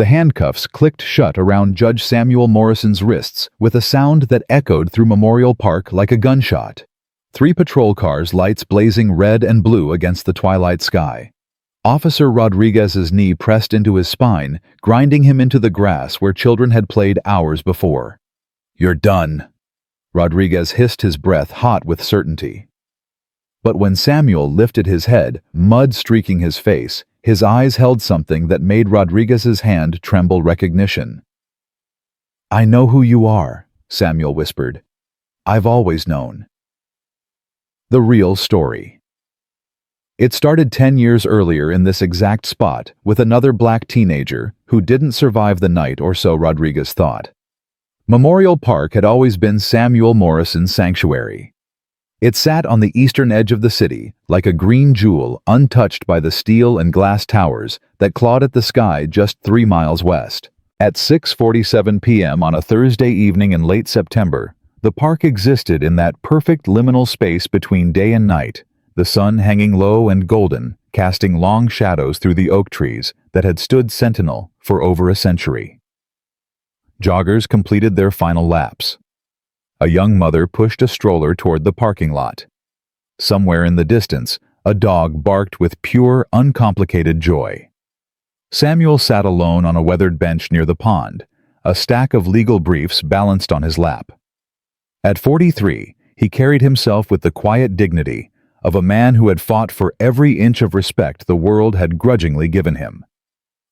The handcuffs clicked shut around Judge Samuel Morrison's wrists with a sound that echoed through Memorial Park like a gunshot. 3 patrol cars, lights blazing red and blue against the twilight sky. Officer Rodriguez's knee pressed into his spine, grinding him into the grass where children had played hours before. "You're done," Rodriguez hissed, his breath hot with certainty. But when Samuel lifted his head, mud streaking his face, his eyes held something that made Rodriguez's hand tremble recognition. "I know who you are," Samuel whispered. "I've always known." The real story. It started 10 years earlier in this exact spot with another black teenager who didn't survive the night, or so Rodriguez thought. Memorial Park had always been Samuel Morrison's sanctuary. It sat on the eastern edge of the city, like a green jewel untouched by the steel and glass towers that clawed at the sky just 3 miles west. At 6:47 p.m. on a Thursday evening in late September, the park existed in that perfect liminal space between day and night, the sun hanging low and golden, casting long shadows through the oak trees that had stood sentinel for over a century. Joggers completed their final laps. A young mother pushed a stroller toward the parking lot. Somewhere in the distance, a dog barked with pure, uncomplicated joy. Samuel sat alone on a weathered bench near the pond, a stack of legal briefs balanced on his lap. At 43, he carried himself with the quiet dignity of a man who had fought for every inch of respect the world had grudgingly given him.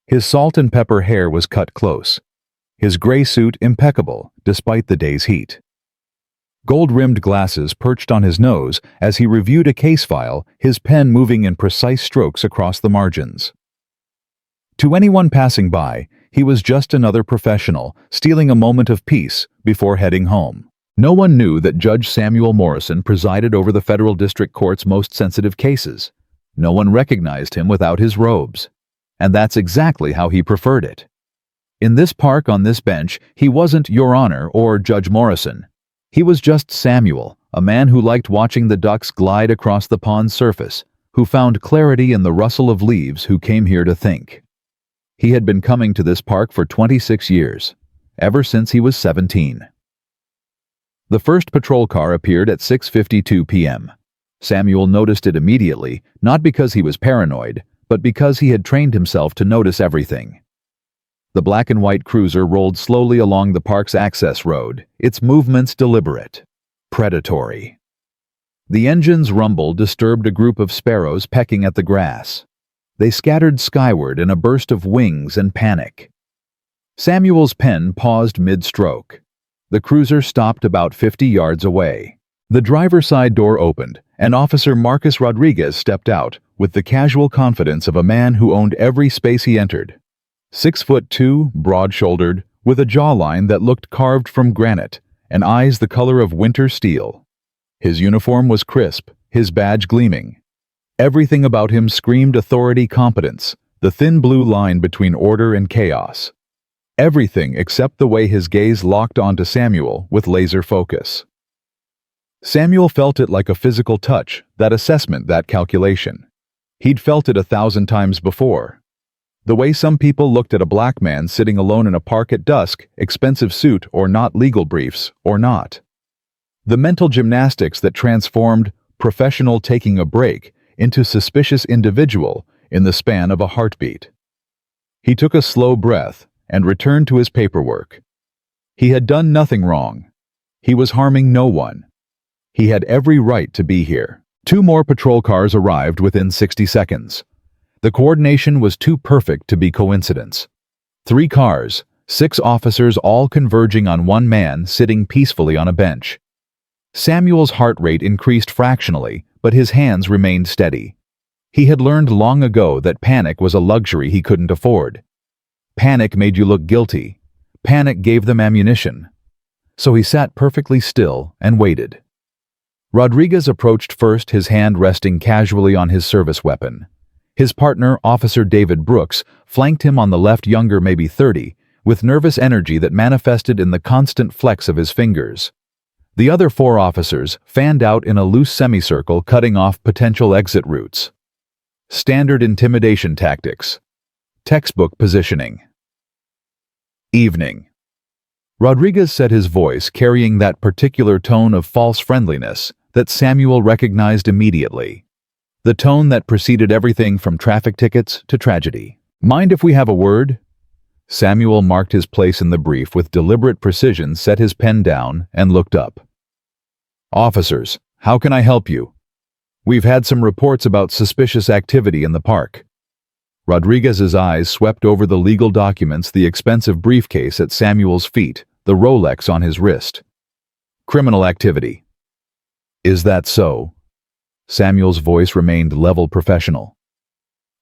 His salt and pepper hair was cut close, his gray suit impeccable despite the day's heat. Gold-rimmed glasses perched on his nose as he reviewed a case file, his pen moving in precise strokes across the margins. To anyone passing by, he was just another professional, stealing a moment of peace before heading home. No one knew that Judge Samuel Morrison presided over the federal district court's most sensitive cases. No one recognized him without his robes. And that's exactly how he preferred it. In this park, on this bench, he wasn't Your Honor or Judge Morrison. He was just Samuel, a man who liked watching the ducks glide across the pond's surface, who found clarity in the rustle of leaves, who came here to think. He had been coming to this park for 26 years, ever since he was 17. The first patrol car appeared at 6:52 p.m. Samuel noticed it immediately, not because he was paranoid, but because he had trained himself to notice everything. The black and white cruiser rolled slowly along the park's access road, its movements deliberate, predatory. The engine's rumble disturbed a group of sparrows pecking at the grass. They scattered skyward in a burst of wings and panic. Samuel's pen paused mid-stroke. The cruiser stopped about 50 yards away. The driver's side door opened, and Officer Marcus Rodriguez stepped out with the casual confidence of a man who owned every space he entered. 6'2", broad-shouldered, with a jawline that looked carved from granite, and eyes the color of winter steel. His uniform was crisp, his badge gleaming. Everything about him screamed authority, competence, the thin blue line between order and chaos. Everything except the way his gaze locked onto Samuel with laser focus. Samuel felt it like a physical touch, that assessment, that calculation. He'd felt it 1,000 times before. The way some people looked at a black man sitting alone in a park at dusk, expensive suit or not, legal briefs or not. The mental gymnastics that transformed professional taking a break into suspicious individual in the span of a heartbeat. He took a slow breath and returned to his paperwork. He had done nothing wrong. He was harming no one. He had every right to be here. 2 more patrol cars arrived within 60 seconds. The coordination was too perfect to be coincidence. 3 cars, 6 officers, all converging on one man sitting peacefully on a bench. Samuel's heart rate increased fractionally, but his hands remained steady. He had learned long ago that panic was a luxury he couldn't afford. Panic made you look guilty. Panic gave them ammunition. So he sat perfectly still and waited. Rodriguez approached first, his hand resting casually on his service weapon. His partner, Officer David Brooks, flanked him on the left, younger, maybe 30, with nervous energy that manifested in the constant flex of his fingers. The other 4 officers fanned out in a loose semicircle, cutting off potential exit routes. Standard intimidation tactics. Textbook positioning. Evening. Rodriguez said, his voice carrying that particular tone of false friendliness that Samuel recognized immediately. The tone that preceded everything from traffic tickets to tragedy. Mind if we have a word? Samuel marked his place in the brief with deliberate precision, set his pen down, and looked up. Officers, how can I help you? We've had some reports about suspicious activity in the park. Rodriguez's eyes swept over the legal documents, the expensive briefcase at Samuel's feet, the Rolex on his wrist. Criminal activity. Is that so? Samuel's voice remained level professional.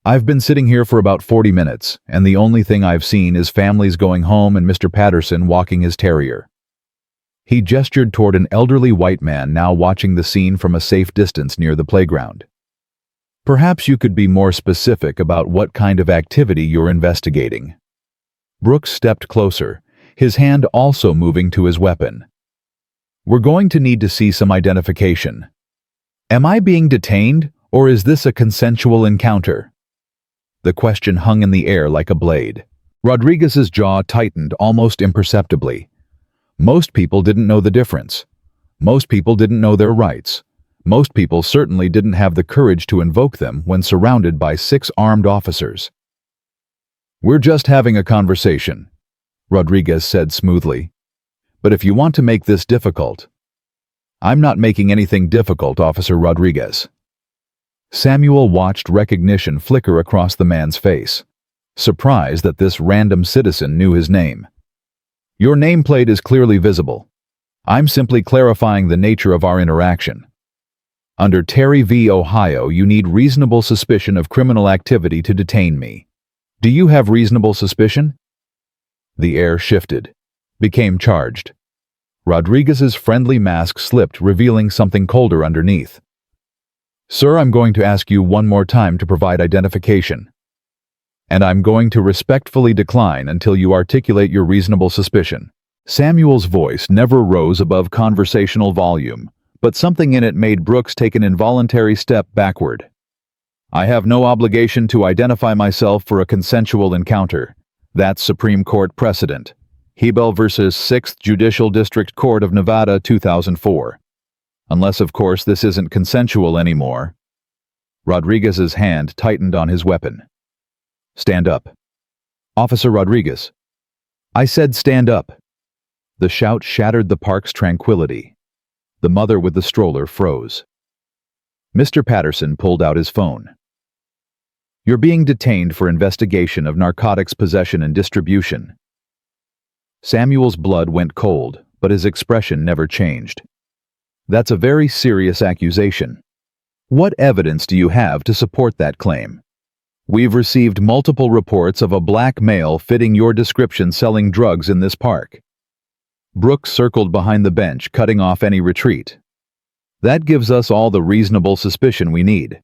I've been sitting here for about 40 minutes, and the only thing I've seen is families going home and Mr. Patterson walking his terrier. He gestured toward an elderly white man now watching the scene from a safe distance near the playground. Perhaps you could be more specific about what kind of activity you're investigating. Brooks stepped closer, his hand also moving to his weapon. We're going to need to see some identification. Am I being detained, or is this a consensual encounter? The question hung in the air like a blade. Rodriguez's jaw tightened almost imperceptibly. Most people didn't know the difference. Most people didn't know their rights. Most people certainly didn't have the courage to invoke them when surrounded by 6 armed officers. We're just having a conversation, Rodriguez said smoothly. But if you want to make this difficult... I'm not making anything difficult, Officer Rodriguez. Samuel watched recognition flicker across the man's face, surprised that this random citizen knew his name. Your nameplate is clearly visible. I'm simply clarifying the nature of our interaction. Under Terry v. Ohio, you need reasonable suspicion of criminal activity to detain me. Do you have reasonable suspicion? The air shifted, became charged. Rodriguez's friendly mask slipped, revealing something colder underneath. Sir, I'm going to ask you one more time to provide identification. And I'm going to respectfully decline until you articulate your reasonable suspicion. Samuel's voice never rose above conversational volume, but something in it made Brooks take an involuntary step backward. I have no obligation to identify myself for a consensual encounter. That's Supreme Court precedent. Hebel v. 6th Judicial District Court of Nevada, 2004. Unless, of course, this isn't consensual anymore. Rodriguez's hand tightened on his weapon. Stand up. Officer Rodriguez. I said stand up. The shout shattered the park's tranquility. The mother with the stroller froze. Mr. Patterson pulled out his phone. You're being detained for investigation of narcotics possession and distribution. Samuel's blood went cold, but his expression never changed. That's a very serious accusation. What evidence do you have to support that claim? We've received multiple reports of a black male fitting your description selling drugs in this park. Brooks circled behind the bench, cutting off any retreat. That gives us all the reasonable suspicion we need.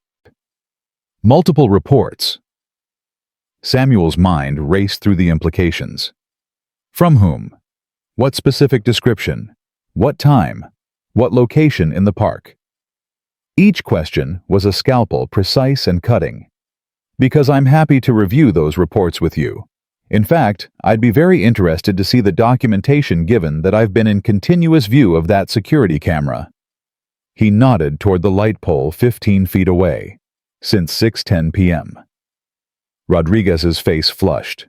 Multiple reports. Samuel's mind raced through the implications. From whom? What specific description? What time? What location in the park? Each question was a scalpel, precise and cutting. Because I'm happy to review those reports with you. In fact, I'd be very interested to see the documentation given that I've been in continuous view of that security camera. He nodded toward the light pole 15 feet away, since 6:10 p.m. Rodriguez's face flushed.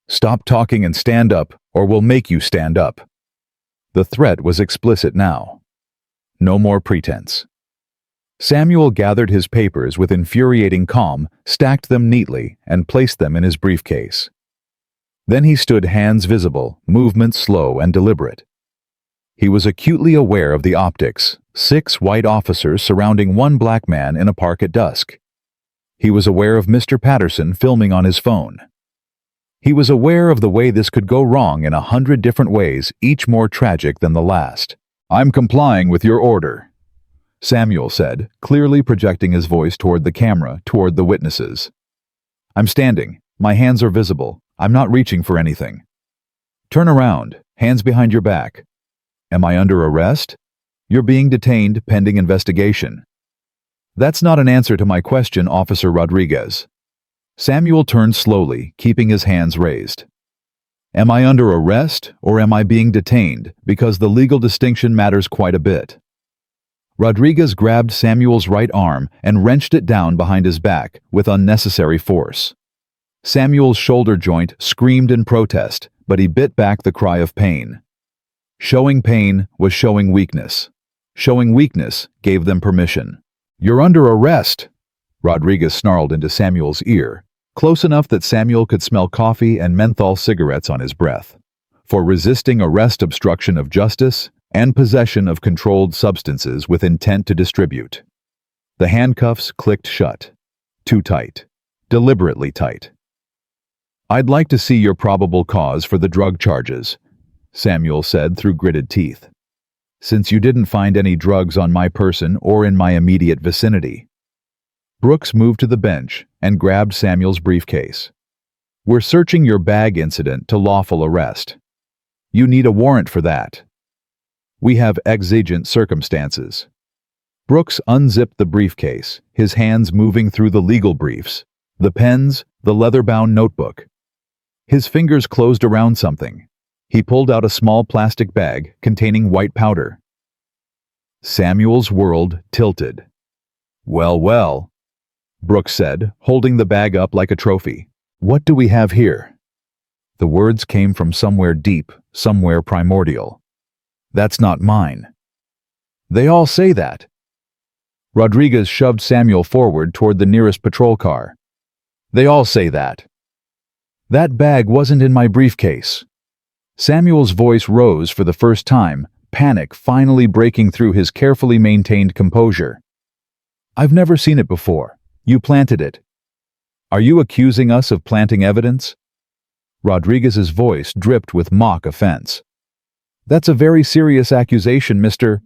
Stop talking and stand up, or we'll make you stand up. The threat was explicit now. No more pretense. Samuel gathered his papers with infuriating calm, stacked them neatly, and placed them in his briefcase. Then he stood, hands visible, movements slow and deliberate. He was acutely aware of the optics, 6 white officers surrounding 1 black man in a park at dusk. He was aware of Mr. Patterson filming on his phone. He was aware of the way this could go wrong in 100 different ways, each more tragic than the last. I'm complying with your order, Samuel said, clearly projecting his voice toward the camera, toward the witnesses. I'm standing. My hands are visible. I'm not reaching for anything. Turn around. Hands behind your back. Am I under arrest? You're being detained pending investigation. That's not an answer to my question, Officer Rodriguez. Samuel turned slowly, keeping his hands raised. Am I under arrest or am I being detained? Because the legal distinction matters quite a bit. Rodriguez grabbed Samuel's right arm and wrenched it down behind his back with unnecessary force. Samuel's shoulder joint screamed in protest, but he bit back the cry of pain. Showing pain was showing weakness. Showing weakness gave them permission. "You're under arrest," Rodriguez snarled into Samuel's ear, close enough that Samuel could smell coffee and menthol cigarettes on his breath, "for resisting arrest, obstruction of justice, and possession of controlled substances with intent to distribute." The handcuffs clicked shut. Too tight. Deliberately tight. "I'd like to see your probable cause for the drug charges," Samuel said through gritted teeth, "since you didn't find any drugs on my person or in my immediate vicinity." Brooks moved to the bench and grabbed Samuel's briefcase. "We're searching your bag incident to lawful arrest. You need a warrant for that. We have exigent circumstances." Brooks unzipped the briefcase, his hands moving through the legal briefs, the pens, the leather-bound notebook. His fingers closed around something. He pulled out a small plastic bag containing white powder. Samuel's world tilted. "Well, well," Brooks said, holding the bag up like a trophy. "What do we have here?" The words came from somewhere deep, somewhere primordial. "That's not mine." "They all say that." Rodriguez shoved Samuel forward toward the nearest patrol car. "They all say that." "That bag wasn't in my briefcase." Samuel's voice rose for the first time, panic finally breaking through his carefully maintained composure. "I've never seen it before. You planted it." "Are you accusing us of planting evidence?" Rodriguez's voice dripped with mock offense. "That's a very serious accusation, Mr."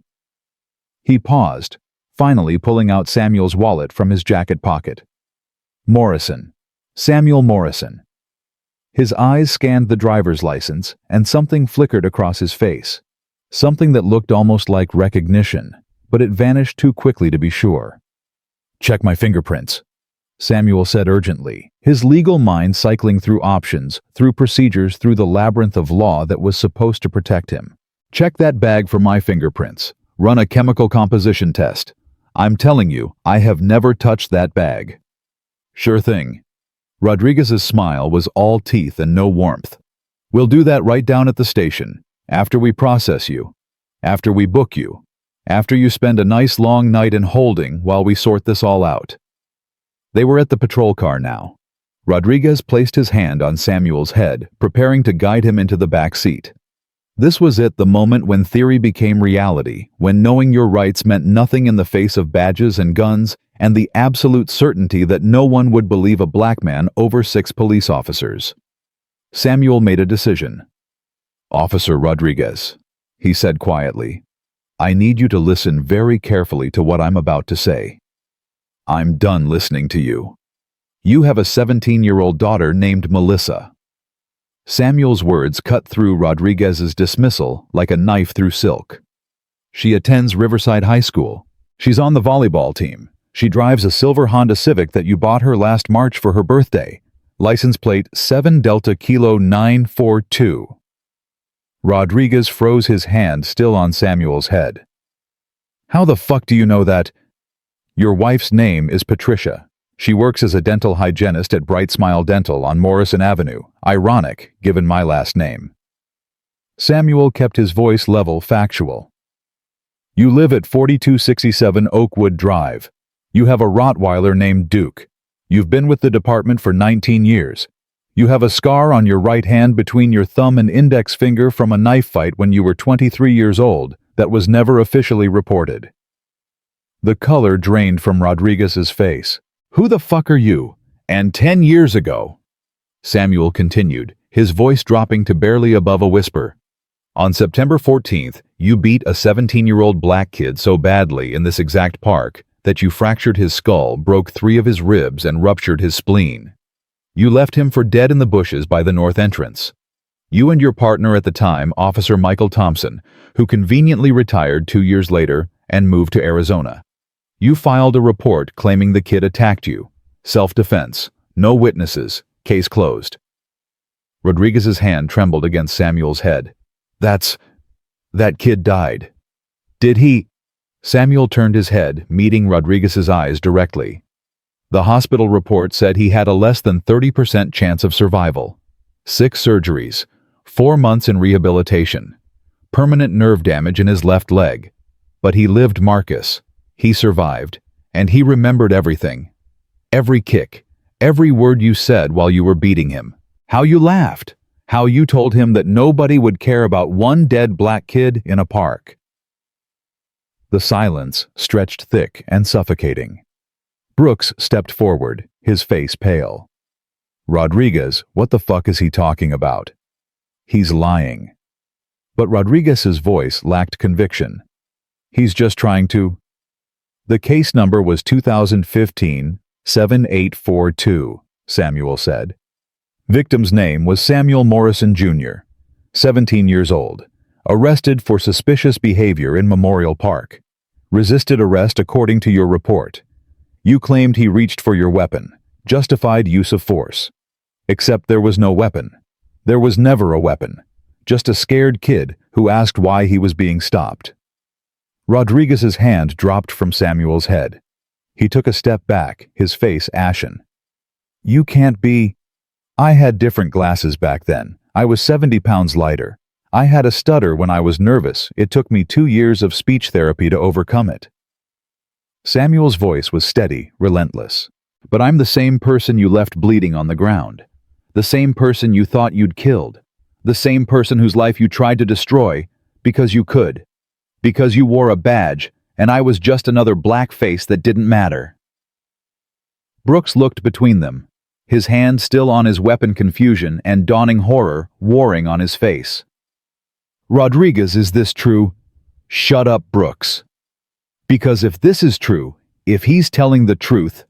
He paused, finally pulling out Samuel's wallet from his jacket pocket. "Morrison. Samuel Morrison." His eyes scanned the driver's license, and something flickered across his face. Something that looked almost like recognition, but it vanished too quickly to be sure. "Check my fingerprints," Samuel said urgently, his legal mind cycling through options, through procedures, through the labyrinth of law that was supposed to protect him. "Check that bag for my fingerprints. Run a chemical composition test. I'm telling you, I have never touched that bag." "Sure thing." Rodriguez's smile was all teeth and no warmth. "We'll do that right down at the station, after we process you, after we book you, after you spend a nice long night in holding while we sort this all out." They were at the patrol car now. Rodriguez placed his hand on Samuel's head, preparing to guide him into the back seat. This was it, the moment when theory became reality, when knowing your rights meant nothing in the face of badges and guns, and the absolute certainty that no one would believe a black man over 6 police officers. Samuel made a decision. "Officer Rodriguez," he said quietly, "I need you to listen very carefully to what I'm about to say. I'm done listening to you. You have a 17-year-old daughter named Melissa." Samuel's words cut through Rodriguez's dismissal like a knife through silk. "She attends Riverside High School. She's on the volleyball team. She drives a silver Honda Civic that you bought her last March for her birthday. License plate 7 Delta Kilo 942. Rodriguez froze, his hand still on Samuel's head. "How the fuck do you know that?" "Your wife's name is Patricia. She works as a dental hygienist at Bright Smile Dental on Morrison Avenue. Ironic, given my last name." Samuel kept his voice level, factual. "You live at 4267 Oakwood Drive. You have a Rottweiler named Duke. You've been with the department for 19 years. You have a scar on your right hand between your thumb and index finger from a knife fight when you were 23 years old that was never officially reported." The color drained from Rodriguez's face. "Who the fuck are you? And 10 years ago?" Samuel continued, his voice dropping to barely above a whisper. "On September 14th, you beat a 17-year-old black kid so badly in this exact park that you fractured his skull, broke 3 of his ribs, and ruptured his spleen. You left him for dead in the bushes by the north entrance. You and your partner at the time, Officer Michael Thompson, who conveniently retired 2 years later and moved to Arizona. You filed a report claiming the kid attacked you. Self-defense. No witnesses. Case closed." Rodriguez's hand trembled against Samuel's head. That kid died. Did he? Samuel turned his head, meeting Rodriguez's eyes directly. The hospital report said he had a less than 30% chance of survival. 6 surgeries, 4 months in rehabilitation, permanent nerve damage in his left leg. But he lived, Marcus. He survived, and he remembered everything. Every kick, every word you said while you were beating him. How you laughed. How you told him that nobody would care about one dead black kid in a park. The silence stretched thick and suffocating. Brooks stepped forward, his face pale. Rodriguez, what the fuck is he talking about? He's lying. But Rodriguez's voice lacked conviction. He's just trying to... The case number was 2015-7842, Samuel said. Victim's name was Samuel Morrison, Jr., 17 years old, arrested for suspicious behavior in Memorial Park. Resisted arrest according to your report. You claimed he reached for your weapon, justified use of force. Except there was no weapon. There was never a weapon. Just a scared kid who asked why he was being stopped. Rodriguez's hand dropped from Samuel's head. He took a step back, his face ashen. You can't be... I had different glasses back then. I was 70 pounds lighter. I had a stutter when I was nervous. It took me 2 years of speech therapy to overcome it. Samuel's voice was steady, relentless. But I'm the same person you left bleeding on the ground. The same person you thought you'd killed. The same person whose life you tried to destroy because you could. Because you wore a badge, and I was just another black face that didn't matter. Brooks looked between them, his hand still on his weapon, confusion and dawning horror warring on his face. Rodriguez, is this true? Shut up, Brooks. Because if this is true, if he's telling the truth...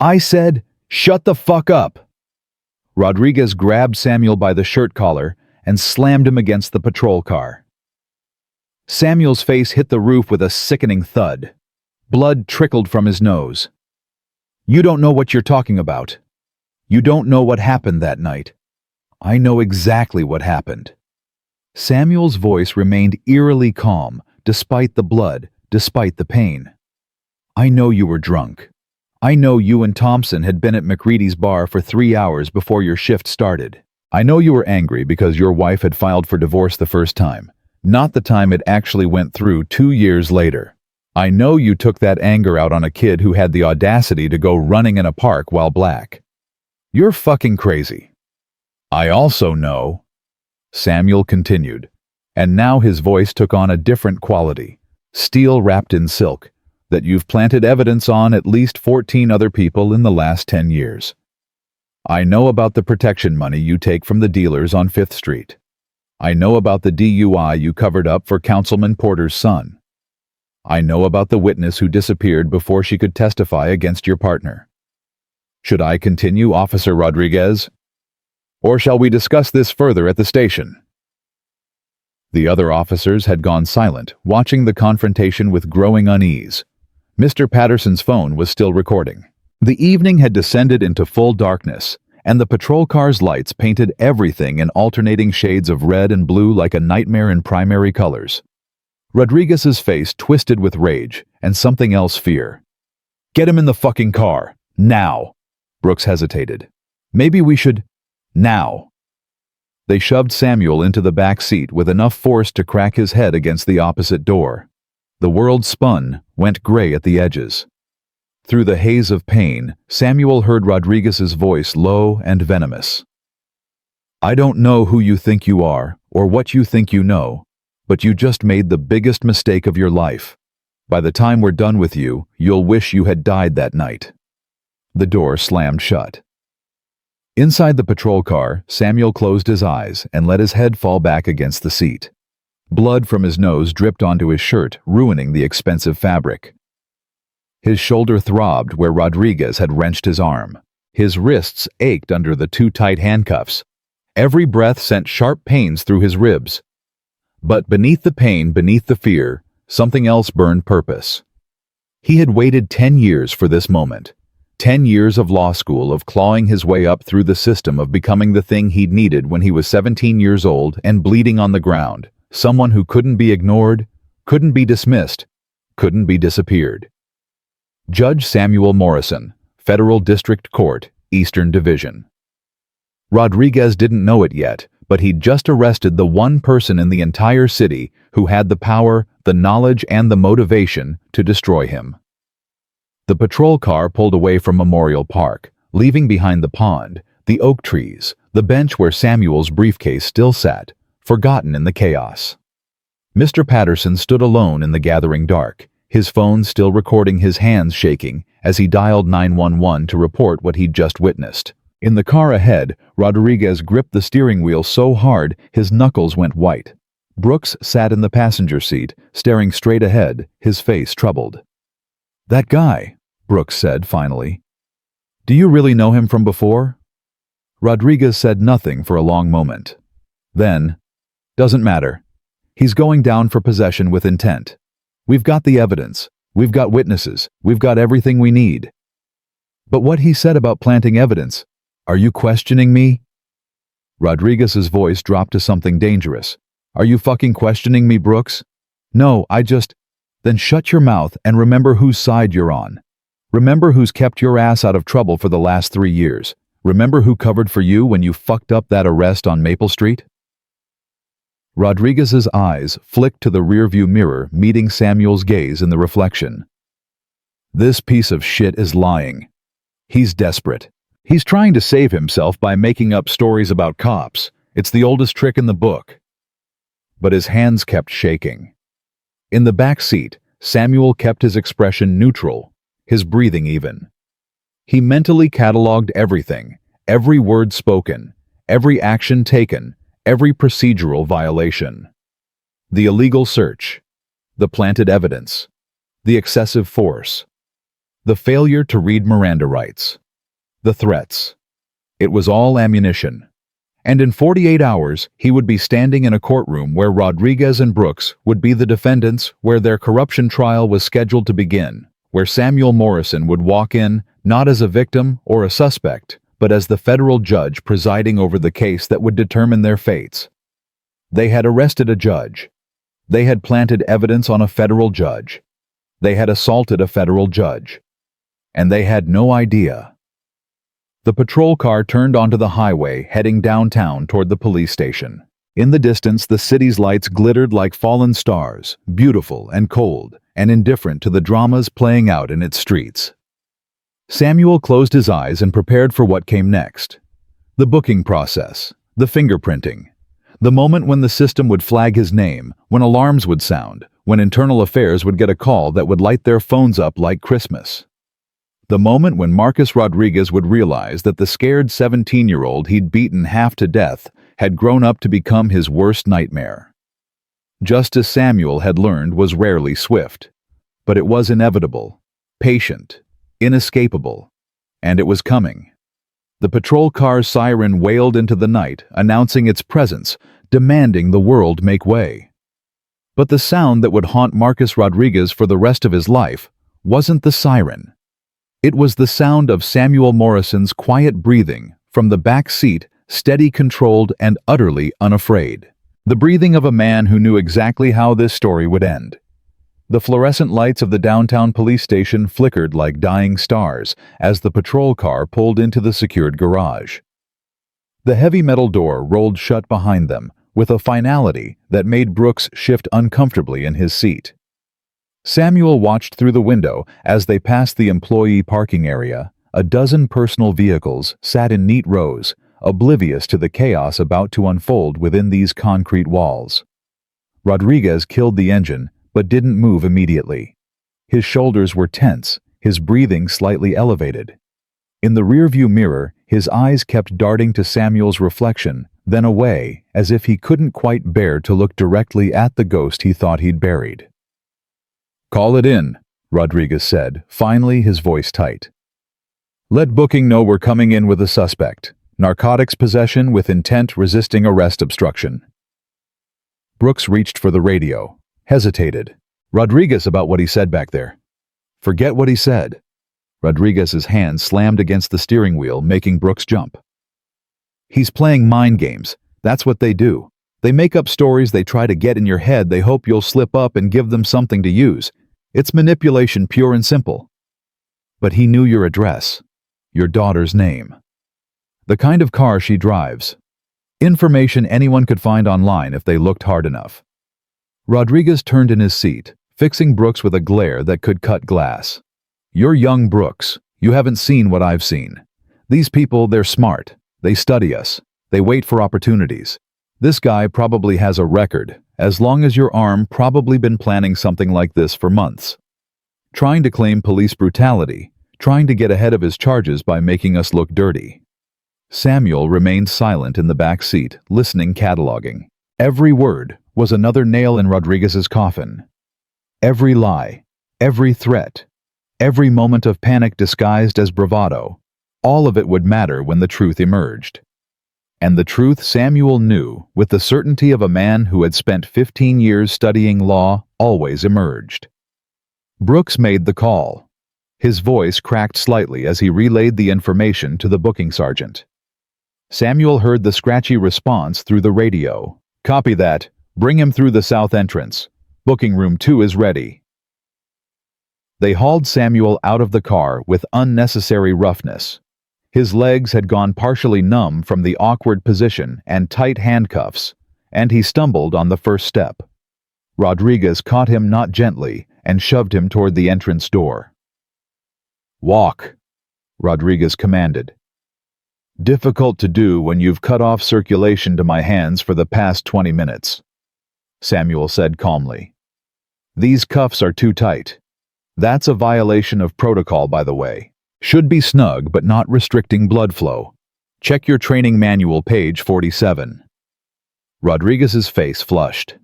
I said, shut the fuck up. Rodriguez grabbed Samuel by the shirt collar and slammed him against the patrol car. Samuel's face hit the roof with a sickening thud. Blood trickled from his nose. You don't know what you're talking about. You don't know what happened that night. I know exactly what happened. Samuel's voice remained eerily calm, despite the blood, despite the pain. I know you were drunk. I know you and Thompson had been at McReady's bar for 3 hours before your shift started. I know you were angry because your wife had filed for divorce the first time, not the time it actually went through 2 years later. I know you took that anger out on a kid who had the audacity to go running in a park while black. You're fucking crazy. I also know, Samuel continued, and now his voice took on a different quality, steel wrapped in silk, that you've planted evidence on at least 14 other people in the last 10 years. I know about the protection money you take from the dealers on 5th Street. I know about the DUI you covered up for Councilman Porter's son. I know about the witness who disappeared before she could testify against your partner. Should I continue, Officer Rodriguez? Or shall we discuss this further at the station? The other officers had gone silent, watching the confrontation with growing unease. Mr. Patterson's phone was still recording. The evening had descended into full darkness, and the patrol car's lights painted everything in alternating shades of red and blue like a nightmare in primary colors. Rodriguez's face twisted with rage and something else, fear. Get him in the fucking car, now! Brooks hesitated. Maybe we should... now. They shoved Samuel into the back seat with enough force to crack his head against the opposite door. The world spun, went gray at the edges. Through the haze of pain, Samuel heard Rodriguez's voice low and venomous. I don't know who you think you are, or what you think you know, but you just made the biggest mistake of your life. By the time we're done with you, you'll wish you had died that night. The door slammed shut. Inside the patrol car, Samuel closed his eyes and let his head fall back against the seat. Blood from his nose dripped onto his shirt, ruining the expensive fabric. His shoulder throbbed where Rodriguez had wrenched his arm. His wrists ached under the too tight handcuffs. Every breath sent sharp pains through his ribs. But beneath the pain, beneath the fear, something else burned purpose. He had waited 10 years for this moment. 10 years of law school, of clawing his way up through the system, of becoming the thing he'd needed when he was 17 years old and bleeding on the ground. Someone who couldn't be ignored, couldn't be dismissed, couldn't be disappeared. Judge Samuel Morrison, Federal District Court, Eastern Division. Rodriguez didn't know it yet, but he'd just arrested the one person in the entire city who had the power, the knowledge, and the motivation to destroy him. The patrol car pulled away from Memorial Park, leaving behind the pond, the oak trees, the bench where Samuel's briefcase still sat, forgotten in the chaos. Mr. Patterson stood alone in the gathering dark, his phone still recording, his hands shaking as he dialed 911 to report what he'd just witnessed. In the car ahead, Rodriguez gripped the steering wheel so hard his knuckles went white. Brooks sat in the passenger seat, staring straight ahead, his face troubled. "That guy," Brooks said finally. "Do you really know him from before?" Rodriguez said nothing for a long moment. Then, "Doesn't matter. He's going down for possession with intent. We've got the evidence. We've got witnesses. We've got everything we need." "But what he said about planting evidence, are you questioning me?" Rodriguez's voice dropped to something dangerous. "Are you fucking questioning me, Brooks?" "No, Then shut your mouth and remember whose side you're on. Remember who's kept your ass out of trouble for the last 3 years. Remember who covered for you when you fucked up that arrest on Maple Street?" Rodriguez's eyes flicked to the rearview mirror, meeting Samuel's gaze in the reflection. "This piece of shit is lying. He's desperate. He's trying to save himself by making up stories about cops. It's the oldest trick in the book." But his hands kept shaking. In the back seat, Samuel kept his expression neutral, his breathing even. He mentally cataloged everything, every word spoken, every action taken, every procedural violation. The illegal search, the planted evidence, the excessive force, the failure to read Miranda rights, the threats. It was all ammunition. And in 48 hours, he would be standing in a courtroom where Rodriguez and Brooks would be the defendants, where their corruption trial was scheduled to begin, where Samuel Morrison would walk in, not as a victim or a suspect, but as the federal judge presiding over the case that would determine their fates. They had arrested a judge. They had planted evidence on a federal judge. They had assaulted a federal judge. And they had no idea. The patrol car turned onto the highway, heading downtown toward the police station. In the distance, the city's lights glittered like fallen stars, beautiful and cold, and indifferent to the dramas playing out in its streets. Samuel closed his eyes and prepared for what came next. The booking process, the fingerprinting, the moment when the system would flag his name, when alarms would sound, when internal affairs would get a call that would light their phones up like Christmas. The moment when Marcus Rodriguez would realize that the scared 17-year-old he'd beaten half to death had grown up to become his worst nightmare. Justice Samuel had learned was rarely swift, but it was inevitable, patient, inescapable, and it was coming. The patrol car's siren wailed into the night, announcing its presence, demanding the world make way. But the sound that would haunt Marcus Rodriguez for the rest of his life wasn't the siren. It was the sound of Samuel Morrison's quiet breathing from the back seat, steady, controlled, and utterly unafraid. The breathing of a man who knew exactly how this story would end. The fluorescent lights of the downtown police station flickered like dying stars as the patrol car pulled into the secured garage. The heavy metal door rolled shut behind them with a finality that made Brooks shift uncomfortably in his seat. Samuel watched through the window as they passed the employee parking area. A dozen personal vehicles sat in neat rows, oblivious to the chaos about to unfold within these concrete walls. Rodriguez killed the engine, but didn't move immediately. His shoulders were tense, his breathing slightly elevated. In the rearview mirror, his eyes kept darting to Samuel's reflection, then away, as if he couldn't quite bear to look directly at the ghost he thought he'd buried. "Call it in," Rodriguez said, finally, his voice tight. "Let booking know we're coming in with a suspect. Narcotics possession with intent resisting arrest obstruction." Brooks reached for the radio, hesitated. "Rodriguez, about what he said back there." "Forget what he said." Rodriguez's hand slammed against the steering wheel, making Brooks jump. He's playing mind games. That's what they do. They make up stories they try to get in your head. They hope you'll slip up and give them something to use. It's manipulation, pure and simple. But he knew your address, your daughter's name, the kind of car she drives. Information anyone could find online if they looked hard enough. Rodriguez turned in his seat, fixing Brooks with a glare that could cut glass. You're young, Brooks. You haven't seen what I've seen. These people, they're smart. They study us. They wait for opportunities. This guy probably has a record, as long as your arm, probably been planning something like this for months. Trying to claim police brutality, trying to get ahead of his charges by making us look dirty. Samuel remained silent in the back seat, listening, cataloging. Every word was another nail in Rodriguez's coffin. Every lie, every threat, every moment of panic disguised as bravado, all of it would matter when the truth emerged. And the truth, Samuel knew, with the certainty of a man who had spent 15 years studying law, always emerged. Brooks made the call. His voice cracked slightly as he relayed the information to the booking sergeant. Samuel heard the scratchy response through the radio. Copy that. Bring him through the south entrance. Booking room 2 is ready. They hauled Samuel out of the car with unnecessary roughness. His legs had gone partially numb from the awkward position and tight handcuffs, and he stumbled on the first step. Rodriguez caught him not gently and shoved him toward the entrance door. Walk, Rodriguez commanded. Difficult to do when you've cut off circulation to my hands for the past 20 minutes, Samuel said calmly. These cuffs are too tight. That's a violation of protocol, by the way. Should be snug but not restricting blood flow. Check your training manual, page 47. Rodriguez's face flushed.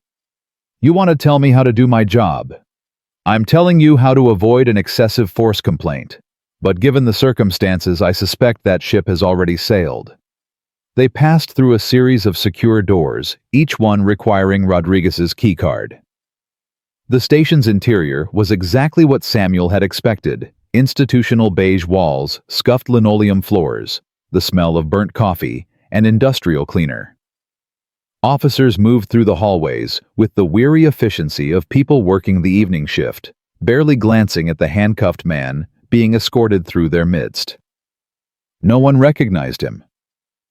You want to tell me how to do my job? I'm telling you how to avoid an excessive force complaint. But given the circumstances, I suspect that ship has already sailed. They passed through a series of secure doors, each one requiring Rodriguez's keycard. The station's interior was exactly what Samuel had expected. Institutional beige walls, scuffed linoleum floors, the smell of burnt coffee, and industrial cleaner. Officers moved through the hallways with the weary efficiency of people working the evening shift, barely glancing at the handcuffed man being escorted through their midst. No one recognized him.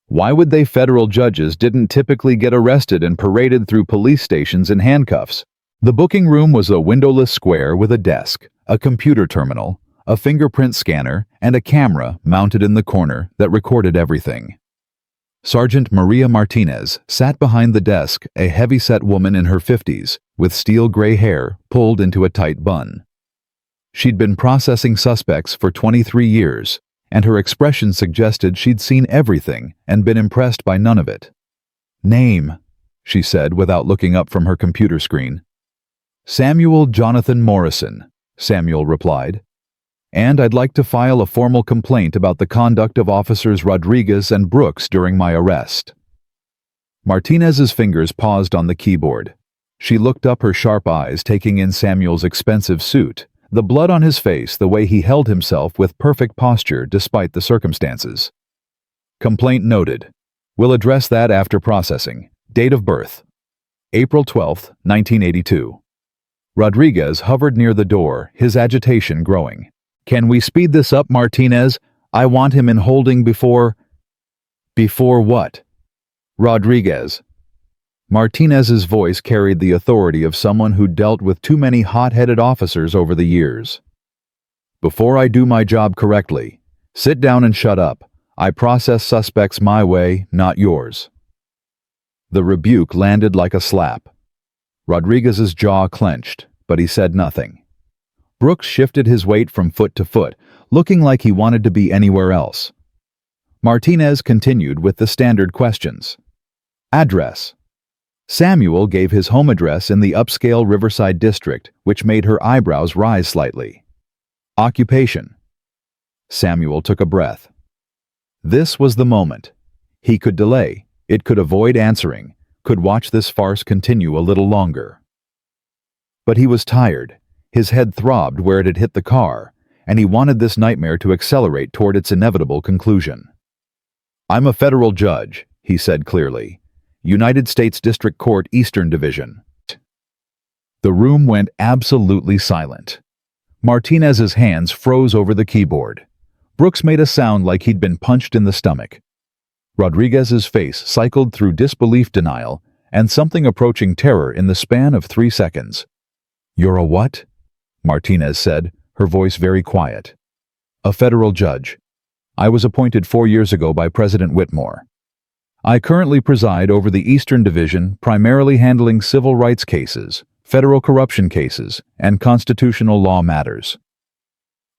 Why would they? Federal judges didn't typically get arrested and paraded through police stations in handcuffs. The booking room was a windowless square with a desk, a computer terminal, a fingerprint scanner, and a camera mounted in the corner that recorded everything. Sergeant Maria Martinez sat behind the desk, a heavy-set woman in her 50s, with steel gray hair pulled into a tight bun. She'd been processing suspects for 23 years, and her expression suggested she'd seen everything and been impressed by none of it. Name, she said without looking up from her computer screen. Samuel Jonathan Morrison, Samuel replied. And I'd like to file a formal complaint about the conduct of Officers Rodriguez and Brooks during my arrest. Martinez's fingers paused on the keyboard. She looked up, her sharp eyes taking in Samuel's expensive suit, the blood on his face, the way he held himself with perfect posture despite the circumstances. Complaint noted. We'll address that after processing. Date of birth: April 12, 1982. Rodriguez hovered near the door, his agitation growing. Can we speed this up, Martinez? I want him in holding before... Before what? Rodriguez. Martinez's voice carried the authority of someone who dealt with too many hot-headed officers over the years. Before I do my job correctly, sit down and shut up. I process suspects my way, not yours. The rebuke landed like a slap. Rodriguez's jaw clenched, but he said nothing. Brooks shifted his weight from foot to foot, looking like he wanted to be anywhere else. Martinez continued with the standard questions. Address. Samuel gave his home address in the upscale Riverside district, which made her eyebrows rise slightly. Occupation. Samuel took a breath. This was the moment. He could delay, it could avoid answering, could watch this farce continue a little longer. But he was tired. His head throbbed where it had hit the car, and he wanted this nightmare to accelerate toward its inevitable conclusion. "I'm a federal judge," he said clearly. "United States District Court, Eastern Division." The room went absolutely silent. Martinez's hands froze over the keyboard. Brooks made a sound like he'd been punched in the stomach. Rodriguez's face cycled through disbelief, denial, and something approaching terror in the span of 3 seconds. "You're a what?" Martinez said, her voice very quiet. "A federal judge. I was appointed 4 years ago by President Whitmore. I currently preside over the Eastern Division, primarily handling civil rights cases, federal corruption cases, and constitutional law matters."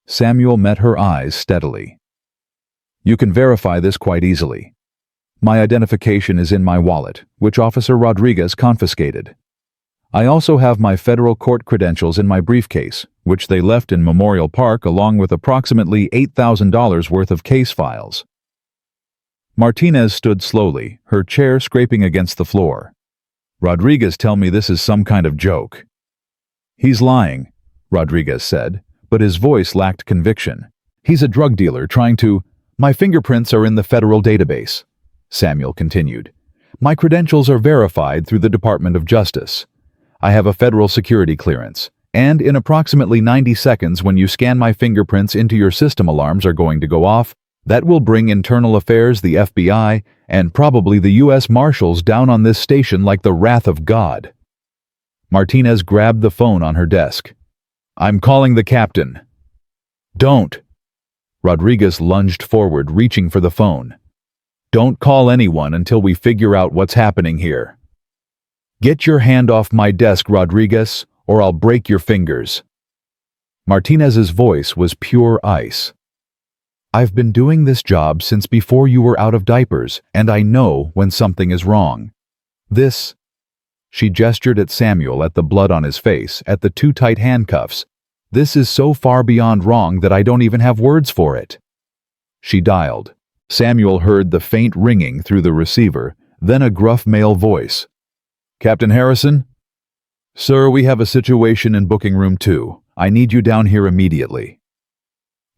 Samuel met her eyes steadily. "You can verify this quite easily. My identification is in my wallet, which Officer Rodriguez confiscated. I also have my federal court credentials in my briefcase, which they left in Memorial Park along with approximately $8,000 worth of case files." Martinez stood slowly, her chair scraping against the floor. "Rodriguez tell me this is some kind of joke." "He's lying," Rodriguez said, but his voice lacked conviction. "He's a drug dealer trying to—" "My fingerprints are in the federal database," Samuel continued. "My credentials are verified through the Department of Justice. I have a federal security clearance, and in approximately 90 seconds when you scan my fingerprints into your system, alarms are going to go off. That will bring Internal Affairs, the FBI, and probably the U.S. Marshals down on this station like the wrath of God." Martinez grabbed the phone on her desk. "I'm calling the captain." "Don't." Rodriguez lunged forward, reaching for the phone. "Don't call anyone until we figure out what's happening here." "Get your hand off my desk, Rodriguez, or I'll break your fingers." Martinez's voice was pure ice. "I've been doing this job since before you were out of diapers, and I know when something is wrong. This—" She gestured at Samuel, at the blood on his face, at the too tight handcuffs. "This is so far beyond wrong that I don't even have words for it." She dialed. Samuel heard the faint ringing through the receiver, then a gruff male voice. "Captain Harrison?" "Sir, we have a situation in booking room 2. I need you down here immediately."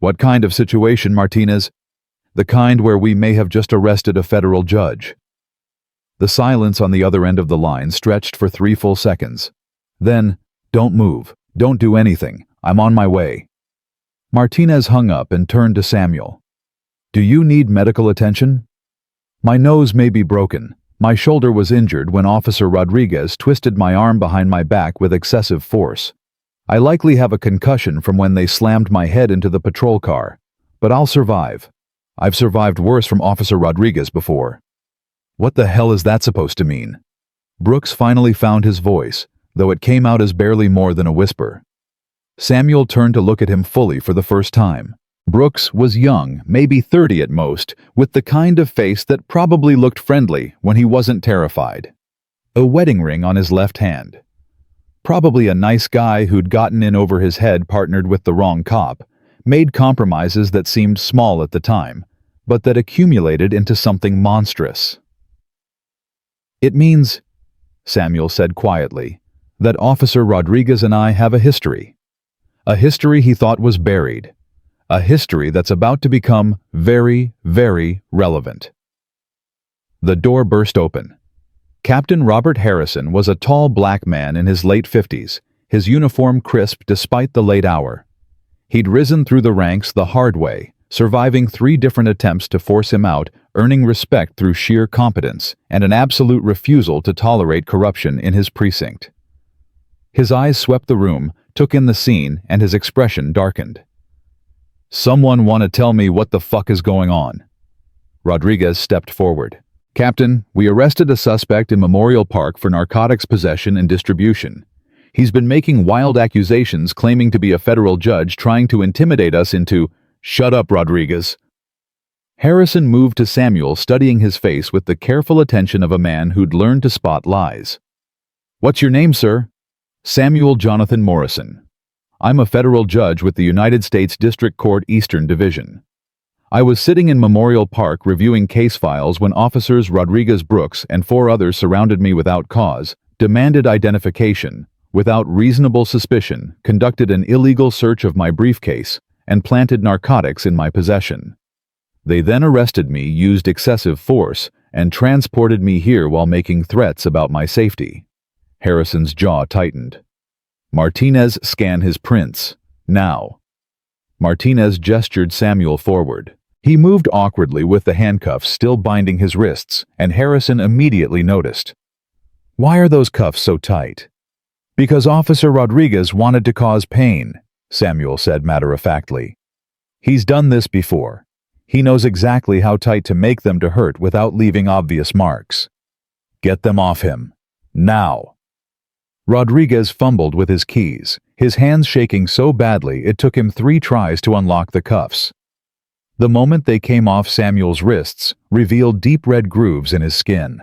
"What kind of situation, Martinez?" "The kind where we may have just arrested a federal judge." The silence on the other end of the line stretched for 3 full seconds. Then, "Don't move. Don't do anything. I'm on my way." Martinez hung up and turned to Samuel. "Do you need medical attention?" "My nose may be broken. My shoulder was injured when Officer Rodriguez twisted my arm behind my back with excessive force. I likely have a concussion from when they slammed my head into the patrol car. But I'll survive. I've survived worse from Officer Rodriguez before." "What the hell is that supposed to mean?" Brooks finally found his voice, though it came out as barely more than a whisper. Samuel turned to look at him fully for the first time. Brooks was young, maybe 30 at most, with the kind of face that probably looked friendly when he wasn't terrified. A wedding ring on his left hand. Probably a nice guy who'd gotten in over his head, partnered with the wrong cop, made compromises that seemed small at the time, but that accumulated into something monstrous. "It means," Samuel said quietly, "that Officer Rodriguez and I have a history. A history he thought was buried. A history that's about to become very, very relevant." The door burst open. Captain Robert Harrison was a tall black man in his late 50s, his uniform crisp despite the late hour. He'd risen through the ranks the hard way, surviving 3 different attempts to force him out, earning respect through sheer competence and an absolute refusal to tolerate corruption in his precinct. His eyes swept the room, took in the scene, and his expression darkened. "Someone want to tell me what the fuck is going on?" Rodriguez stepped forward. "Captain, we arrested a suspect in Memorial Park for narcotics possession and distribution. He's been making wild accusations claiming to be a federal judge trying to intimidate us into—" "Shut up, Rodriguez." Harrison moved to Samuel, studying his face with the careful attention of a man who'd learned to spot lies. "What's your name, sir?" "Samuel Jonathan Morrison. I'm a federal judge with the United States District Court, Eastern Division. I was sitting in Memorial Park reviewing case files when Officers Rodriguez, Brooks, and 4 others surrounded me without cause, demanded identification, without reasonable suspicion, conducted an illegal search of my briefcase, and planted narcotics in my possession. They then arrested me, used excessive force, and transported me here while making threats about my safety." Harrison's jaw tightened. "Martinez, scan his prints. Now." Martinez gestured Samuel forward. He moved awkwardly with the handcuffs still binding his wrists, and Harrison immediately noticed. "Why are those cuffs so tight?" "Because Officer Rodriguez wanted to cause pain," Samuel said matter-of-factly. "He's done this before. He knows exactly how tight to make them to hurt without leaving obvious marks. Get them off him. Now." Rodriguez fumbled with his keys, his hands shaking so badly it took him 3 tries to unlock the cuffs. The moment they came off Samuel's wrists, revealed deep red grooves in his skin.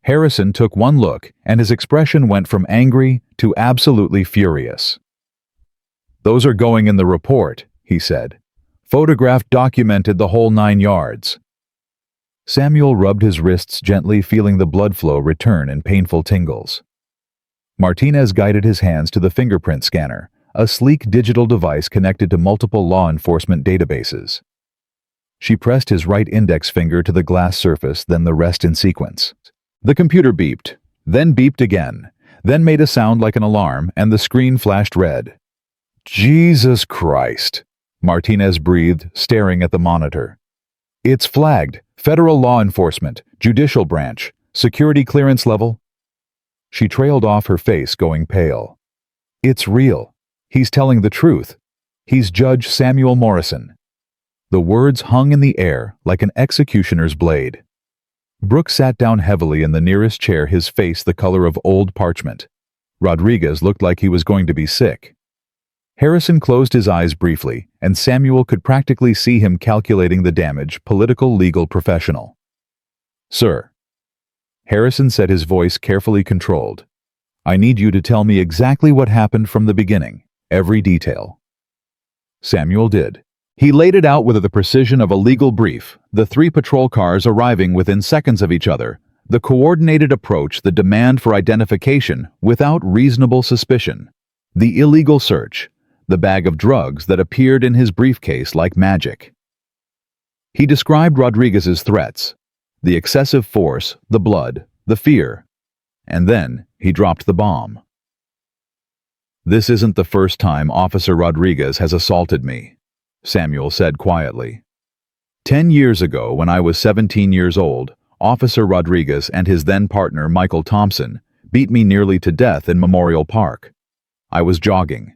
Harrison took one look, and his expression went from angry to absolutely furious. "Those are going in the report," he said. "Photograph documented the whole 9 yards." Samuel rubbed his wrists gently, feeling the blood flow return in painful tingles. Martinez guided his hands to the fingerprint scanner, a sleek digital device connected to multiple law enforcement databases. She pressed his right index finger to the glass surface, then the rest in sequence. The computer beeped, then beeped again, then made a sound like an alarm, and the screen flashed red. "Jesus Christ," Martinez breathed, staring at the monitor. "It's flagged. Federal law enforcement, judicial branch, security clearance level." She trailed off, her face going pale. "It's real. He's telling the truth. He's Judge Samuel Morrison." The words hung in the air like an executioner's blade. Brooks sat down heavily in the nearest chair, his face the color of old parchment. Rodriguez looked like he was going to be sick. Harrison closed his eyes briefly, and Samuel could practically see him calculating the damage, political, legal professional. "Sir," Harrison said, his voice carefully controlled, "I need you to tell me exactly what happened from the beginning, every detail." Samuel did. He laid it out with the precision of a legal brief, the 3 patrol cars arriving within seconds of each other, the coordinated approach, the demand for identification without reasonable suspicion, the illegal search, the bag of drugs that appeared in his briefcase like magic. He described Rodriguez's threats, the excessive force, the blood, the fear, and then he dropped the bomb. "This isn't the first time Officer Rodriguez has assaulted me," Samuel said quietly. 10 years ago, when I was 17 years old, Officer Rodriguez and his then partner Michael Thompson beat me nearly to death in Memorial Park. I was jogging.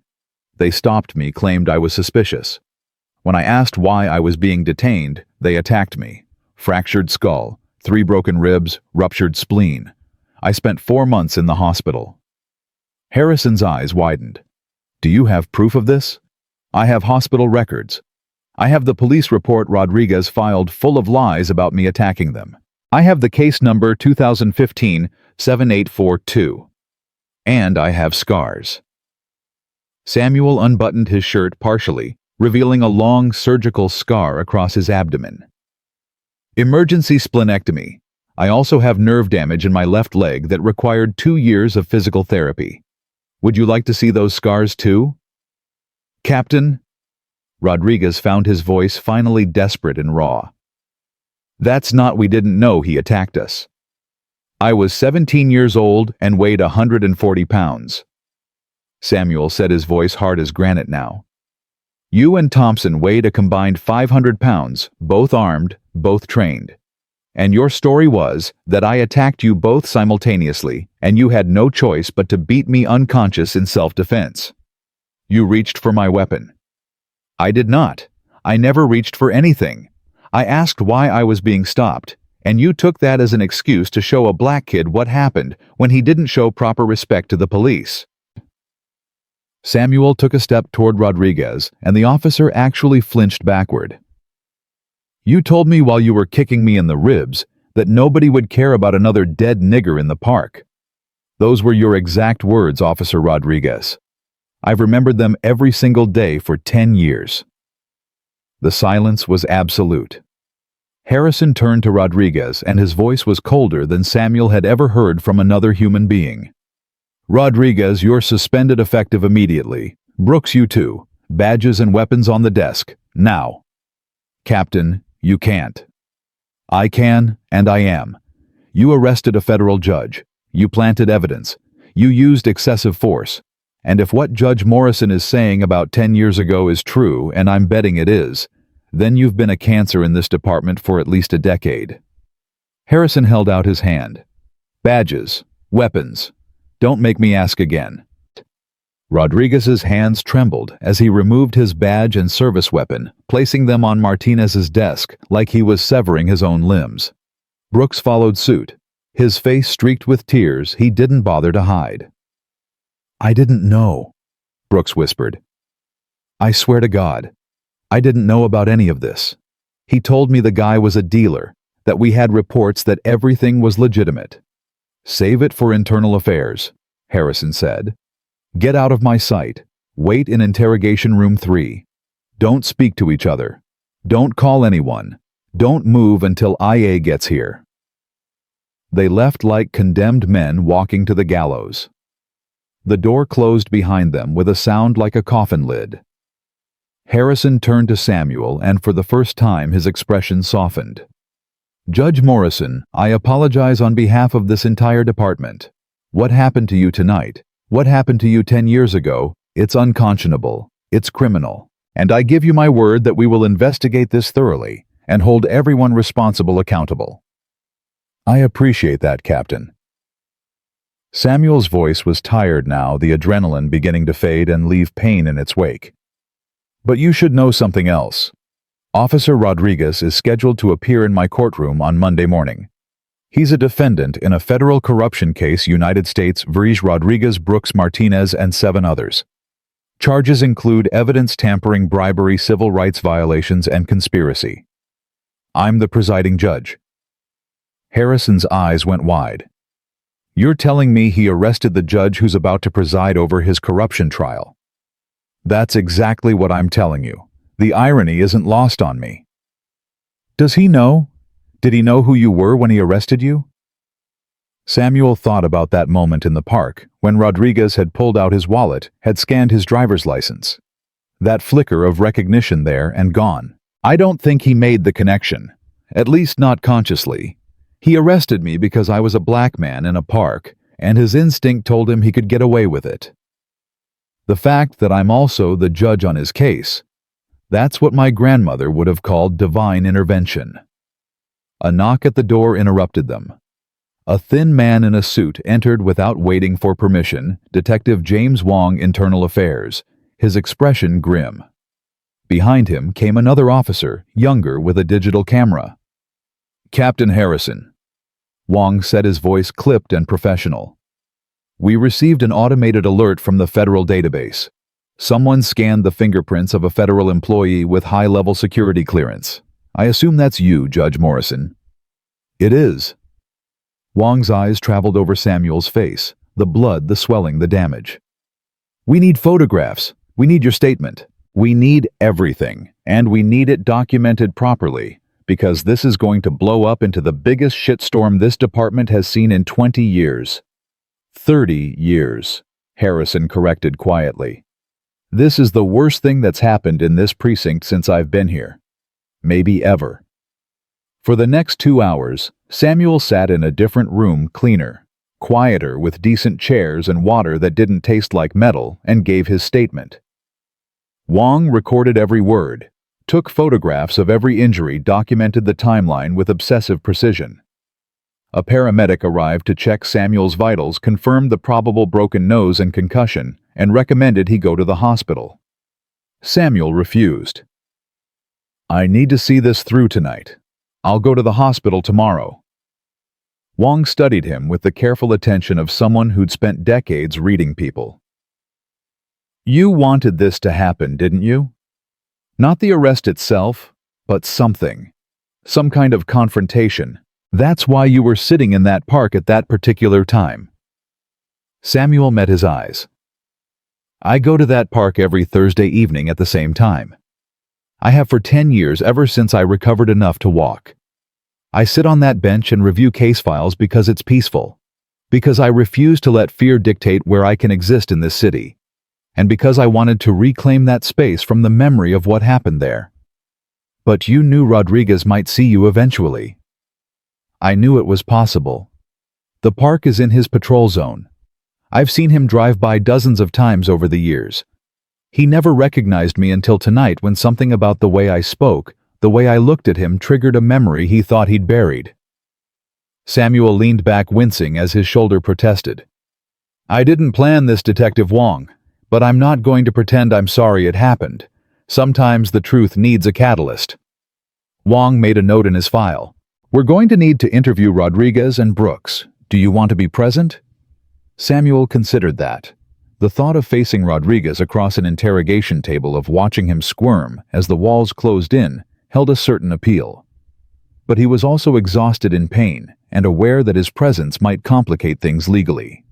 They stopped me, claimed I was suspicious. When I asked why I was being detained, they attacked me. Fractured skull, 3 broken ribs, ruptured spleen. I spent 4 months in the hospital. Harrison's eyes widened. "Do you have proof of this?" "I have hospital records. I have the police report Rodriguez filed full of lies about me attacking them. I have the case number 2015-7842. And I have scars." Samuel unbuttoned his shirt partially, revealing a long surgical scar across his abdomen. "Emergency splenectomy. I also have nerve damage in my left leg that required 2 years of physical therapy. Would you like to see those scars too?" "Captain," Rodriguez found his voice finally desperate and raw. "That's not, we didn't know he attacked us. I was 17 years old and weighed 140 pounds. Samuel said, his voice hard as granite now. "You and Thompson weighed a combined 500 pounds, both armed, both trained. And your story was that I attacked you both simultaneously, and you had no choice but to beat me unconscious in self-defense. You reached for my weapon. I did not. I never reached for anything. I asked why I was being stopped, and you took that as an excuse to show a black kid what happened when he didn't show proper respect to the police." Samuel took a step toward Rodriguez, and the officer actually flinched backward. "You told me while you were kicking me in the ribs that nobody would care about another dead nigger in the park. Those were your exact words, Officer Rodriguez. I've remembered them every single day for 10 years. The silence was absolute. Harrison turned to Rodriguez, and his voice was colder than Samuel had ever heard from another human being. "Rodriguez, you're suspended effective immediately. Brooks, you too. Badges and weapons on the desk, now. Captain, you can't. I can, and I am. You arrested a federal judge. You planted evidence. You used excessive force. And if what Judge Morrison is saying about 10 years ago is true, and I'm betting it is, then you've been a cancer in this department for at least a decade. Harrison held out his hand. Badges, weapons. Don't make me ask again. Rodriguez's hands trembled as he removed his badge and service weapon, placing them on Martinez's desk like he was severing his own limbs. Brooks followed suit, his face streaked with tears he didn't bother to hide. I didn't know, Brooks whispered. I swear to God, I didn't know about any of this. He told me the guy was a dealer, that we had reports that everything was legitimate. Save it for internal affairs, Harrison said. Get out of my sight. Wait in interrogation room 3. Don't speak to each other. Don't call anyone. Don't move until IA gets here. They left like condemned men walking to the gallows. The door closed behind them with a sound like a coffin lid. Harrison turned to Samuel, and for the first time his expression softened. Judge Morrison, I apologize on behalf of this entire department. What happened to you tonight? What happened to you 10 years ago? It's unconscionable. It's criminal. And I give you my word that we will investigate this thoroughly and hold everyone responsible accountable. I appreciate that, Captain. Samuel's voice was tired now, the adrenaline beginning to fade and leave pain in its wake. But you should know something else. Officer Rodriguez is scheduled to appear in my courtroom on Monday morning. He's a defendant in a federal corruption case, United States v. Rodriguez, Brooks, Martinez, and 7 others. Charges include evidence tampering, bribery, civil rights violations, and conspiracy. I'm the presiding judge. Harrison's eyes went wide. You're telling me he arrested the judge who's about to preside over his corruption trial? That's exactly what I'm telling you. The irony isn't lost on me. Does he know? Did he know who you were when he arrested you? Samuel thought about that moment in the park when Rodriguez had pulled out his wallet, had scanned his driver's license. That flicker of recognition there and gone. I don't think he made the connection, at least not consciously. He arrested me because I was a black man in a park, and his instinct told him he could get away with it. The fact that I'm also the judge on his case, that's what my grandmother would have called divine intervention. A knock at the door interrupted them. A thin man in a suit entered without waiting for permission, Detective James Wong, Internal Affairs, his expression grim. Behind him came another officer, younger, with a digital camera. Captain Harrison. Wong said, his voice clipped and professional. We received an automated alert from the federal database. Someone scanned the fingerprints of a federal employee with high-level security clearance. I assume that's you, Judge Morrison. It is. Wong's eyes traveled over Samuel's face, the blood, the swelling, the damage. We need photographs. We need your statement. We need everything, and we need it documented properly, because this is going to blow up into the biggest shitstorm this department has seen in 20 years. 30 years, Harrison corrected quietly. This is the worst thing that's happened in this precinct since I've been here. Maybe ever. For the next 2 hours, Samuel sat in a different room, cleaner, quieter, with decent chairs and water that didn't taste like metal, and gave his statement. Wong recorded every word, took photographs of every injury, documented the timeline with obsessive precision. A paramedic arrived to check Samuel's vitals, confirmed the probable broken nose and concussion, and recommended he go to the hospital. Samuel refused. I need to see this through tonight. I'll go to the hospital tomorrow. Wong studied him with the careful attention of someone who'd spent decades reading people. You wanted this to happen, didn't you? Not the arrest itself, but something. Some kind of confrontation. That's why you were sitting in that park at that particular time. Samuel met his eyes. I go to that park every Thursday evening at the same time. I have for 10 years, ever since I recovered enough to walk. I sit on that bench and review case files because it's peaceful. Because I refuse to let fear dictate where I can exist in this city. and because I wanted to reclaim that space from the memory of what happened there. But you knew Rodriguez might see you eventually. I knew it was possible. The park is in his patrol zone. I've seen him drive by dozens of times over the years. He never recognized me until tonight when something about the way I spoke, the way I looked at him triggered a memory he thought he'd buried. Samuel leaned back wincing as his shoulder protested. I didn't plan this, Detective Wong, but I'm not going to pretend I'm sorry it happened. Sometimes the truth needs a catalyst. Wong made a note in his file. We're going to need to interview Rodriguez and Brooks. Do you want to be present? Samuel considered that. The thought of facing Rodriguez across an interrogation table, of watching him squirm as the walls closed in, held a certain appeal. But he was also exhausted in pain and aware that his presence might complicate things legally.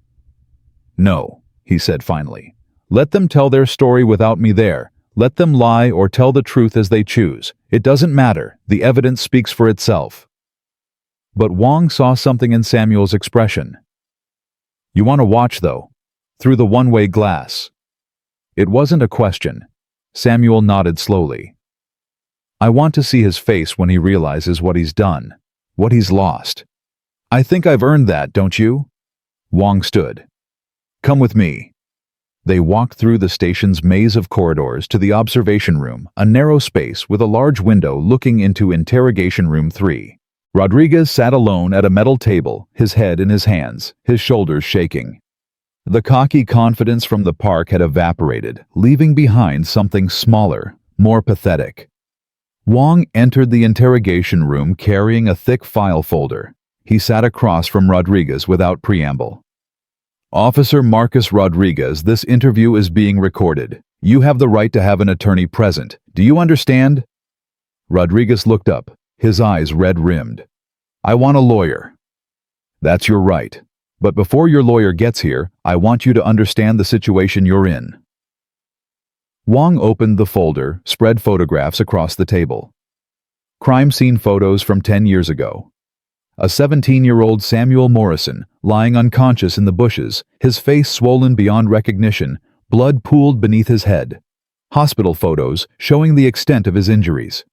No, he said finally. Let them tell their story without me there. Let them lie or tell the truth as they choose. It doesn't matter. The evidence speaks for itself. But Wong saw something in Samuel's expression. You want to watch, though? Through the one-way glass. It wasn't a question. Samuel nodded slowly. I want to see his face when he realizes what he's done, what he's lost. I think I've earned that, don't you? Wong stood. Come with me. They walked through the station's maze of corridors to the observation room, a narrow space with a large window looking into Interrogation Room 3. Rodriguez sat alone at a metal table, his head in his hands, his shoulders shaking. The cocky confidence from the park had evaporated, leaving behind something smaller, more pathetic. Wong entered the interrogation room carrying a thick file folder. He sat across from Rodriguez without preamble. Officer Marcus Rodriguez, this interview is being recorded. You have the right to have an attorney present. Do you understand? Rodriguez looked up, his eyes red-rimmed. I want a lawyer. That's your right. But before your lawyer gets here, I want you to understand the situation you're in. Wong opened the folder, spread photographs across the table. Crime scene photos from 10 years ago. A 17-year-old Samuel Morrison, lying unconscious in the bushes, his face swollen beyond recognition, blood pooled beneath his head. Hospital photos showing the extent of his injuries.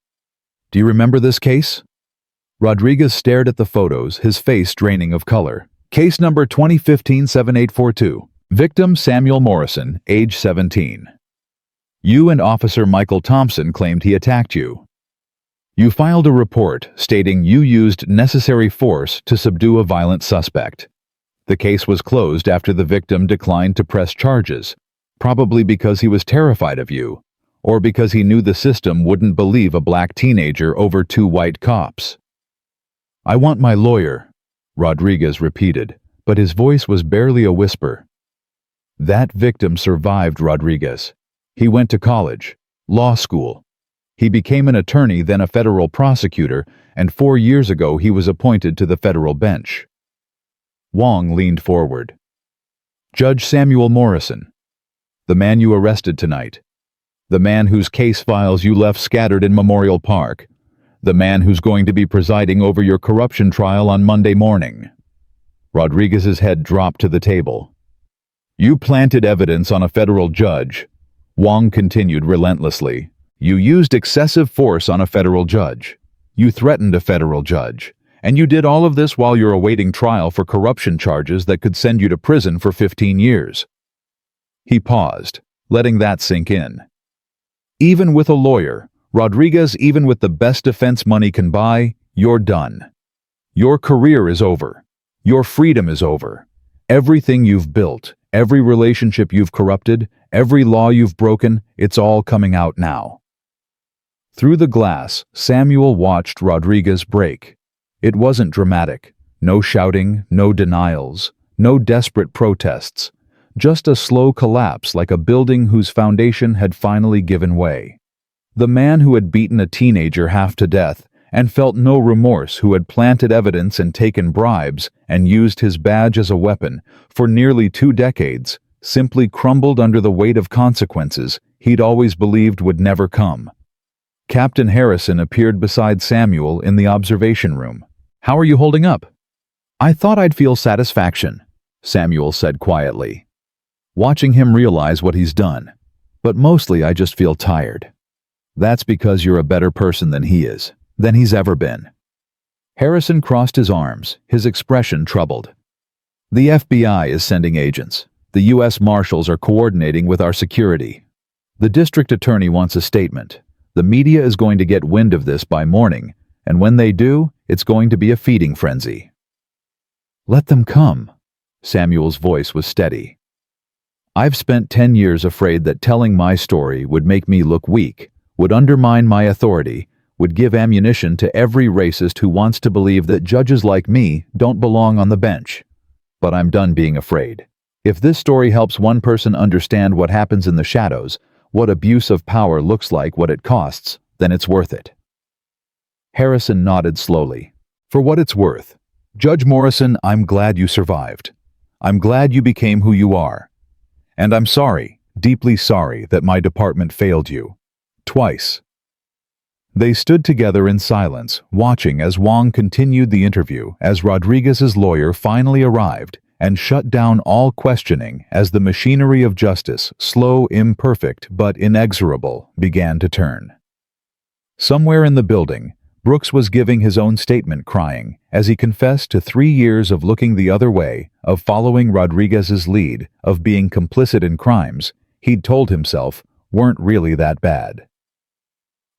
Do you remember this case? Rodriguez stared at the photos, his face draining of color. Case number 2015-7842. Victim Samuel Morrison, age 17. You and Officer Michael Thompson claimed he attacked you. You filed a report stating you used necessary force to subdue a violent suspect. The case was closed after the victim declined to press charges, probably because he was terrified of you, or because he knew the system wouldn't believe a black teenager over two white cops. I want my lawyer, Rodriguez repeated, but his voice was barely a whisper. That victim survived Rodriguez. He went to college, law school. He became an attorney, then a federal prosecutor, and 4 years ago he was appointed to the federal bench. Wong leaned forward. Judge Samuel Morrison, the man you arrested tonight. The man whose case files you left scattered in Memorial Park. The man who's going to be presiding over your corruption trial on Monday morning. Rodriguez's head dropped to the table. You planted evidence on a federal judge. Wong continued relentlessly. You used excessive force on a federal judge. You threatened a federal judge. And you did all of this while you're awaiting trial for corruption charges that could send you to prison for 15 years. He paused, letting that sink in. Even with a lawyer, Rodriguez, even with the best defense money can buy, you're done. Your career is over. Your freedom is over. Everything you've built, every relationship you've corrupted, every law you've broken, it's all coming out now. Through the glass, Samuel watched Rodriguez break. It wasn't dramatic. No shouting, no denials, no desperate protests. Just a slow collapse like a building whose foundation had finally given way. The man who had beaten a teenager half to death and felt no remorse, who had planted evidence and taken bribes and used his badge as a weapon for nearly 2 decades, simply crumbled under the weight of consequences he'd always believed would never come. Captain Harrison appeared beside Samuel in the observation room. How are you holding up? I thought I'd feel satisfaction, Samuel said quietly. watching him realize what he's done. But mostly I just feel tired. That's because you're a better person than he is, than he's ever been. Harrison crossed his arms, his expression troubled. The FBI is sending agents. The U.S. Marshals are coordinating with our security. The district attorney wants a statement. The media is going to get wind of this by morning, and when they do, it's going to be a feeding frenzy. Let them come. Samuel's voice was steady. I've spent 10 years afraid that telling my story would make me look weak, would undermine my authority, would give ammunition to every racist who wants to believe that judges like me don't belong on the bench. But I'm done being afraid. If this story helps one person understand what happens in the shadows, what abuse of power looks like, what it costs, then it's worth it. Harrison nodded slowly. For what it's worth. Judge Morrison, I'm glad you survived. I'm glad you became who you are. And I'm sorry, deeply sorry, that my department failed you. Twice. They stood together in silence, watching as Wong continued the interview as Rodriguez's lawyer finally arrived and shut down all questioning as the machinery of justice, slow, imperfect, but inexorable, began to turn. Somewhere in the building, Brooks was giving his own statement, crying, as he confessed to 3 years of looking the other way, of following Rodriguez's lead, of being complicit in crimes he'd told himself weren't really that bad.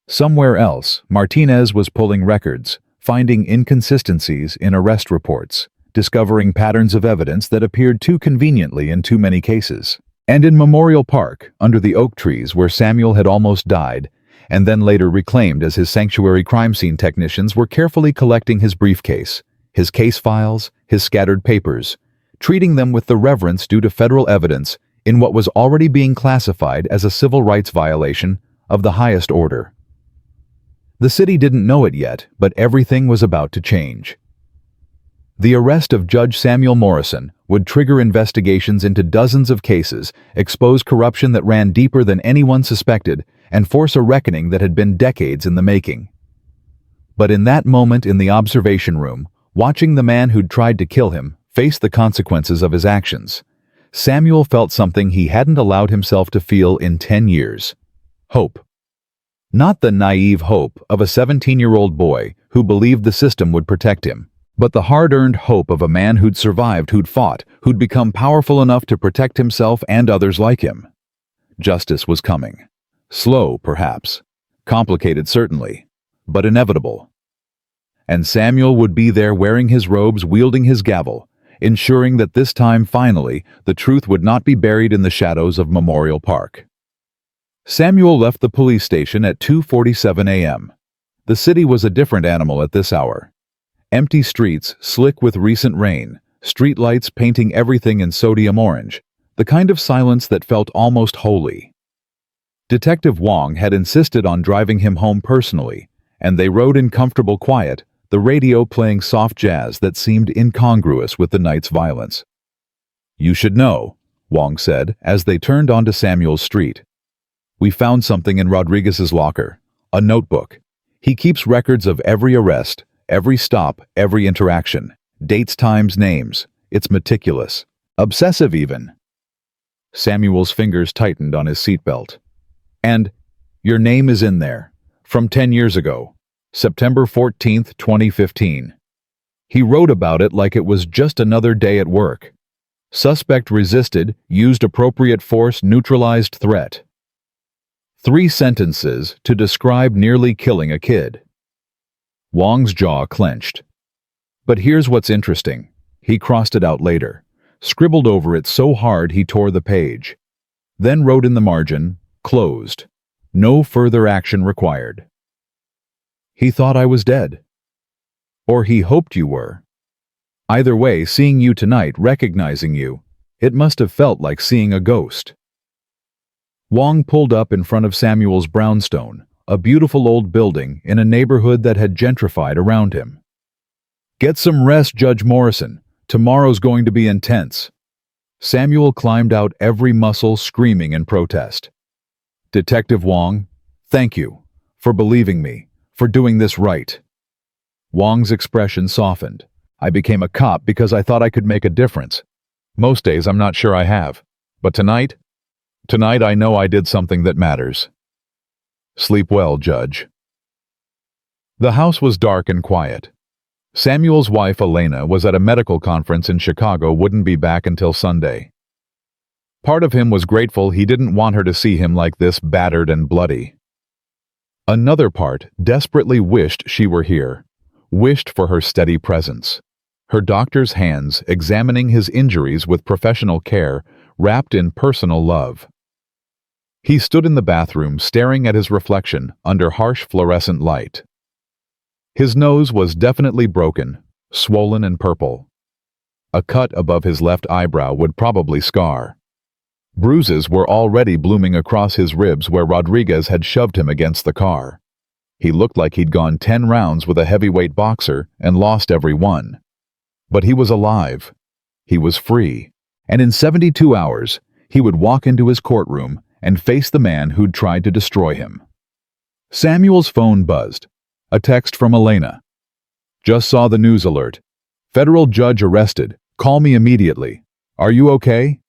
Somewhere else, Martinez was pulling records, finding inconsistencies in arrest reports, discovering patterns of evidence that appeared too conveniently in too many cases. And in Memorial Park, under the oak trees where Samuel had almost died, and then later reclaimed as his sanctuary, crime scene technicians were carefully collecting his briefcase, his case files, his scattered papers, treating them with the reverence due to federal evidence in what was already being classified as a civil rights violation of the highest order. The city didn't know it yet, but everything was about to change. The arrest of Judge Samuel Morrison would trigger investigations into dozens of cases, expose corruption that ran deeper than anyone suspected, and force a reckoning that had been decades in the making. But in that moment in the observation room, watching the man who'd tried to kill him face the consequences of his actions, Samuel felt something he hadn't allowed himself to feel in 10 years. Hope. Not the naive hope of a 17-year-old boy who believed the system would protect him, but the hard-earned hope of a man who'd survived, who'd fought, who'd become powerful enough to protect himself and others like him. Justice was coming. Slow, perhaps. Complicated, certainly. But inevitable. And Samuel would be there wearing his robes, wielding his gavel, ensuring that this time, finally, the truth would not be buried in the shadows of Memorial Park. Samuel left the police station at 2:47 a.m. The city was a different animal at this hour. Empty streets, slick with recent rain, streetlights painting everything in sodium orange, the kind of silence that felt almost holy. Detective Wong had insisted on driving him home personally, and they rode in comfortable quiet, the radio playing soft jazz that seemed incongruous with the night's violence. "You should know," Wong said as they turned onto Samuel's street. "We found something in Rodriguez's locker, a notebook. He keeps records of every arrest, every stop, every interaction, dates, times, names. It's meticulous. Obsessive even." Samuel's fingers tightened on his seatbelt. "And your name is in there, from 10 years ago, September 14th, 2015. He wrote about it like it was just another day at work. Suspect resisted, used appropriate force, neutralized threat. 3 sentences to describe nearly killing a kid." Wong's jaw clenched. But here's what's interesting. He crossed it out later, scribbled over it so hard he tore the page. Then wrote in the margin, "Closed. No further action required." He thought I was dead. Or he hoped you were. Either way, seeing you tonight, recognizing you, it must have felt like seeing a ghost. Wong pulled up in front of Samuel's brownstone, a beautiful old building in a neighborhood that had gentrified around him. "Get some rest, Judge Morrison. Tomorrow's going to be intense." Samuel climbed out, every muscle screaming in protest. "Detective Wong, thank you for believing me, for doing this right." Wong's expression softened. "I became a cop because I thought I could make a difference. Most days I'm not sure I have. But tonight I know I did something that matters. Sleep well, Judge. The house was dark and quiet. Samuel's wife, Elena, was at a medical conference in Chicago, wouldn't be back until Sunday. Part of him was grateful he didn't want her to see him like this, battered and bloody. Another part desperately wished she were here, wished for her steady presence. Her doctor's hands examining his injuries with professional care, wrapped in personal love. He stood in the bathroom staring at his reflection under harsh fluorescent light. His nose was definitely broken, swollen and purple. A cut above his left eyebrow would probably scar. Bruises were already blooming across his ribs where Rodriguez had shoved him against the car. He looked like he'd gone 10 rounds with a heavyweight boxer and lost every one. But he was alive. He was free. And in 72 hours, he would walk into his courtroom and face the man who'd tried to destroy him. Samuel's phone buzzed. A text from Elena. Just saw the news alert. Federal judge arrested. Call me immediately. Are you okay?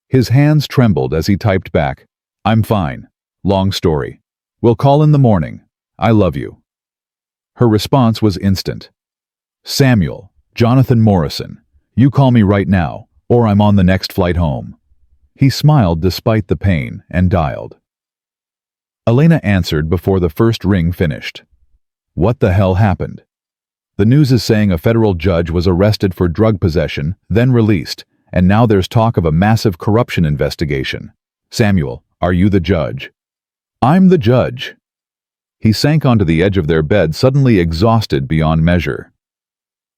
His hands trembled as he typed back. I'm fine. Long story. We'll call in the morning. I love you. Her response was instant. Samuel, Jonathan Morrison, you call me right now, or I'm on the next flight home. He smiled despite the pain and dialed. Elena answered before the first ring finished. What the hell happened? The news is saying a federal judge was arrested for drug possession, then released, and now there's talk of a massive corruption investigation. Samuel, are you the judge? I'm the judge. He sank onto the edge of their bed, suddenly exhausted beyond measure.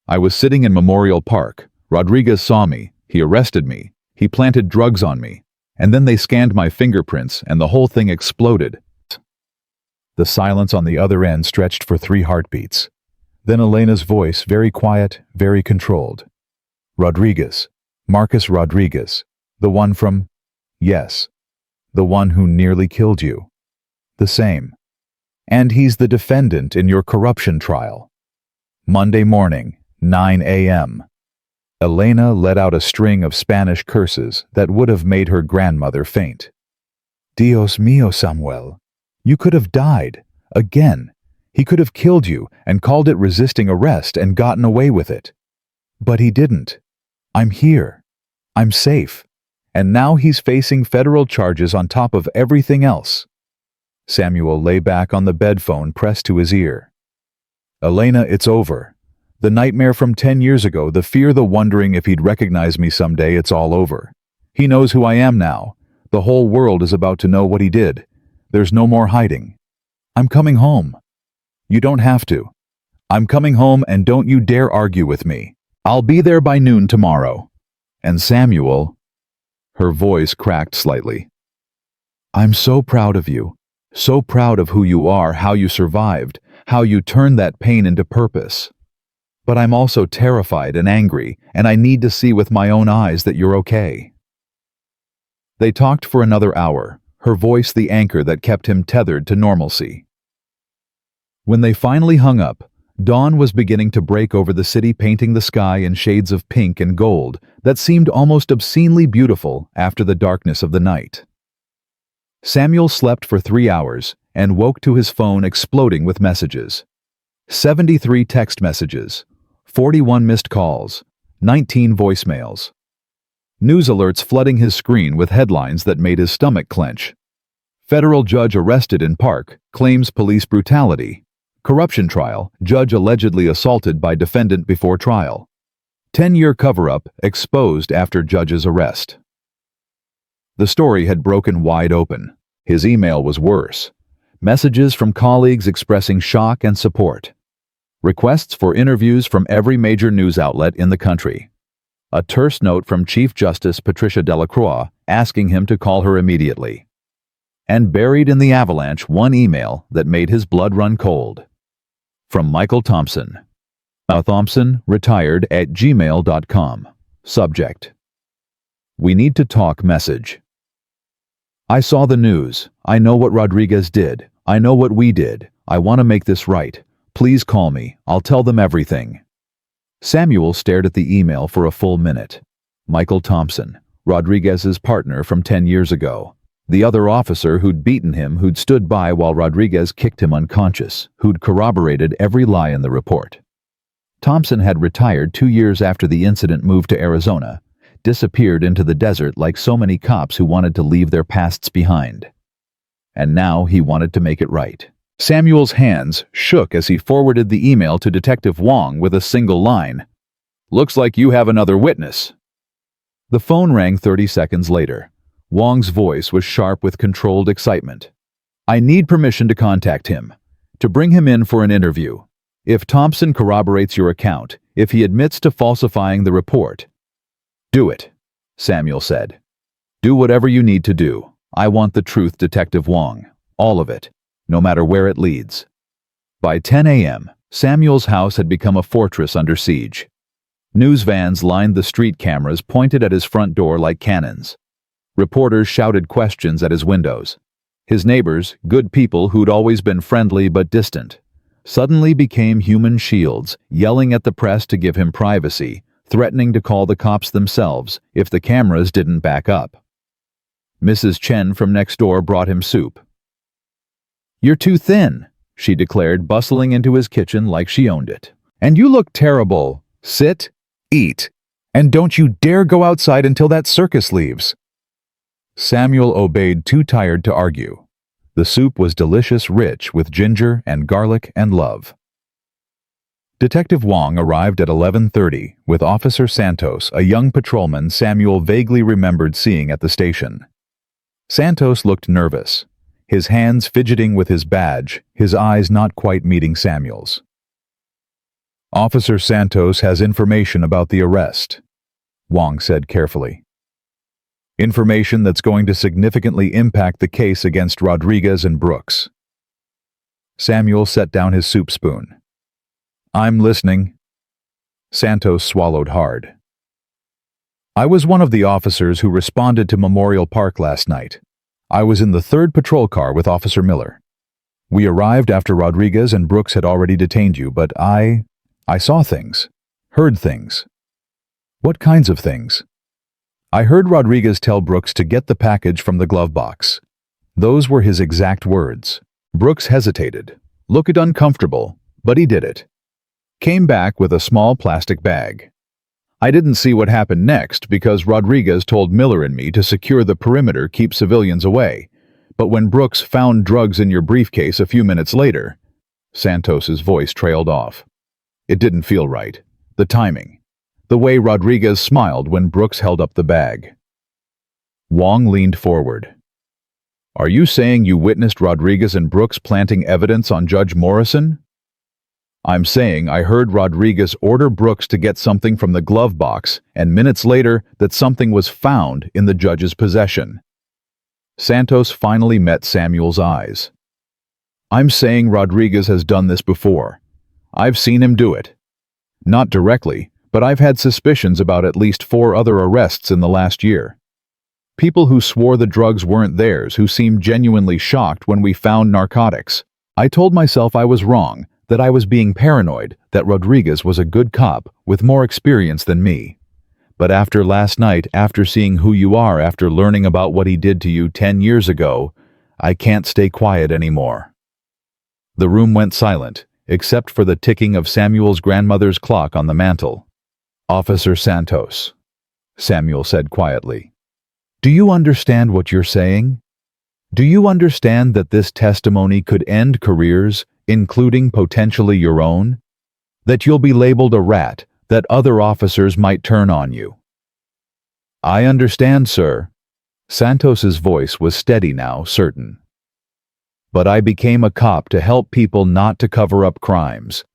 I was sitting in Memorial Park. Rodriguez saw me. He arrested me. He planted drugs on me. And then they scanned my fingerprints, and the whole thing exploded. The silence on the other end stretched for 3 heartbeats. Then Elena's voice, very quiet, very controlled. Rodriguez. Marcus Rodriguez. The one from... Yes. The one who nearly killed you. The same. And he's the defendant in your corruption trial. Monday morning, 9 a.m. Elena let out a string of Spanish curses that would have made her grandmother faint. Dios mío, Samuel. You could have died. Again. He could have killed you and called it resisting arrest and gotten away with it. But he didn't. I'm here. I'm safe. And now he's facing federal charges on top of everything else. Samuel lay back on the bed, phone pressed to his ear. Elena, it's over. The nightmare from 10 years ago, the fear, the wondering if he'd recognize me someday, it's all over. He knows who I am now. The whole world is about to know what he did. There's no more hiding. I'm coming home. You don't have to. I'm coming home, and don't you dare argue with me. I'll be there by noon tomorrow. And Samuel... Her voice cracked slightly. I'm so proud of you. So proud of who you are, how you survived, how you turned that pain into purpose. But I'm also terrified and angry, and I need to see with my own eyes that you're okay. They talked for another hour, her voice the anchor that kept him tethered to normalcy. When they finally hung up, dawn was beginning to break over the city, painting the sky in shades of pink and gold that seemed almost obscenely beautiful after the darkness of the night. Samuel slept for 3 hours and woke to his phone exploding with messages. 73 text messages, 41 missed calls, 19 voicemails. News alerts flooding his screen with headlines that made his stomach clench. Federal judge arrested in park, claims police brutality. Corruption trial, judge allegedly assaulted by defendant before trial. 10-year cover-up exposed after judge's arrest. The story had broken wide open. His email was worse. Messages from colleagues expressing shock and support. Requests for interviews from every major news outlet in the country. A terse note from Chief Justice Patricia Delacroix asking him to call her immediately. And buried in the avalanche, one email that made his blood run cold. From Michael Thompson. Thompson, retired @gmail.com. Subject. We need to talk message. I saw the news. I know what Rodriguez did. I know what we did. I want to make this right. Please call me. I'll tell them everything. Samuel stared at the email for a full minute. Michael Thompson. Rodriguez's partner from 10 years ago. The other officer who'd beaten him, who'd stood by while Rodriguez kicked him unconscious, who'd corroborated every lie in the report. Thompson had retired 2 years after the incident, moved to Arizona, disappeared into the desert like so many cops who wanted to leave their pasts behind. And now he wanted to make it right. Samuel's hands shook as he forwarded the email to Detective Wong with a single line. "Looks like you have another witness." The phone rang 30 seconds later. Wong's voice was sharp with controlled excitement. "I need permission to contact him, to bring him in for an interview. If Thompson corroborates your account, if he admits to falsifying the report." "Do it," Samuel said. "Do whatever you need to do. I want the truth, Detective Wong. All of it, no matter where it leads." By 10 a.m., Samuel's house had become a fortress under siege. News vans lined the street, cameras pointed at his front door like cannons. Reporters shouted questions at his windows. His neighbors, good people who'd always been friendly but distant, suddenly became human shields, yelling at the press to give him privacy, threatening to call the cops themselves if the cameras didn't back up. Mrs. Chen from next door brought him soup. "You're too thin," she declared, bustling into his kitchen like she owned it. "And you look terrible. Sit, eat, and don't you dare go outside until that circus leaves." Samuel obeyed, too tired to argue. The soup was delicious, rich with ginger and garlic and love. Detective Wong arrived at 11:30 with Officer Santos, a young patrolman Samuel vaguely remembered seeing at the station. Santos looked nervous, his hands fidgeting with his badge, his eyes not quite meeting Samuel's. "Officer Santos has information about the arrest," Wong said carefully. "Information that's going to significantly impact the case against Rodriguez and Brooks." Samuel set down his soup spoon. "I'm listening." Santos swallowed hard. "I was one of the officers who responded to Memorial Park last night. I was in the 3rd patrol car with Officer Miller. We arrived after Rodriguez and Brooks had already detained you, but I saw things, heard things." "What kinds of things?" "I heard Rodriguez tell Brooks to get the package from the glove box. Those were his exact words. Brooks hesitated, looked uncomfortable, but he did it. Came back with a small plastic bag. I didn't see what happened next because Rodriguez told Miller and me to secure the perimeter, keep civilians away. But when Brooks found drugs in your briefcase a few minutes later," Santos's voice trailed off. "It didn't feel right. The timing. The way Rodriguez smiled when Brooks held up the bag." Wong leaned forward. "Are you saying you witnessed Rodriguez and Brooks planting evidence on Judge Morrison?" "I'm saying I heard Rodriguez order Brooks to get something from the glove box, and minutes later that something was found in the judge's possession." Santos finally met Samuel's eyes. "I'm saying Rodriguez has done this before. I've seen him do it. Not directly, but I've had suspicions about at least 4 other arrests in the last year. People who swore the drugs weren't theirs, who seemed genuinely shocked when we found narcotics. I told myself I was wrong, that I was being paranoid, that Rodriguez was a good cop with more experience than me. But after last night, after seeing who you are, after learning about what he did to you 10 years ago, I can't stay quiet anymore." The room went silent, except for the ticking of Samuel's grandmother's clock on the mantel. "Officer Santos," Samuel said quietly, "do you understand what you're saying? Do you understand that this testimony could end careers, including potentially your own? That you'll be labeled a rat, that other officers might turn on you?" "I understand, sir." Santos's voice was steady now, certain. "But I became a cop to help people, not to cover up crimes.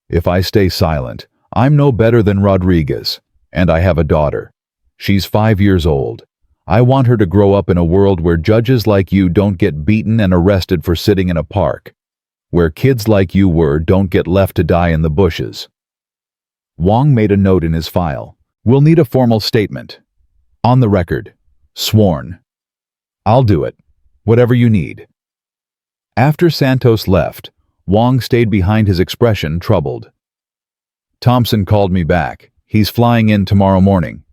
If I stay silent, I'm no better than Rodriguez, and I have a daughter. She's 5 years old. I want her to grow up in a world where judges like you don't get beaten and arrested for sitting in a park, where kids like you don't get left to die in the bushes." Wong made a note in his file. "We'll need a formal statement. On the record. Sworn." "I'll do it. Whatever you need." After Santos left, Wong stayed behind, his expression troubled. "Thompson called me back. He's flying in tomorrow morning.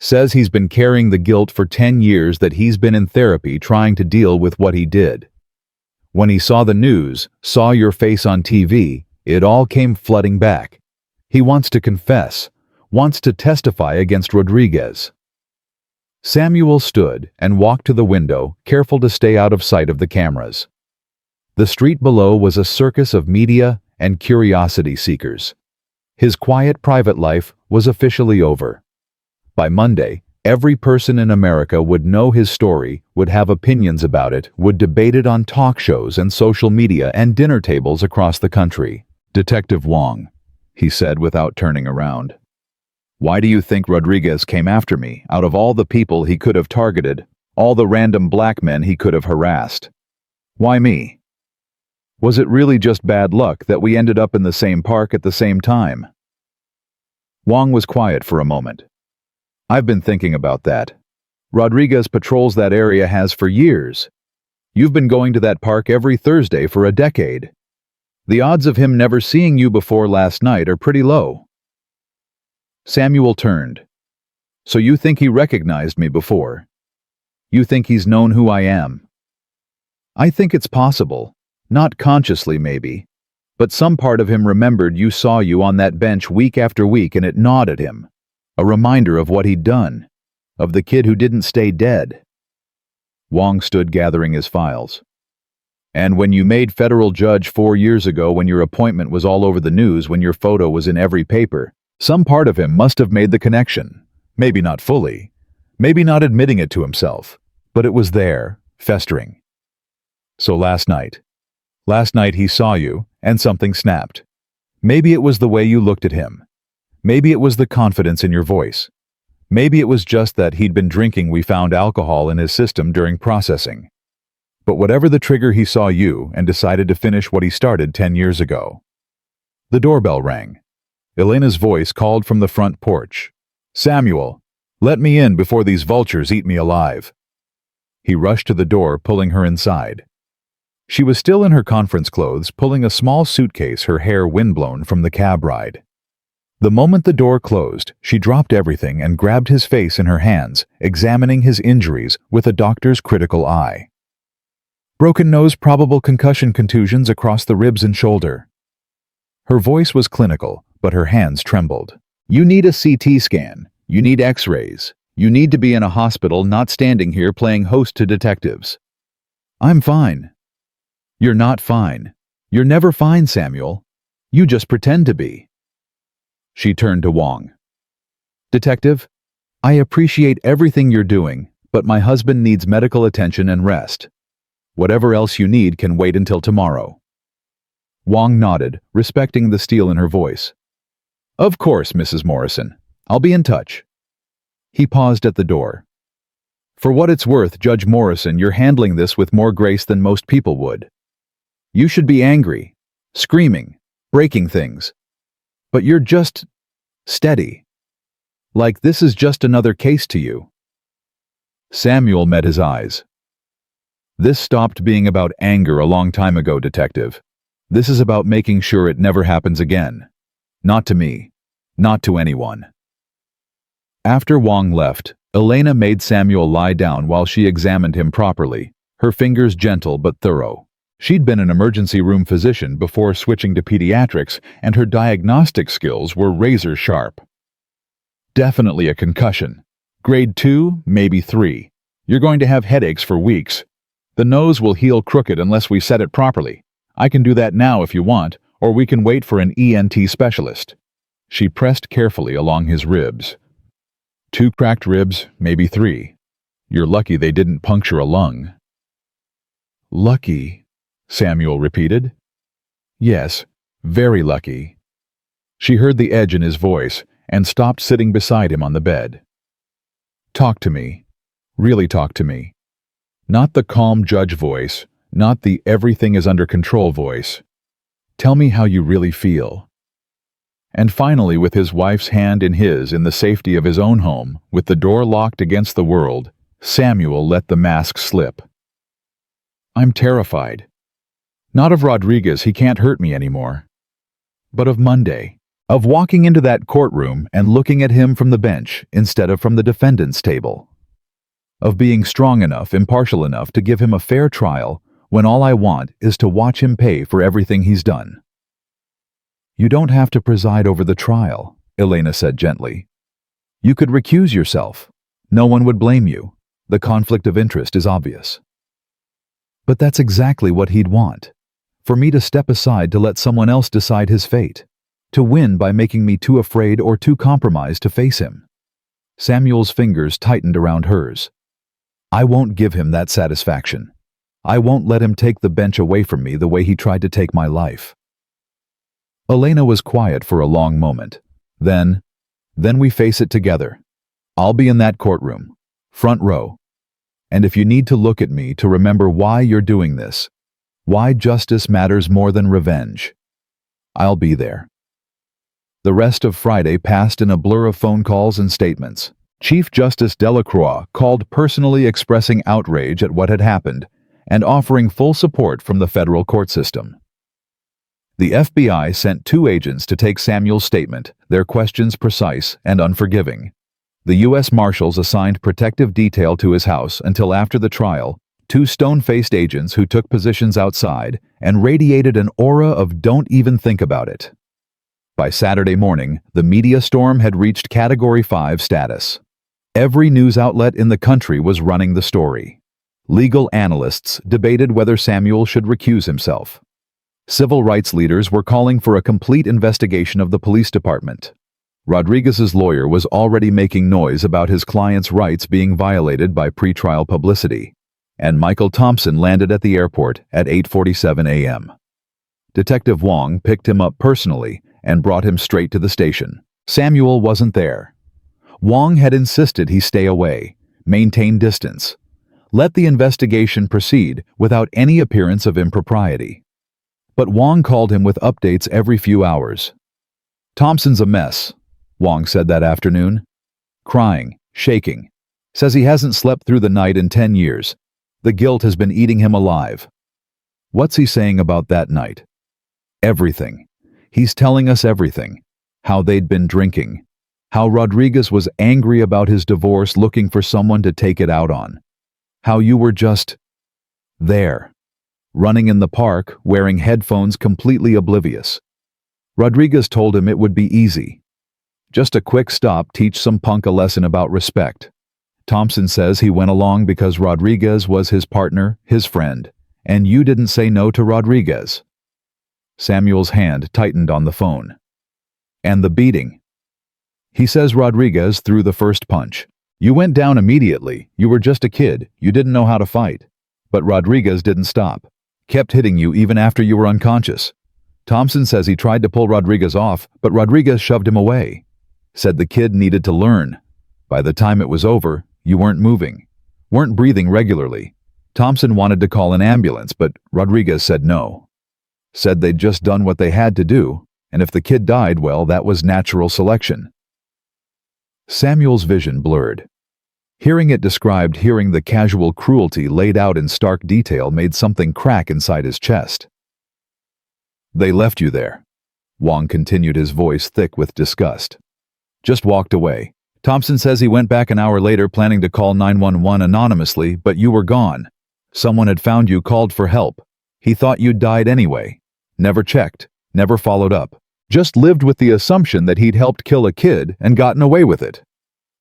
Says he's been carrying the guilt for 10 years that he's been in therapy trying to deal with what he did. When he saw the news, saw your face on TV, it all came flooding back. He wants to confess, wants to testify against Rodriguez. Samuel stood and walked to the window, careful to stay out of sight of the cameras. The street below was a circus of media and curiosity seekers. His quiet private life was officially over. By Monday, every person in America would know his story, would have opinions about it, would debate it on talk shows and social media and dinner tables across the country. "Detective Wong," he said without turning around. "Why do you think Rodriguez came after me, out of all the people he could have targeted, all the random black men he could have harassed? Why me? Was it really just bad luck that we ended up in the same park at the same time?" Wong was quiet for a moment. "I've been thinking about that. Rodriguez patrols that area has for years. You've been going to that park every Thursday for a decade. The odds of him never seeing you before last night are pretty low." Samuel turned. "So you think he recognized me before? You think he's known who I am?" "I think it's possible. Not consciously, maybe. But some part of him remembered you saw you on that bench week after week and it gnawed at him. A reminder of what he'd done. Of the kid who didn't stay dead." Wong stood gathering his files. "And when you made federal judge 4 years ago, when your appointment was all over the news, when your photo was in every paper, some part of him must have made the connection. Maybe not fully. Maybe not admitting it to himself. But it was there, festering. So last night he saw you, and something snapped. Maybe it was the way you looked at him. Maybe it was the confidence in your voice. Maybe it was just that he'd been drinking. We found alcohol in his system during processing. But whatever the trigger, he saw you and decided to finish what he started 10 years ago." The doorbell rang. Elena's voice called from the front porch. "Samuel, let me in before these vultures eat me alive." He rushed to the door, pulling her inside. She was still in her conference clothes, pulling a small suitcase, her hair windblown from the cab ride. The moment the door closed, she dropped everything and grabbed his face in her hands, examining his injuries with a doctor's critical eye. Broken nose, probable concussion, contusions across the ribs and shoulder. Her voice was clinical, but her hands trembled. "You need a CT scan. You need X-rays. You need to be in a hospital, not standing here playing host to detectives." "I'm fine." "You're not fine. You're never fine, Samuel. You just pretend to be." She turned to Wong. "Detective, I appreciate everything you're doing, but my husband needs medical attention and rest. Whatever else you need can wait until tomorrow." Wong nodded, respecting the steel in her voice. "Of course, Mrs. Morrison. I'll be in touch." He paused at the door. "For what it's worth, Judge Morrison, you're handling this with more grace than most people would. You should be angry, screaming, breaking things. But you're just steady. Like this is just another case to you." Samuel met his eyes. "This stopped being about anger a long time ago, Detective. This is about making sure it never happens again. Not to me. Not to anyone." After Wong left, Elena made Samuel lie down while she examined him properly, her fingers gentle but thorough. She'd been an emergency room physician before switching to pediatrics, and her diagnostic skills were razor sharp. "Definitely a concussion. Grade 2, maybe 3. You're going to have headaches for weeks. The nose will heal crooked unless we set it properly. I can do that now if you want, or we can wait for an ENT specialist." She pressed carefully along his ribs. 2 cracked ribs, maybe 3. You're lucky they didn't puncture a lung." "Lucky," Samuel repeated. "Yes, very lucky." She heard the edge in his voice and stopped, sitting beside him on the bed. "Talk to me. Really talk to me. Not the calm judge voice, not the everything is under control voice. Tell me how you really feel." And finally, with his wife's hand in his, in the safety of his own home, with the door locked against the world, Samuel let the mask slip. "I'm terrified. Not of Rodriguez, he can't hurt me anymore. But of Monday, Of walking into that courtroom and looking at him from the bench instead of from the defendant's table. Of being strong enough, impartial enough to give him a fair trial when all I want is to watch him pay for everything he's done. You don't have to preside over the trial, Elena said gently. You could recuse yourself. No one would blame you. The conflict of interest is obvious. But that's exactly what he'd want. For me to step aside to let someone else decide his fate. To win by making me too afraid or too compromised to face him. Samuel's fingers tightened around hers. I won't give him that satisfaction. I won't let him take the bench away from me the way he tried to take my life. Elena was quiet for a long moment. Then we face it together. I'll be in that courtroom, front row. And if you need to look at me to remember why you're doing this, why justice matters more than revenge, I'll be there. The rest of Friday passed in a blur of phone calls and statements. Chief Justice Delacroix called personally expressing outrage at what had happened and offering full support from the federal court system. The FBI sent 2 agents to take Samuel's statement, their questions precise and unforgiving. The U.S. Marshals assigned protective detail to his house until after the trial, 2 stone-faced agents who took positions outside and radiated an aura of "don't even think about it." By Saturday morning, the media storm had reached Category 5 status. Every news outlet in the country was running the story. Legal analysts debated whether Samuel should recuse himself. Civil rights leaders were calling for a complete investigation of the police department. Rodriguez's lawyer was already making noise about his client's rights being violated by pretrial publicity, and Michael Thompson landed at the airport at 8:47 a.m. Detective Wong picked him up personally and brought him straight to the station. Samuel wasn't there. Wong had insisted he stay away, maintain distance, let the investigation proceed without any appearance of impropriety. But Wong called him with updates every few hours. Thompson's a mess, Wong said that afternoon. Crying, shaking. Says he hasn't slept through the night in 10 years. The guilt has been eating him alive. What's he saying about that night? Everything. He's telling us everything. How they'd been drinking. How Rodriguez was angry about his divorce, looking for someone to take it out on. How you were just there, running in the park, wearing headphones, completely oblivious. Rodriguez told him it would be easy. Just a quick stop, teach some punk a lesson about respect. Thompson says he went along because Rodriguez was his partner, his friend, and you didn't say no to Rodriguez. Samuel's hand tightened on the phone. And the beating. He says Rodriguez threw the first punch. You went down immediately. You were just a kid. You didn't know how to fight. But Rodriguez didn't stop. Kept hitting you even after you were unconscious. Thompson says he tried to pull Rodriguez off, but Rodriguez shoved him away. Said the kid needed to learn. By the time it was over, you weren't moving. Weren't breathing regularly. Thompson wanted to call an ambulance, but Rodriguez said no. Said they'd just done what they had to do, and if the kid died, well, that was natural selection. Samuel's vision blurred. Hearing it described, hearing the casual cruelty laid out in stark detail made something crack inside his chest. They left you there. Wong continued, his voice thick with disgust. Just walked away. Thompson says he went back an hour later planning to call 911 anonymously, but you were gone. Someone had found you, called for help. He thought you'd died anyway. Never checked, never followed up. Just lived with the assumption that he'd helped kill a kid and gotten away with it.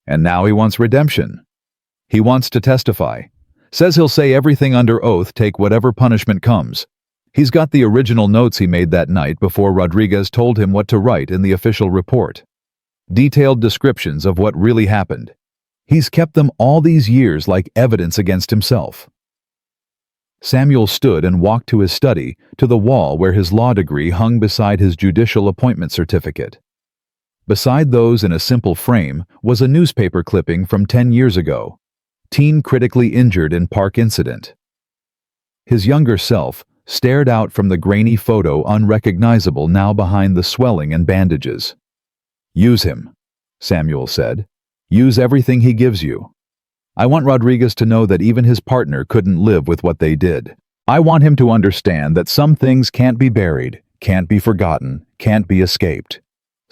And now he wants redemption. He wants to testify. Says he'll say everything under oath, take whatever punishment comes. He's got the original notes he made that night before Rodriguez told him what to write in the official report. Detailed descriptions of what really happened. He's kept them all these years like evidence against himself. Samuel stood and walked to his study, to the wall where his law degree hung beside his judicial appointment certificate. Beside those in a simple frame was a newspaper clipping from 10 years ago. Teen critically injured in park incident. His younger self stared out from the grainy photo, unrecognizable now behind the swelling and bandages. Use him, Samuel said. Use everything he gives you. I want Rodriguez to know that even his partner couldn't live with what they did. I want him to understand that some things can't be buried, can't be forgotten, can't be escaped.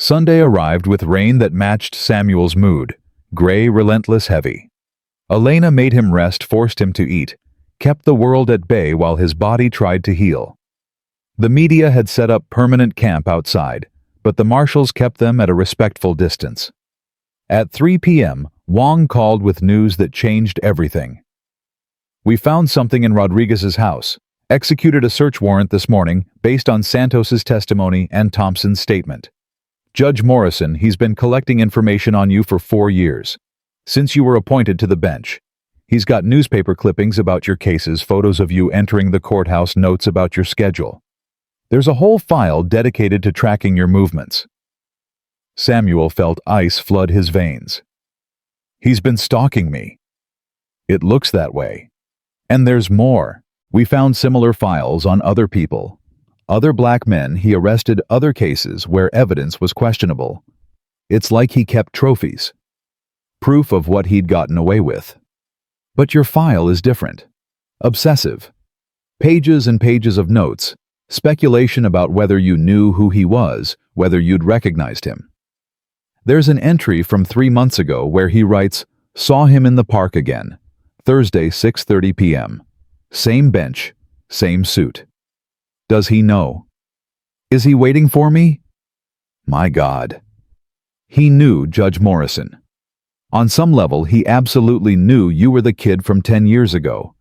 Sunday arrived with rain that matched Samuel's mood, gray, relentless, heavy. Elena made him rest, forced him to eat, kept the world at bay while his body tried to heal. The media had set up permanent camp outside, but the marshals kept them at a respectful distance. At 3 p.m., Wong called with news that changed everything. "We found something in Rodriguez's house. Executed a search warrant this morning based on Santos's testimony and Thompson's statement. Judge Morrison, he's been collecting information on you for 4 years, since you were appointed to the bench. He's got newspaper clippings about your cases, photos of you entering the courthouse, notes about your schedule. There's a whole file dedicated to tracking your movements." Samuel felt ice flood his veins. "He's been stalking me." "It looks that way. And there's more. We found similar files on other people. Other black men he arrested, other cases where evidence was questionable. It's like he kept trophies. Proof of what he'd gotten away with. But your file is different. Obsessive. Pages and pages of notes. Speculation about whether you knew who he was, whether you'd recognized him. There's an entry from 3 months ago where he writes, "Saw him in the park again. Thursday, 6:30 p.m. Same bench, same suit. Does he know? Is he waiting for me?" My God. He knew Judge Morrison. On some level, he absolutely knew you were the kid from 10 years ago.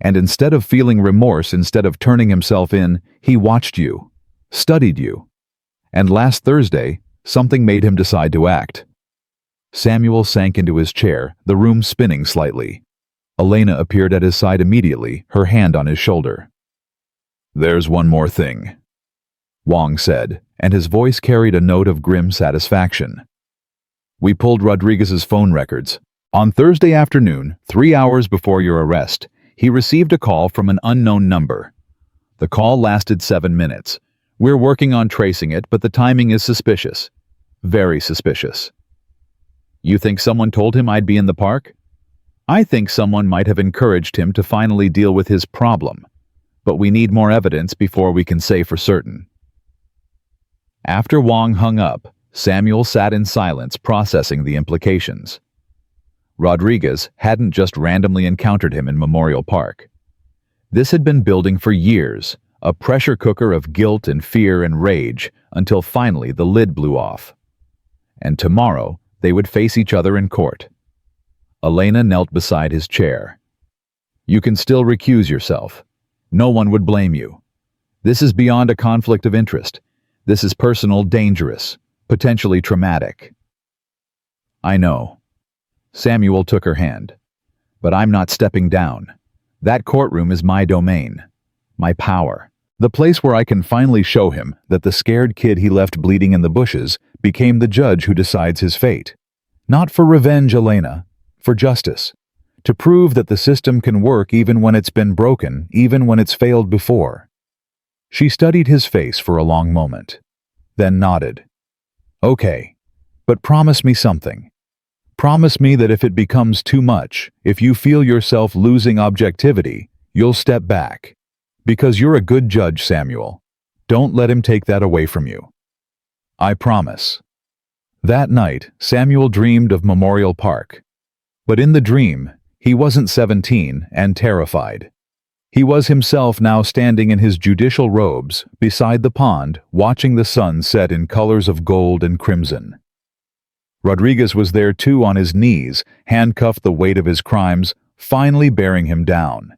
And instead of feeling remorse, instead of turning himself in, he watched you, studied you. And last Thursday, something made him decide to act. Samuel sank into his chair, the room spinning slightly. Elena appeared at his side immediately, her hand on his shoulder. "There's one more thing," Wong said, and his voice carried a note of grim satisfaction. "We pulled Rodriguez's phone records. On Thursday afternoon, 3 hours before your arrest, he received a call from an unknown number. The call lasted 7 minutes. We're working on tracing it, but the timing is suspicious. Very suspicious." "You think someone told him I'd be in the park?" "I think someone might have encouraged him to finally deal with his problem. But we need more evidence before we can say for certain." After Wong hung up, Samuel sat in silence, processing the implications. Rodriguez hadn't just randomly encountered him in Memorial Park. This had been building for years, a pressure cooker of guilt and fear and rage, until finally the lid blew off. And tomorrow, they would face each other in court. Elena knelt beside his chair. "You can still recuse yourself. No one would blame you. This is beyond a conflict of interest. This is personal, dangerous, potentially traumatic." "I know." Samuel took her hand. "But I'm not stepping down. That courtroom is my domain, my power. The place where I can finally show him that the scared kid he left bleeding in the bushes became the judge who decides his fate. Not for revenge, Elena, for justice. To prove that the system can work even when it's been broken, even when it's failed before." She studied his face for a long moment, then nodded. "Okay, but promise me something. Promise me that if it becomes too much, if you feel yourself losing objectivity, you'll step back. Because you're a good judge, Samuel. Don't let him take that away from you." "I promise." That night, Samuel dreamed of Memorial Park. But in the dream, he wasn't 17 and terrified. He was himself now standing in his judicial robes beside the pond, watching the sun set in colors of gold and crimson. Rodriguez was there too, on his knees, handcuffed, the weight of his crimes finally bearing him down.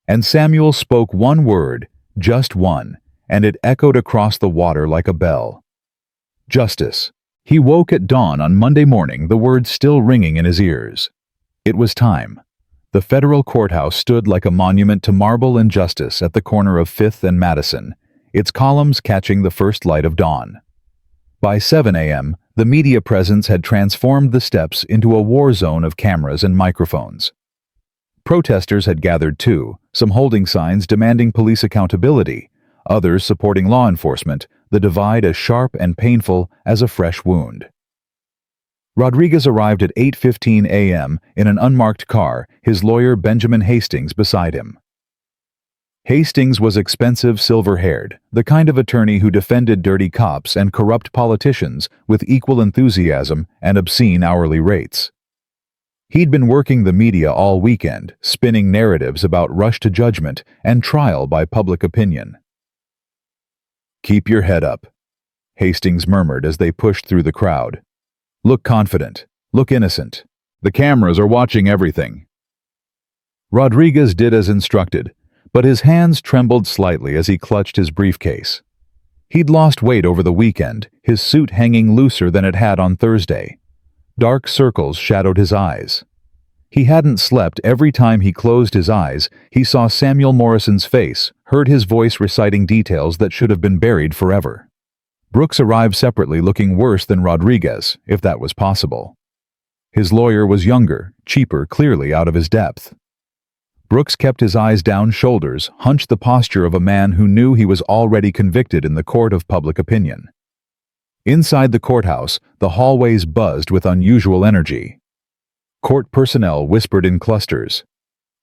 And Samuel spoke one word, just one, and it echoed across the water like a bell. Justice. He woke at dawn on Monday morning, the words still ringing in his ears. It was time. The federal courthouse stood like a monument to marble and justice at the corner of 5th and Madison, its columns catching the first light of dawn. By 7 a.m., the media presence had transformed the steps into a war zone of cameras and microphones. Protesters had gathered too, some holding signs demanding police accountability, others supporting law enforcement, the divide as sharp and painful as a fresh wound. Rodriguez arrived at 8:15 a.m. in an unmarked car, his lawyer Benjamin Hastings beside him. Hastings was expensive, silver-haired, the kind of attorney who defended dirty cops and corrupt politicians with equal enthusiasm and obscene hourly rates. He'd been working the media all weekend, spinning narratives about rush to judgment and trial by public opinion. "Keep your head up," Hastings murmured as they pushed through the crowd. "Look confident. Look innocent. The cameras are watching everything." Rodriguez did as instructed, but his hands trembled slightly as he clutched his briefcase. He'd lost weight over the weekend, his suit hanging looser than it had on Thursday. Dark circles shadowed his eyes. He hadn't slept. Every time he closed his eyes, he saw Samuel Morrison's face, heard his voice reciting details that should have been buried forever. Brooks arrived separately, looking worse than Rodriguez, if that was possible. His lawyer was younger, cheaper, clearly out of his depth. Brooks kept his eyes down, shoulders, hunched, the posture of a man who knew he was already convicted in the court of public opinion. Inside the courthouse, the hallways buzzed with unusual energy. Court personnel whispered in clusters.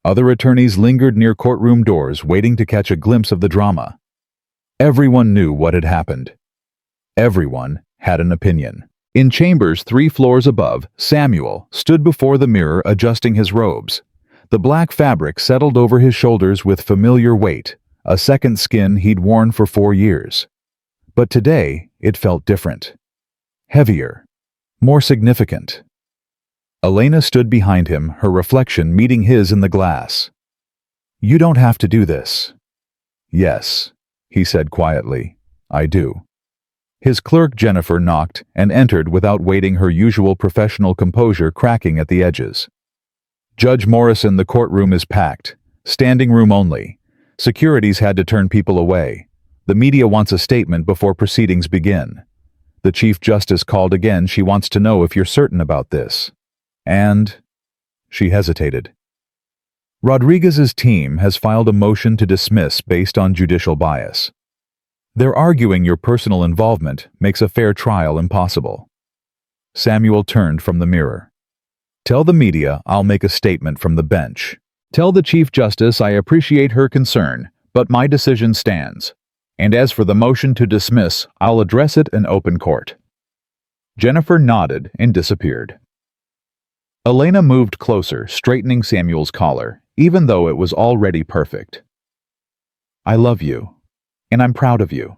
Other attorneys lingered near courtroom doors, waiting to catch a glimpse of the drama. Everyone knew what had happened. Everyone had an opinion. In chambers 3 floors above, Samuel stood before the mirror adjusting his robes. The black fabric settled over his shoulders with familiar weight, a second skin he'd worn for 4 years. But today, it felt different. Heavier. More significant. Elena stood behind him, her reflection meeting his in the glass. "You don't have to do this." "Yes," he said quietly, "I do." His clerk Jennifer knocked and entered without waiting, her usual professional composure cracking at the edges. "Judge Morrison, the courtroom is packed. Standing room only. Security's had to turn people away. The media wants a statement before proceedings begin. The Chief Justice called again. She wants to know if you're certain about this. And..." She hesitated. "Rodriguez's team has filed a motion to dismiss based on judicial bias. They're arguing your personal involvement makes a fair trial impossible." Samuel turned from the mirror. "Tell the media I'll make a statement from the bench. Tell the Chief Justice I appreciate her concern, but my decision stands. And as for the motion to dismiss, I'll address it in open court." Jennifer nodded and disappeared. Elena moved closer, straightening Samuel's collar, even though it was already perfect. "I love you. And I'm proud of you,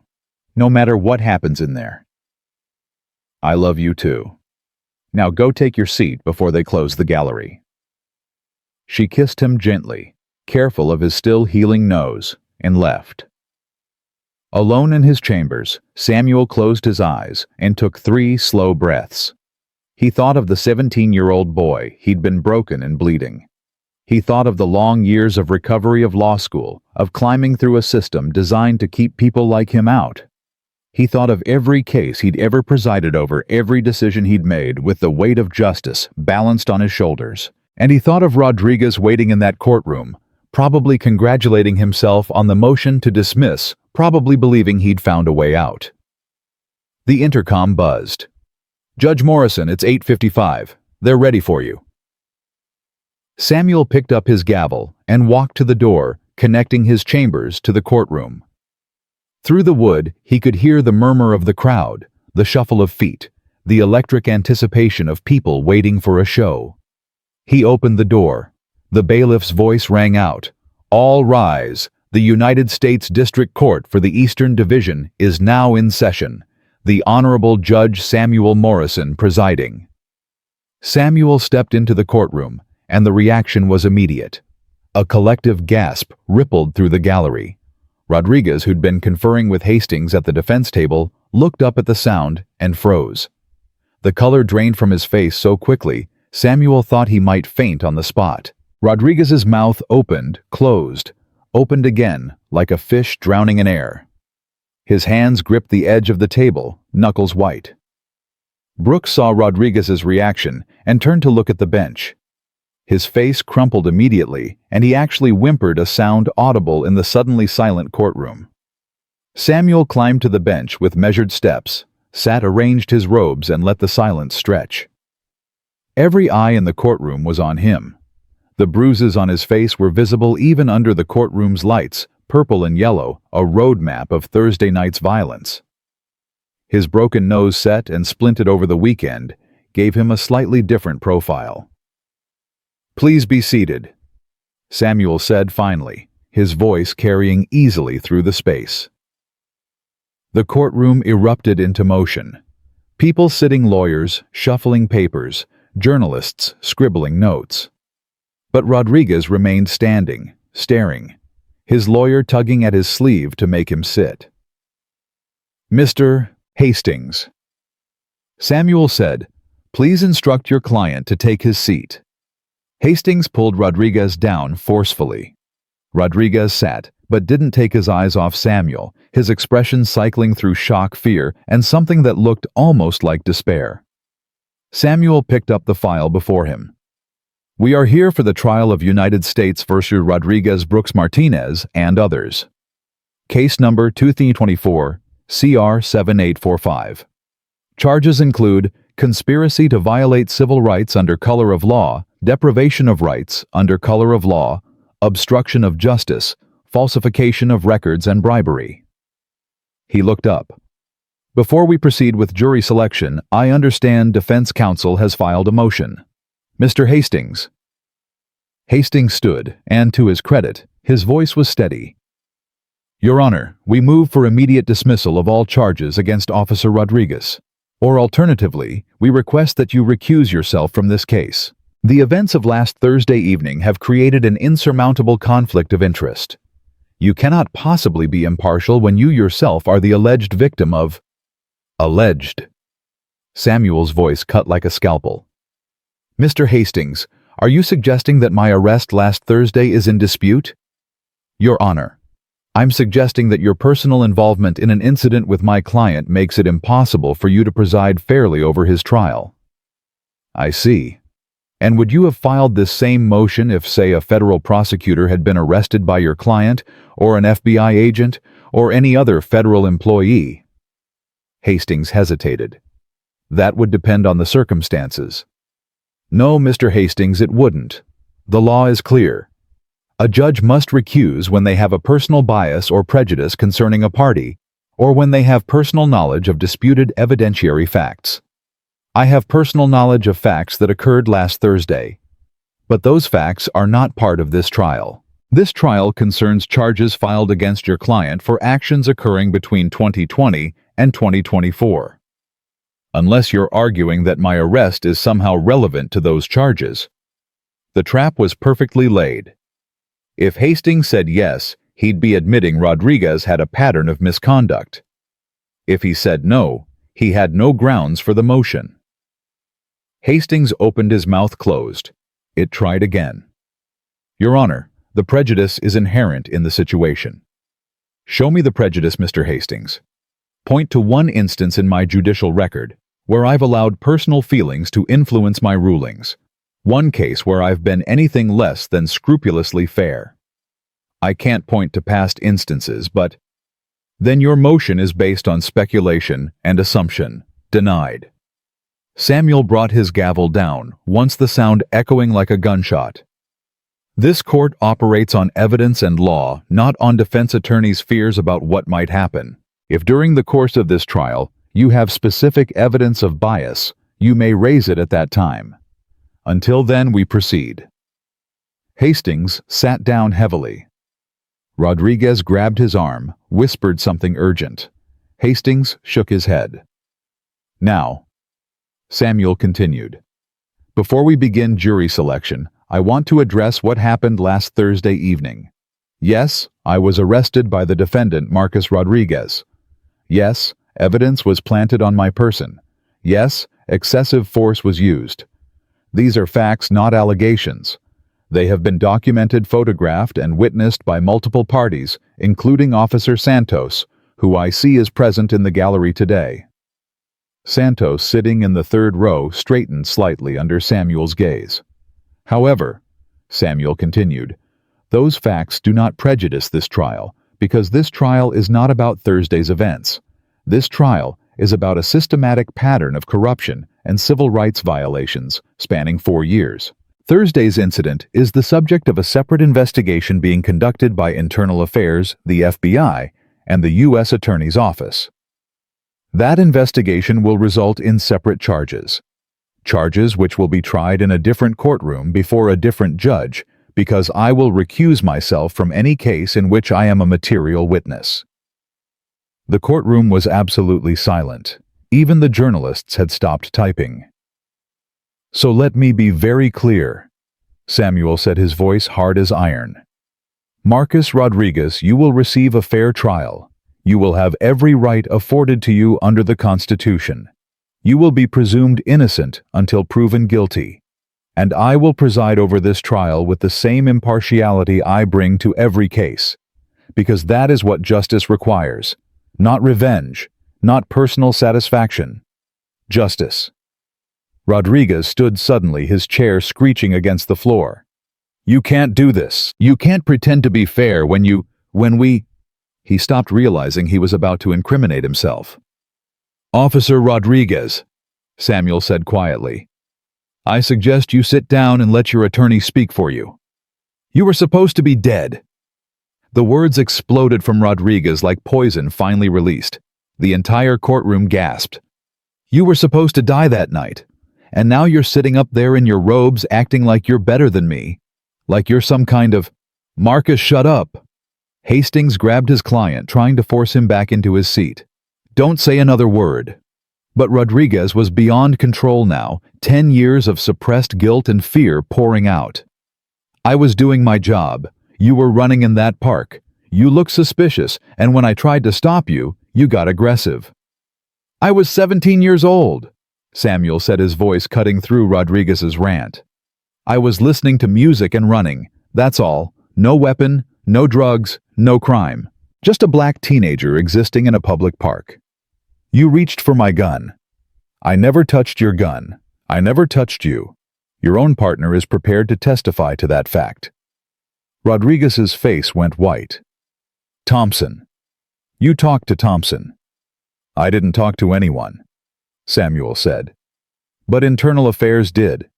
no matter what happens in there." "I love you too. Now go take your seat before they close the gallery." She kissed him gently, careful of his still healing nose, and left. Alone in his chambers, Samuel closed his eyes and took 3 slow breaths. He thought of the 17-year-old boy he'd been broken and bleeding. He thought of the long years of recovery, of law school, of climbing through a system designed to keep people like him out. He thought of every case he'd ever presided over, every decision he'd made, with the weight of justice balanced on his shoulders. And he thought of Rodriguez waiting in that courtroom, probably congratulating himself on the motion to dismiss, probably believing he'd found a way out. The intercom buzzed. "Judge Morrison, it's 8:55. They're ready for you." Samuel picked up his gavel and walked to the door, connecting his chambers to the courtroom. Through the wood, he could hear the murmur of the crowd, the shuffle of feet, the electric anticipation of people waiting for a show. He opened the door. The bailiff's voice rang out, "All rise. The United States District Court for the Eastern Division is now in session. The Honorable Judge Samuel Morrison presiding." Samuel stepped into the courtroom, and the reaction was immediate. A collective gasp rippled through the gallery. Rodriguez, who'd been conferring with Hastings at the defense table, looked up at the sound and froze. The color drained from his face so quickly, Samuel thought he might faint on the spot. Rodriguez's mouth opened, closed, opened again, like a fish drowning in air. His hands gripped the edge of the table, knuckles white. Brooks saw Rodriguez's reaction and turned to look at the bench. His face crumpled immediately, and he actually whimpered, a sound audible in the suddenly silent courtroom. Samuel climbed to the bench with measured steps, sat, arranged his robes, and let the silence stretch. Every eye in the courtroom was on him. The bruises on his face were visible even under the courtroom's lights, purple and yellow, a roadmap of Thursday night's violence. His broken nose set and splinted over the weekend gave him a slightly different profile. "Please be seated," Samuel said finally, his voice carrying easily through the space. The courtroom erupted into motion. People sitting, lawyers shuffling papers, journalists scribbling notes. But Rodriguez remained standing, staring, his lawyer tugging at his sleeve to make him sit. "Mr. Hastings," Samuel said, "please instruct your client to take his seat." Hastings pulled Rodriguez down forcefully. Rodriguez sat, but didn't take his eyes off Samuel, his expression cycling through shock, fear, and something that looked almost like despair. Samuel picked up the file before him. "We are here for the trial of United States versus Rodriguez Brooks Martinez and others. Case number 2024, CR 7845. Charges include conspiracy to violate civil rights under color of law, deprivation of rights under color of law, obstruction of justice, falsification of records, and bribery." He looked up. "Before we proceed with jury selection, I understand defense counsel has filed a motion. Mr. Hastings." Hastings stood, and to his credit, his voice was steady. "Your Honor, we move for immediate dismissal of all charges against Officer Rodriguez. Or alternatively, we request that you recuse yourself from this case. The events of last Thursday evening have created an insurmountable conflict of interest. You cannot possibly be impartial when you yourself are the alleged victim of—" "Alleged." Samuel's voice cut like a scalpel. "Mr. Hastings, are you suggesting that my arrest last Thursday is in dispute?" "Your Honor, I'm suggesting that your personal involvement in an incident with my client makes it impossible for you to preside fairly over his trial." "I see. And would you have filed this same motion if, say, a federal prosecutor had been arrested by your client, or an FBI agent, or any other federal employee?" Hastings hesitated. "That would depend on the circumstances." "No, Mr. Hastings, it wouldn't. The law is clear. A judge must recuse when they have a personal bias or prejudice concerning a party, or when they have personal knowledge of disputed evidentiary facts. I have personal knowledge of facts that occurred last Thursday. But those facts are not part of this trial. This trial concerns charges filed against your client for actions occurring between 2020 and 2024. Unless you're arguing that my arrest is somehow relevant to those charges." The trap was perfectly laid. If Hastings said yes, he'd be admitting Rodriguez had a pattern of misconduct. If he said no, he had no grounds for the motion. Hastings opened his mouth closed. It tried again. "Your Honor, the prejudice is inherent in the situation." "Show me the prejudice, Mr. Hastings. Point to one instance in my judicial record where I've allowed personal feelings to influence my rulings. One case where I've been anything less than scrupulously fair." "I can't point to past instances, but—" "Then your motion is based on speculation and assumption. Denied." Samuel brought his gavel down, once the sound echoing like a gunshot. "This court operates on evidence and law, not on defense attorneys' fears about what might happen. If during the course of this trial you have specific evidence of bias, you may raise it at that time. Until then, we proceed." Hastings sat down heavily. Rodriguez grabbed his arm, whispered something urgent. Hastings shook his head. "Now," Samuel continued, "before we begin jury selection, I want to address what happened last Thursday evening. Yes, I was arrested by the defendant, Marcus Rodriguez. Yes, evidence was planted on my person. Yes, excessive force was used. These are facts, not allegations. They have been documented, photographed, and witnessed by multiple parties, including Officer Santos, who I see is present in the gallery today." Santos, sitting in the third row, straightened slightly under Samuel's gaze. "However," Samuel continued, "those facts do not prejudice this trial, because this trial is not about Thursday's events. This trial is about a systematic pattern of corruption and civil rights violations spanning 4 years. Thursday's incident is the subject of a separate investigation being conducted by Internal Affairs, the FBI, and the U.S. Attorney's Office. That investigation will result in separate charges. Charges which will be tried in a different courtroom before a different judge, because I will recuse myself from any case in which I am a material witness. The courtroom was absolutely silent. Even the journalists had stopped typing. "So let me be very clear," Samuel said, his voice hard as iron. "Marcus Rodriguez, you will receive a fair trial. You will have every right afforded to you under the Constitution. You will be presumed innocent until proven guilty. And I will preside over this trial with the same impartiality I bring to every case, because that is what justice requires. Not revenge, not personal satisfaction. Justice." Rodriguez stood suddenly, his chair screeching against the floor. "You can't do this. You can't pretend to be fair when we—" He stopped, realizing he was about to incriminate himself. "Officer Rodriguez," Samuel said quietly, "I suggest you sit down and let your attorney speak for you. You were supposed to be dead." The words exploded from Rodriguez like poison finally released. The entire courtroom gasped. "You were supposed to die that night. And now you're sitting up there in your robes acting like you're better than me. Like you're some kind of—" "Marcus, shut up!" Hastings grabbed his client, trying to force him back into his seat. "Don't say another word." But Rodriguez was beyond control now, 10 years of suppressed guilt and fear pouring out. "I was doing my job. You were running in that park. You looked suspicious, and when I tried to stop you, you got aggressive." "I was 17 years old," Samuel said, his voice cutting through Rodriguez's rant. "I was listening to music and running. That's all. No weapon, no drugs, no crime. Just a black teenager existing in a public park. You reached for my gun. I never touched your gun. I never touched you. Your own partner is prepared to testify to that fact." Rodriguez's face went white. "Thompson. You talked to Thompson." "I didn't talk to anyone," Samuel said. "But Internal Affairs did.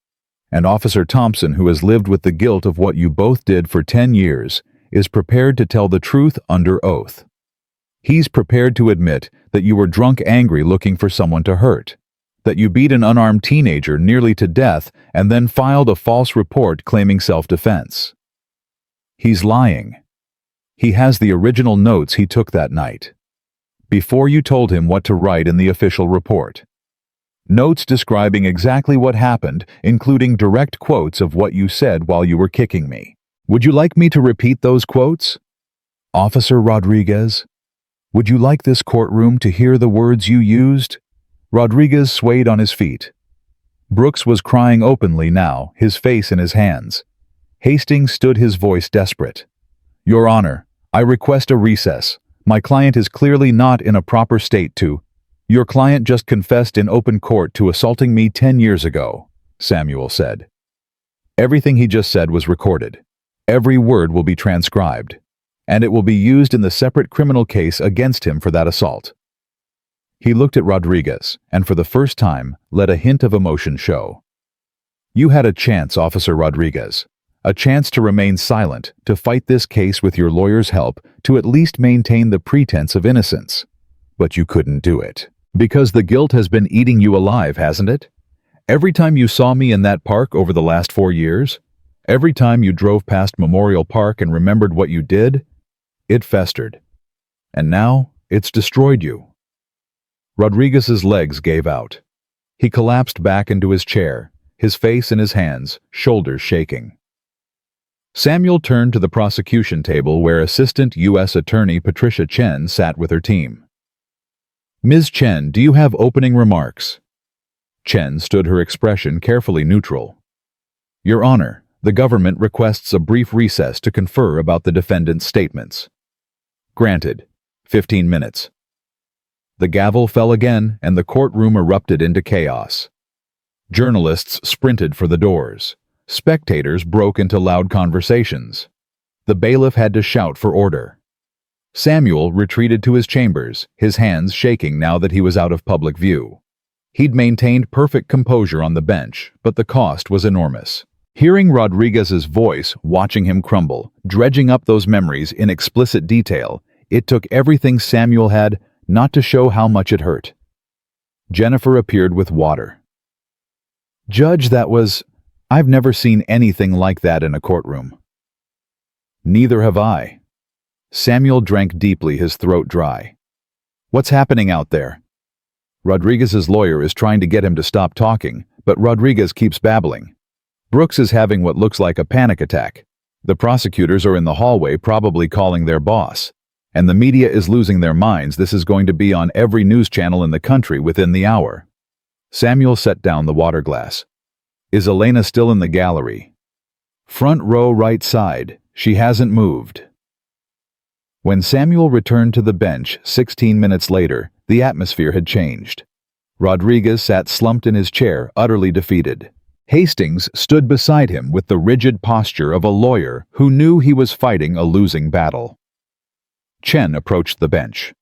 And Officer Thompson, who has lived with the guilt of what you both did for 10 years, is prepared to tell the truth under oath. He's prepared to admit that you were drunk, angry, looking for someone to hurt, that you beat an unarmed teenager nearly to death and then filed a false report claiming self-defense. He's lying. He has the original notes he took that night, before you told him what to write in the official report. Notes describing exactly what happened, including direct quotes of what you said while you were kicking me. Would you like me to repeat those quotes? Officer Rodriguez, would you like this courtroom to hear the words you used?" Rodriguez swayed on his feet. Brooks was crying openly now, his face in his hands. Hastings stood, his voice desperate. "Your Honor, I request a recess. My client is clearly not in a proper state to—" "Your client just confessed in open court to assaulting me 10 years ago," Samuel said. "Everything he just said was recorded. Every word will be transcribed, and it will be used in the separate criminal case against him for that assault." He looked at Rodriguez, and for the first time let a hint of emotion show. "You had a chance, Officer Rodriguez. A chance to remain silent, to fight this case with your lawyer's help, to at least maintain the pretense of innocence. But you couldn't do it. Because the guilt has been eating you alive, hasn't it? Every time you saw me in that park over the last 4 years, every time you drove past Memorial Park and remembered what you did, it festered. And now it's destroyed you." Rodriguez's legs gave out. He collapsed back into his chair, his face in his hands, shoulders shaking. Samuel turned to the prosecution table where Assistant U.S. Attorney Patricia Chen sat with her team. "Ms. Chen, do you have opening remarks?" Chen stood, her expression carefully neutral. "Your Honor, the government requests a brief recess to confer about the defendant's statements." "Granted. 15 minutes. The gavel fell again, and the courtroom erupted into chaos. Journalists sprinted for the doors. Spectators broke into loud conversations. The bailiff had to shout for order. Samuel retreated to his chambers, his hands shaking now that he was out of public view. He'd maintained perfect composure on the bench, but the cost was enormous. Hearing Rodriguez's voice, watching him crumble, dredging up those memories in explicit detail, it took everything Samuel had not to show how much it hurt. Jennifer appeared with water. "Judge, I've never seen anything like that in a courtroom." "Neither have I." Samuel drank deeply, his throat dry. "What's happening out there?" Rodriguez's lawyer is trying to get him to stop talking, but Rodriguez keeps babbling. "Brooks is having what looks like a panic attack. The prosecutors are in the hallway probably calling their boss. And the media is losing their minds. This is going to be on every news channel in the country within the hour." Samuel set down the water glass. "Is Elena still in the gallery?" "Front row, right side. She hasn't moved." When Samuel returned to the bench 16 minutes later, the atmosphere had changed. Rodriguez sat slumped in his chair, utterly defeated. Hastings stood beside him with the rigid posture of a lawyer who knew he was fighting a losing battle. Chen approached the bench.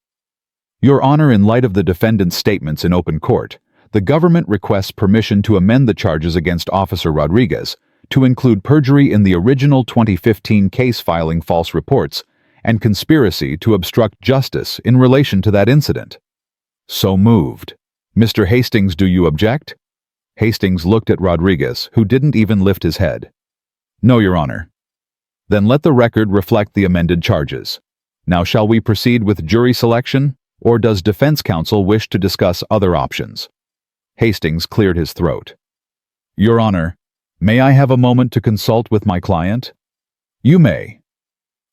"Your Honor, in light of the defendant's statements in open court, the government requests permission to amend the charges against Officer Rodriguez to include perjury in the original 2015 case filing false reports and conspiracy to obstruct justice in relation to that incident." "So moved. Mr. Hastings, do you object?" Hastings looked at Rodriguez, who didn't even lift his head. "No, Your Honor." "Then let the record reflect the amended charges. Now shall we proceed with jury selection, or does defense counsel wish to discuss other options?" Hastings cleared his throat. "Your Honor, may I have a moment to consult with my client?" "You may."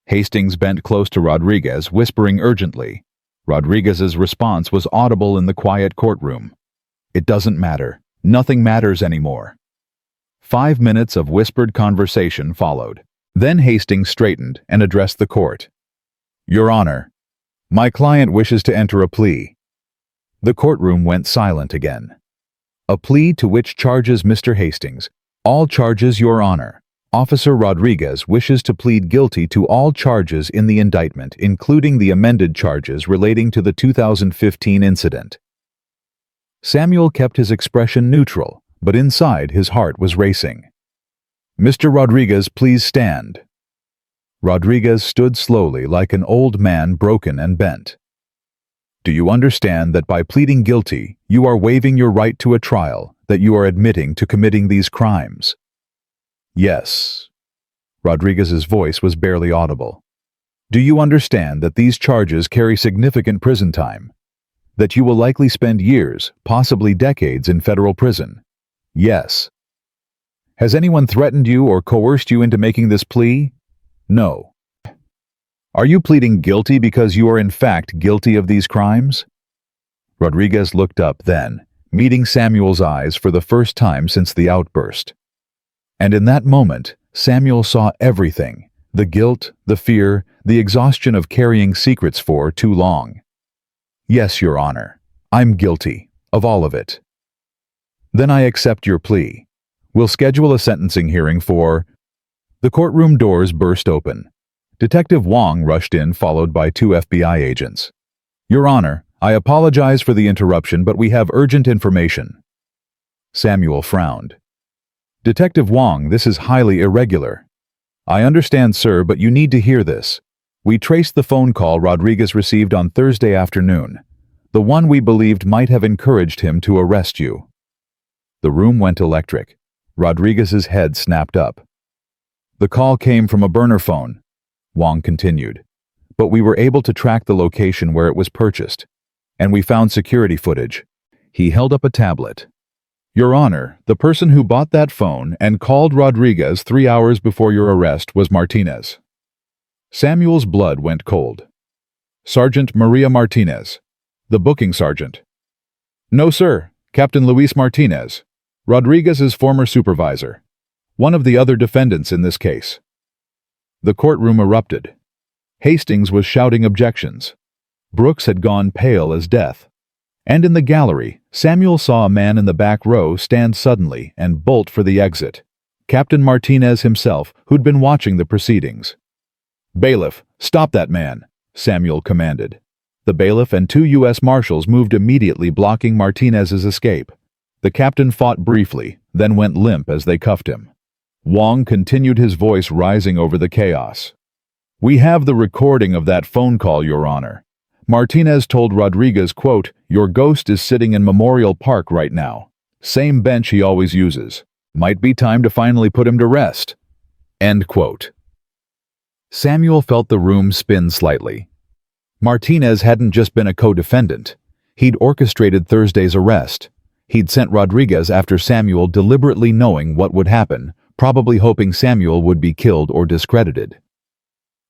Hastings bent close to Rodriguez, whispering urgently. Rodriguez's response was audible in the quiet courtroom. "It doesn't matter. Nothing matters anymore." 5 minutes of whispered conversation followed. Then Hastings straightened and addressed the court. "Your Honor, my client wishes to enter a plea." The courtroom went silent again. "A plea to which charges, Mr. Hastings?" "All charges, Your Honor. Officer Rodriguez wishes to plead guilty to all charges in the indictment, including the amended charges relating to the 2015 incident." Samuel kept his expression neutral, but inside his heart was racing. "Mr. Rodriguez, please stand." Rodriguez stood slowly like an old man, broken and bent. "Do you understand that by pleading guilty, you are waiving your right to a trial, that you are admitting to committing these crimes?" "Yes." Rodriguez's voice was barely audible. "Do you understand that these charges carry significant prison time? That you will likely spend years, possibly decades, in federal prison?" "Yes." "Has anyone threatened you or coerced you into making this plea?" "No." "Are you pleading guilty because you are in fact guilty of these crimes?" Rodriguez looked up then, meeting Samuel's eyes for the first time since the outburst. And in that moment, Samuel saw everything: the guilt, the fear, the exhaustion of carrying secrets for too long. "Yes, Your Honor. I'm guilty of all of it." "Then I accept your plea. We'll schedule a sentencing hearing for—" The courtroom doors burst open. Detective Wong rushed in, followed by 2 FBI agents. "Your Honor, I apologize for the interruption, but we have urgent information." Samuel frowned. "Detective Wong, this is highly irregular." "I understand, sir, but you need to hear this. We traced the phone call Rodriguez received on Thursday afternoon, the one we believed might have encouraged him to arrest you." The room went electric. Rodriguez's head snapped up. "The call came from a burner phone," Wong continued, "but we were able to track the location where it was purchased, and we found security footage." He held up a tablet. "Your Honor, the person who bought that phone and called Rodriguez 3 hours before your arrest was Martinez." Samuel's blood went cold. "Sergeant Maria Martinez, the booking sergeant." "No, sir, Captain Luis Martinez, Rodriguez's former supervisor, one of the other defendants in this case." The courtroom erupted. Hastings was shouting objections. Brooks had gone pale as death. And in the gallery, Samuel saw a man in the back row stand suddenly and bolt for the exit. Captain Martinez himself, who'd been watching the proceedings. "Bailiff, stop that man," Samuel commanded. The bailiff and 2 U.S. Marshals moved immediately, blocking Martinez's escape. The captain fought briefly, then went limp as they cuffed him. Wong continued, his voice rising over the chaos. "We have the recording of that phone call, Your Honor. Martinez told Rodriguez, quote, 'Your ghost is sitting in Memorial Park right now. Same bench he always uses. Might be time to finally put him to rest.'" End quote. Samuel felt the room spin slightly. Martinez hadn't just been a co-defendant. He'd orchestrated Thursday's arrest. He'd sent Rodriguez after Samuel, deliberately knowing what would happen, probably hoping Samuel would be killed or discredited.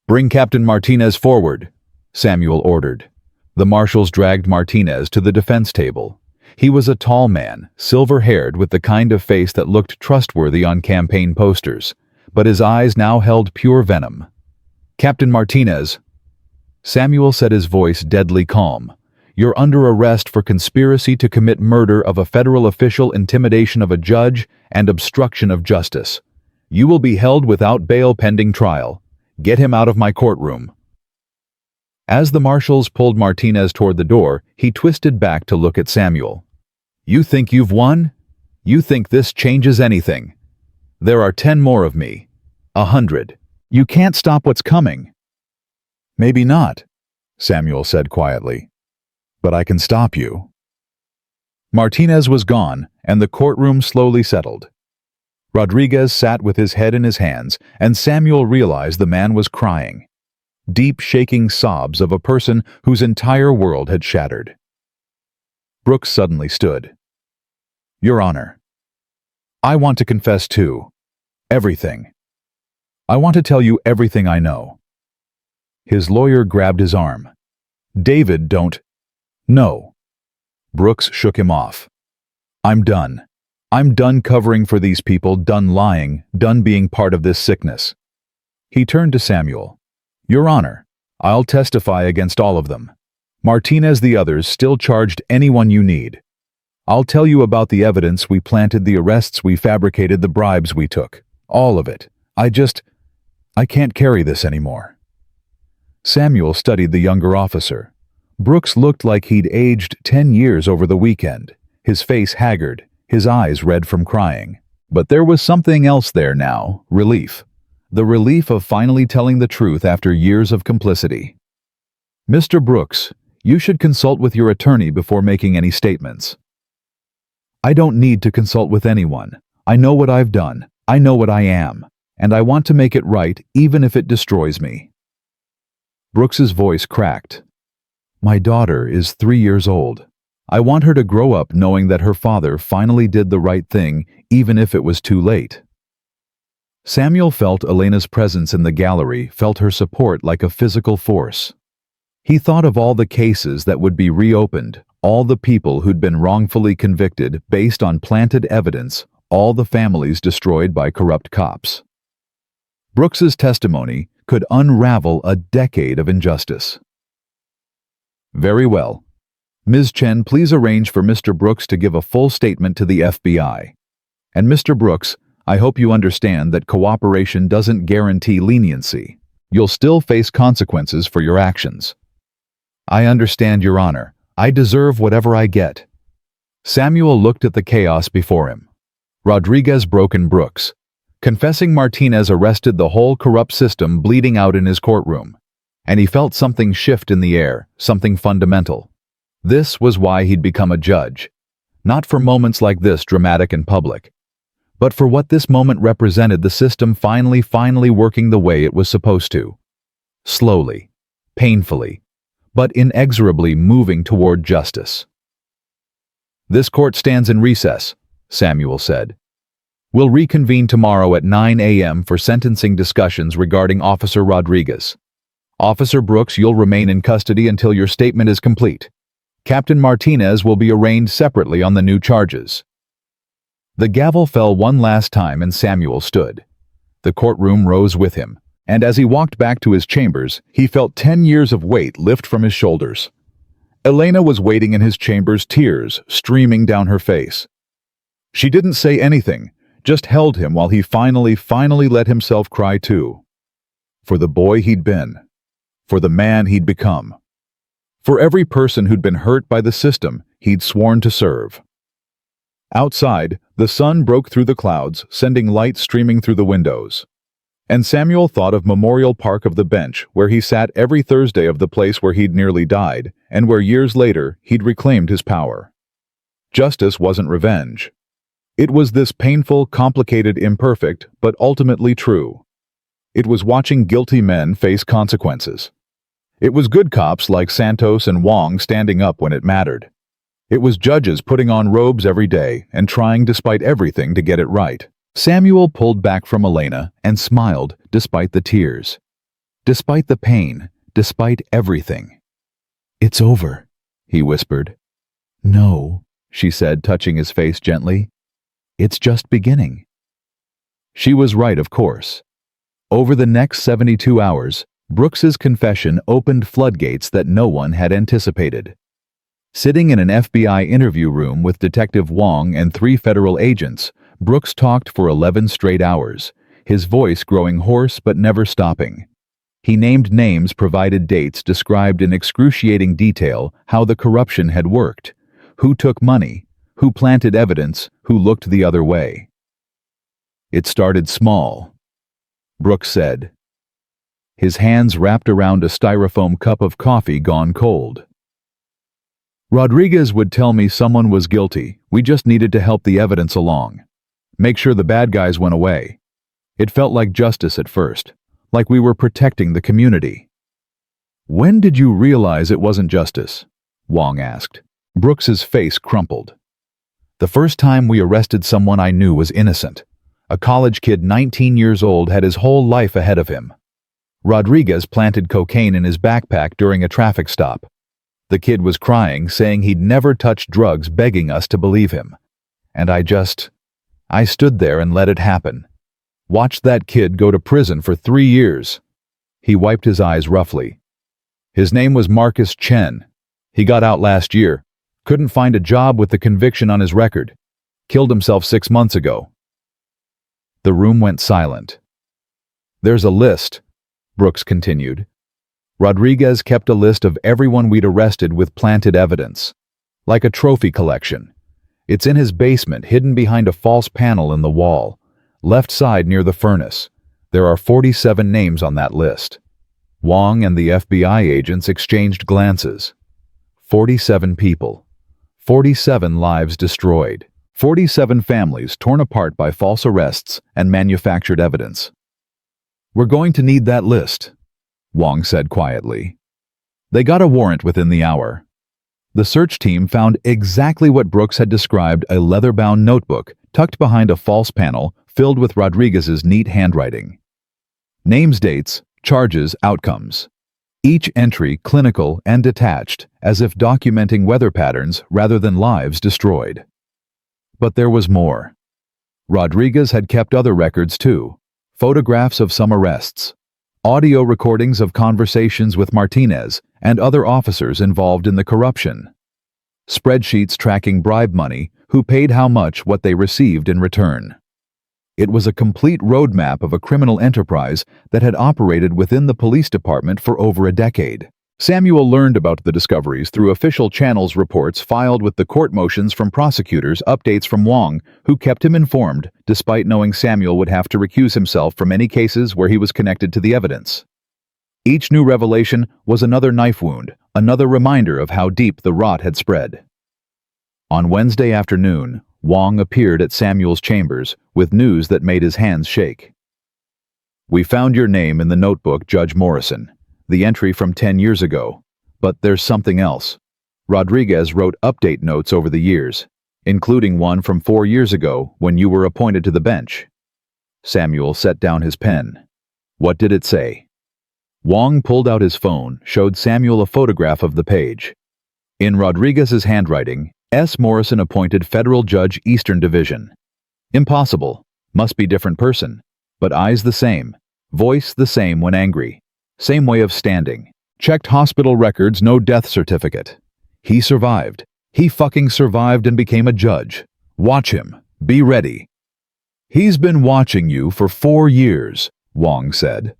"Bring Captain Martinez forward," Samuel ordered. The marshals dragged Martinez to the defense table. He was a tall man, silver-haired, with the kind of face that looked trustworthy on campaign posters, but his eyes now held pure venom. "Captain Martinez," Samuel said, his voice deadly calm, "you're under arrest for conspiracy to commit murder of a federal official, intimidation of a judge, and obstruction of justice. You will be held without bail pending trial. Get him out of my courtroom." As the marshals pulled Martinez toward the door, he twisted back to look at Samuel. "You think you've won? You think this changes anything? There are 10 more of me. 100. You can't stop what's coming." "Maybe not," Samuel said quietly. "But I can stop you." Martinez was gone, and the courtroom slowly settled. Rodriguez sat with his head in his hands, and Samuel realized the man was crying. Deep, shaking sobs of a person whose entire world had shattered. Brooks suddenly stood. "Your Honor, I want to confess too. Everything. I want to tell you everything I know." His lawyer grabbed his arm. "David, don't." "No." Brooks shook him off. "I'm done. I'm done covering for these people, done lying, done being part of this sickness." He turned to Samuel. "Your Honor, I'll testify against all of them. Martinez, the others, still charged, anyone you need. I'll tell you about the evidence we planted, the arrests we fabricated, the bribes we took. All of it. I can't carry this anymore." Samuel studied the younger officer. Brooks looked like he'd aged 10 years over the weekend, his face haggard, his eyes red from crying. But there was something else there now, relief. The relief of finally telling the truth after years of complicity. "Mr. Brooks, you should consult with your attorney before making any statements." "I don't need to consult with anyone. I know what I've done. I know what I am. And I want to make it right, even if it destroys me." Brooks's voice cracked. "My daughter is 3 years old. I want her to grow up knowing that her father finally did the right thing, even if it was too late." Samuel felt Elena's presence in the gallery, felt her support like a physical force. He thought of all the cases that would be reopened, all the people who'd been wrongfully convicted based on planted evidence, all the families destroyed by corrupt cops. Brooks's testimony could unravel a decade of injustice. "Very well. Ms. Chen, please arrange for Mr. Brooks to give a full statement to the FBI. And Mr. Brooks, I hope you understand that cooperation doesn't guarantee leniency. You'll still face consequences for your actions." "I understand, Your Honor. I deserve whatever I get." Samuel looked at the chaos before him. Rodriguez broke in Brooks. Confessing Martinez arrested the whole corrupt system bleeding out in his courtroom. And he felt something shift in the air, something fundamental. This was why he'd become a judge. Not for moments like this, dramatic and public, but for what this moment represented, the system finally working the way it was supposed to. Slowly, painfully, but inexorably moving toward justice. "This court stands in recess," Samuel said. "We'll reconvene tomorrow at 9 a.m. for sentencing discussions regarding Officer Rodriguez. Officer Brooks, you'll remain in custody until your statement is complete. Captain Martinez will be arraigned separately on the new charges." The gavel fell one last time and Samuel stood. The courtroom rose with him, and as he walked back to his chambers, he felt 10 years of weight lift from his shoulders. Elena was waiting in his chambers, tears streaming down her face. She didn't say anything, just held him while he finally let himself cry too. For the boy he'd been. For the man he'd become. For every person who'd been hurt by the system he'd sworn to serve. Outside, the sun broke through the clouds, sending light streaming through the windows. And Samuel thought of Memorial Park of the bench, where he sat every Thursday, of the place where he'd nearly died, and where years later he'd reclaimed his power. Justice wasn't revenge. It was this painful, complicated, imperfect, but ultimately true. It was watching guilty men face consequences. It was good cops like Santos and Wong standing up when it mattered. It was judges putting on robes every day and trying despite everything to get it right. Samuel pulled back from Elena and smiled despite the tears. Despite the pain, despite everything. "It's over," he whispered. "No," she said, touching his face gently. "It's just beginning." She was right, of course. Over the next 72 hours, Brooks's confession opened floodgates that no one had anticipated. Sitting in an FBI interview room with Detective Wong and 3 federal agents, Brooks talked for 11 straight hours, his voice growing hoarse but never stopping. He named names, provided dates, described in excruciating detail how the corruption had worked, who took money, who planted evidence, who looked the other way. "It started small," Brooks said, his hands wrapped around a styrofoam cup of coffee gone cold. "Rodriguez would tell me someone was guilty. We just needed to help the evidence along. Make sure the bad guys went away. It felt like justice at first, like we were protecting the community." "When did you realize it wasn't justice?" Wong asked. Brooks's face crumpled. "The first time we arrested someone I knew was innocent. A college kid 19 years old had his whole life ahead of him. Rodriguez planted cocaine in his backpack during a traffic stop. The kid was crying, saying he'd never touched drugs, begging us to believe him. And I stood there and let it happen. Watched that kid go to prison for 3 years. He wiped his eyes roughly. His name was Marcus Chen. He got out last year. Couldn't find a job with the conviction on his record. Killed himself 6 months ago." The room went silent. "There's a list," Brooks continued. "Rodriguez kept a list of everyone we'd arrested with planted evidence. Like a trophy collection. It's in his basement, hidden behind a false panel in the wall, left side near the furnace. There are 47 names on that list." Wong and the FBI agents exchanged glances. 47 people. 47 lives destroyed. 47 families torn apart by false arrests and manufactured evidence. "We're going to need that list," Wong said quietly. They got a warrant within the hour. The search team found exactly what Brooks had described: a leather-bound notebook tucked behind a false panel filled with Rodriguez's neat handwriting. Names, dates, charges, outcomes. Each entry clinical and detached, as if documenting weather patterns rather than lives destroyed. But there was more. Rodriguez had kept other records too. Photographs of some arrests. Audio recordings of conversations with Martinez and other officers involved in the corruption. Spreadsheets tracking bribe money, who paid how much, what they received in return. It was a complete roadmap of a criminal enterprise that had operated within the police department for over a decade. Samuel learned about the discoveries through official channels, reports filed with the court, motions from prosecutors, updates from Wong, who kept him informed, despite knowing Samuel would have to recuse himself from any cases where he was connected to the evidence. Each new revelation was another knife wound, another reminder of how deep the rot had spread. On Wednesday afternoon, Wong appeared at Samuel's chambers with news that made his hands shake. "We found your name in the notebook, Judge Morrison. The entry from 10 years ago. But there's something else. Rodriguez wrote update notes over the years, including one from 4 years ago when you were appointed to the bench." Samuel set down his pen. "What did it say?" Wong pulled out his phone, showed Samuel a photograph of the page. In Rodriguez's handwriting, S. Morrison, appointed federal judge, Eastern Division. Impossible. Must be different person. But eyes the same. Voice the same when angry. Same way of standing. Checked hospital records, no death certificate. He survived. He fucking survived and became a judge. Watch him. Be ready. "He's been watching you for 4 years, Wong said.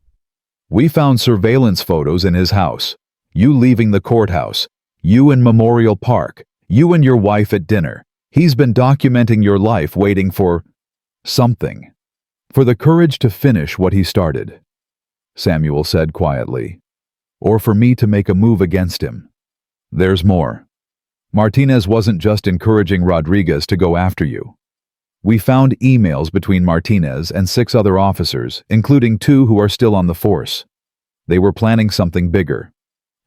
"We found surveillance photos in his house. You leaving the courthouse. You in Memorial Park. You and your wife at dinner. He's been documenting your life, waiting for something. For the courage to finish what he started, Samuel said quietly. Or for me to make a move against him. There's more. Martinez wasn't just encouraging Rodriguez to go after you. We found emails between Martinez and 6 other officers, including 2 who are still on the force. They were planning something bigger.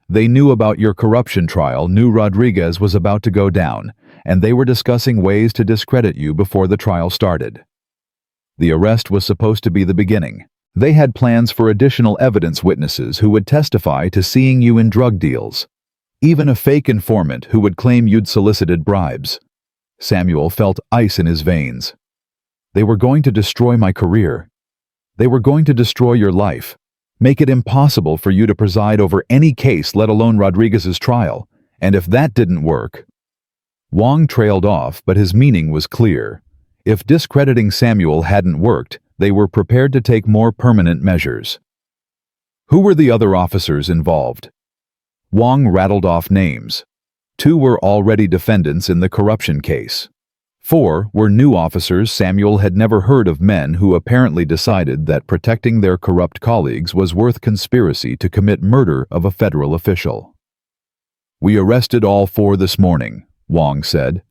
They knew about your corruption trial, knew Rodriguez was about to go down, and they were discussing ways to discredit you before the trial started. The arrest was supposed to be the beginning. They had plans for additional evidence witnesses who would testify to seeing you in drug deals. Even a fake informant who would claim you'd solicited bribes. Samuel felt ice in his veins. They were going to destroy my career. They were going to destroy your life. Make it impossible for you to preside over any case, let alone Rodriguez's trial. And if that didn't work... Wong trailed off, but his meaning was clear. If discrediting Samuel hadn't worked, they were prepared to take more permanent measures. Who were the other officers involved? Wong rattled off names. 2 were already defendants in the corruption case. 4 were new officers Samuel had never heard of, men who apparently decided that protecting their corrupt colleagues was worth conspiracy to commit murder of a federal official. We arrested all 4 this morning, Wong said.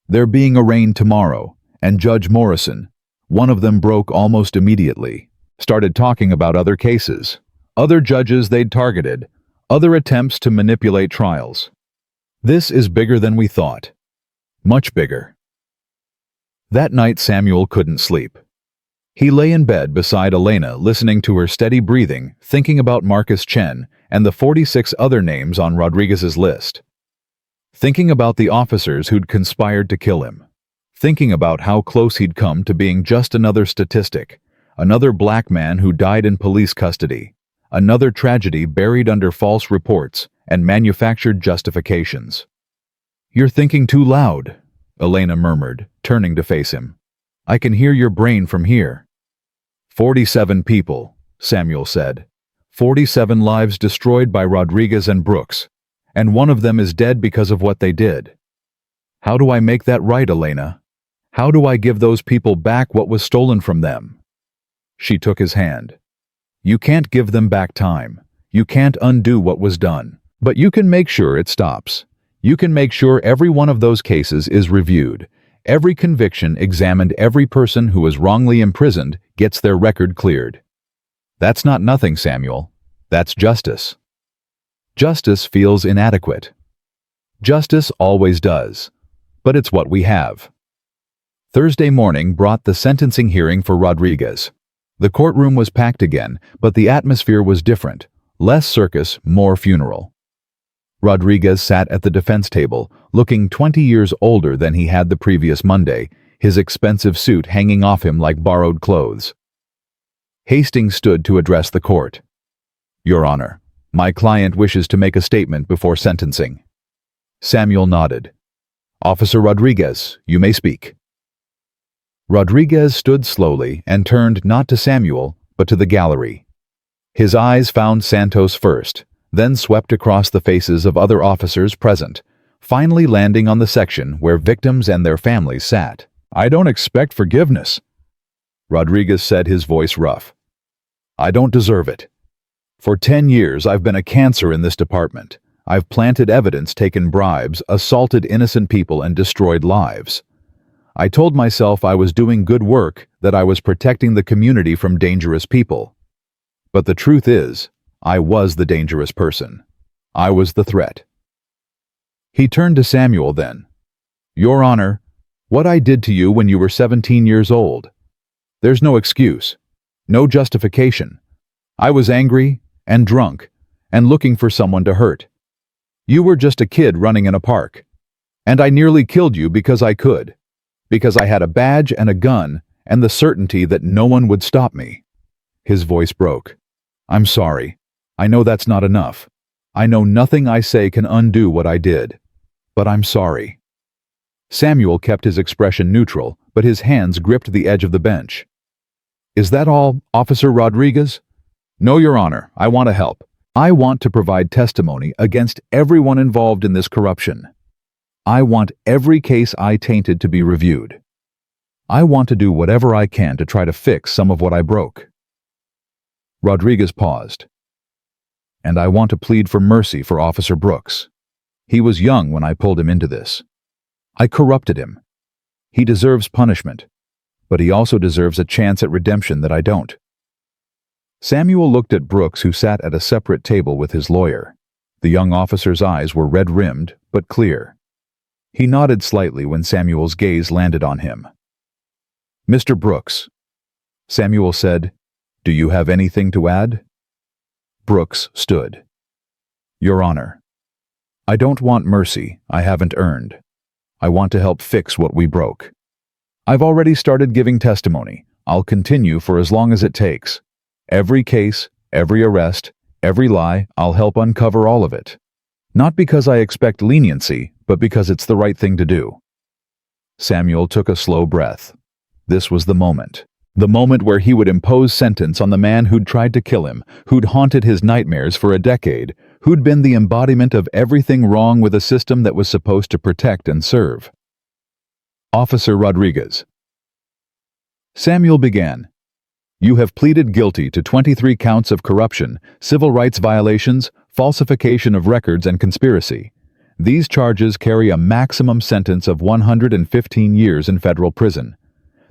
They're being arraigned tomorrow, and Judge Morrison, one of them broke almost immediately, started talking about other cases, other judges they'd targeted, other attempts to manipulate trials. This is bigger than we thought. Much bigger. That night Samuel couldn't sleep. He lay in bed beside Elena, listening to her steady breathing, thinking about Marcus Chen and the 46 other names on Rodriguez's list. Thinking about the officers who'd conspired to kill him. Thinking about how close he'd come to being just another statistic, another black man who died in police custody, another tragedy buried under false reports and manufactured justifications. You're thinking too loud, Elena murmured, turning to face him. I can hear your brain from here. 47 people, Samuel said. 47 lives destroyed by Rodriguez and Brooks, and one of them is dead because of what they did. How do I make that right, Elena? How do I give those people back what was stolen from them? She took his hand. You can't give them back time. You can't undo what was done. But you can make sure it stops. You can make sure every one of those cases is reviewed. Every conviction examined, every person who was wrongly imprisoned gets their record cleared. That's not nothing, Samuel. That's justice. Justice feels inadequate. Justice always does. But it's what we have. Thursday morning brought the sentencing hearing for Rodriguez. The courtroom was packed again, but the atmosphere was different. Less circus, more funeral. Rodriguez sat at the defense table, looking 20 years older than he had the previous Monday, his expensive suit hanging off him like borrowed clothes. Hastings stood to address the court. Your Honor, my client wishes to make a statement before sentencing. Samuel nodded. Officer Rodriguez, you may speak. Rodriguez stood slowly and turned not to Samuel, but to the gallery. His eyes found Santos first, then swept across the faces of other officers present, finally landing on the section where victims and their families sat. I don't expect forgiveness, Rodriguez said, his voice rough. I don't deserve it. For 10 years I've been a cancer in this department. I've planted evidence, taken bribes, assaulted innocent people, and destroyed lives. I told myself I was doing good work, that I was protecting the community from dangerous people. But the truth is, I was the dangerous person. I was the threat. He turned to Samuel then. Your Honor, what I did to you when you were 17 years old. There's no excuse, no justification. I was angry and drunk and looking for someone to hurt. You were just a kid running in a park. And I nearly killed you because I could. Because I had a badge and a gun and the certainty that no one would stop me. His voice broke. I'm sorry. I know that's not enough. I know nothing I say can undo what I did. But I'm sorry. Samuel kept his expression neutral, but his hands gripped the edge of the bench. Is that all, Officer Rodriguez? No, Your Honor. I want to help. I want to provide testimony against everyone involved in this corruption. I want every case I tainted to be reviewed. I want to do whatever I can to try to fix some of what I broke." Rodriguez paused. "And I want to plead for mercy for Officer Brooks. He was young when I pulled him into this. I corrupted him. He deserves punishment, but he also deserves a chance at redemption that I don't." Samuel looked at Brooks, who sat at a separate table with his lawyer. The young officer's eyes were red-rimmed, but clear. He nodded slightly when Samuel's gaze landed on him. "Mr. Brooks," Samuel said, "do you have anything to add?" Brooks stood. "Your Honor, I don't want mercy I haven't earned. I want to help fix what we broke. I've already started giving testimony. I'll continue for as long as it takes. Every case, every arrest, every lie, I'll help uncover all of it. Not because I expect leniency, but because it's the right thing to do." Samuel took a slow breath. This was the moment where he would impose sentence on the man who'd tried to kill him, who'd haunted his nightmares for a decade, who'd been the embodiment of everything wrong with a system that was supposed to protect and serve. "Officer Rodriguez." Samuel began. "You have pleaded guilty to 23 counts of corruption, civil rights violations, falsification of records, and conspiracy. These charges carry a maximum sentence of 115 years in federal prison.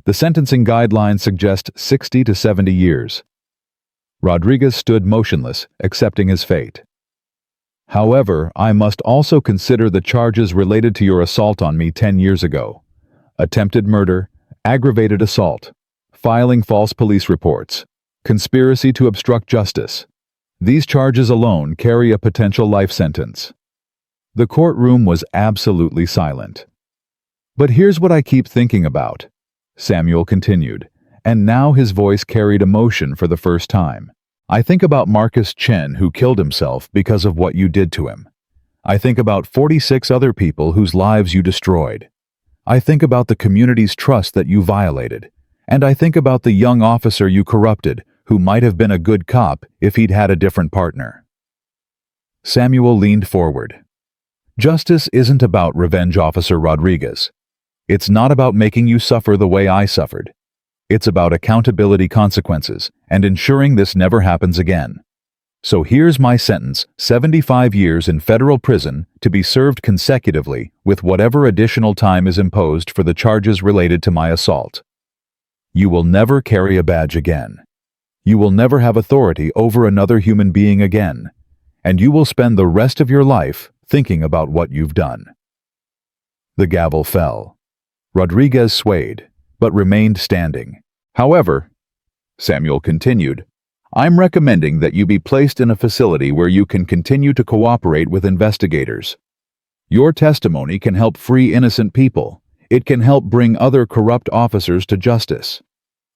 The sentencing guidelines suggest 60 to 70 years. Rodriguez stood motionless, accepting his fate. "However, I must also consider the charges related to your assault on me 10 years ago. Attempted murder, aggravated assault, filing false police reports, conspiracy to obstruct justice. These charges alone carry a potential life sentence." The courtroom was absolutely silent. "But here's what I keep thinking about," Samuel continued, and now his voice carried emotion for the first time. "I think about Marcus Chen, who killed himself because of what you did to him. I think about 46 other people whose lives you destroyed. I think about the community's trust that you violated. And I think about the young officer you corrupted, who might have been a good cop if he'd had a different partner." Samuel leaned forward. "Justice isn't about revenge, Officer Rodriguez. It's not about making you suffer the way I suffered. It's about accountability, consequences, and ensuring this never happens again. So here's my sentence: 75 years in federal prison to be served consecutively with whatever additional time is imposed for the charges related to my assault. You will never carry a badge again. You will never have authority over another human being again. And you will spend the rest of your life thinking about what you've done." The gavel fell. Rodriguez swayed, but remained standing. "However," Samuel continued, "I'm recommending that you be placed in a facility where you can continue to cooperate with investigators. Your testimony can help free innocent people. It can help bring other corrupt officers to justice.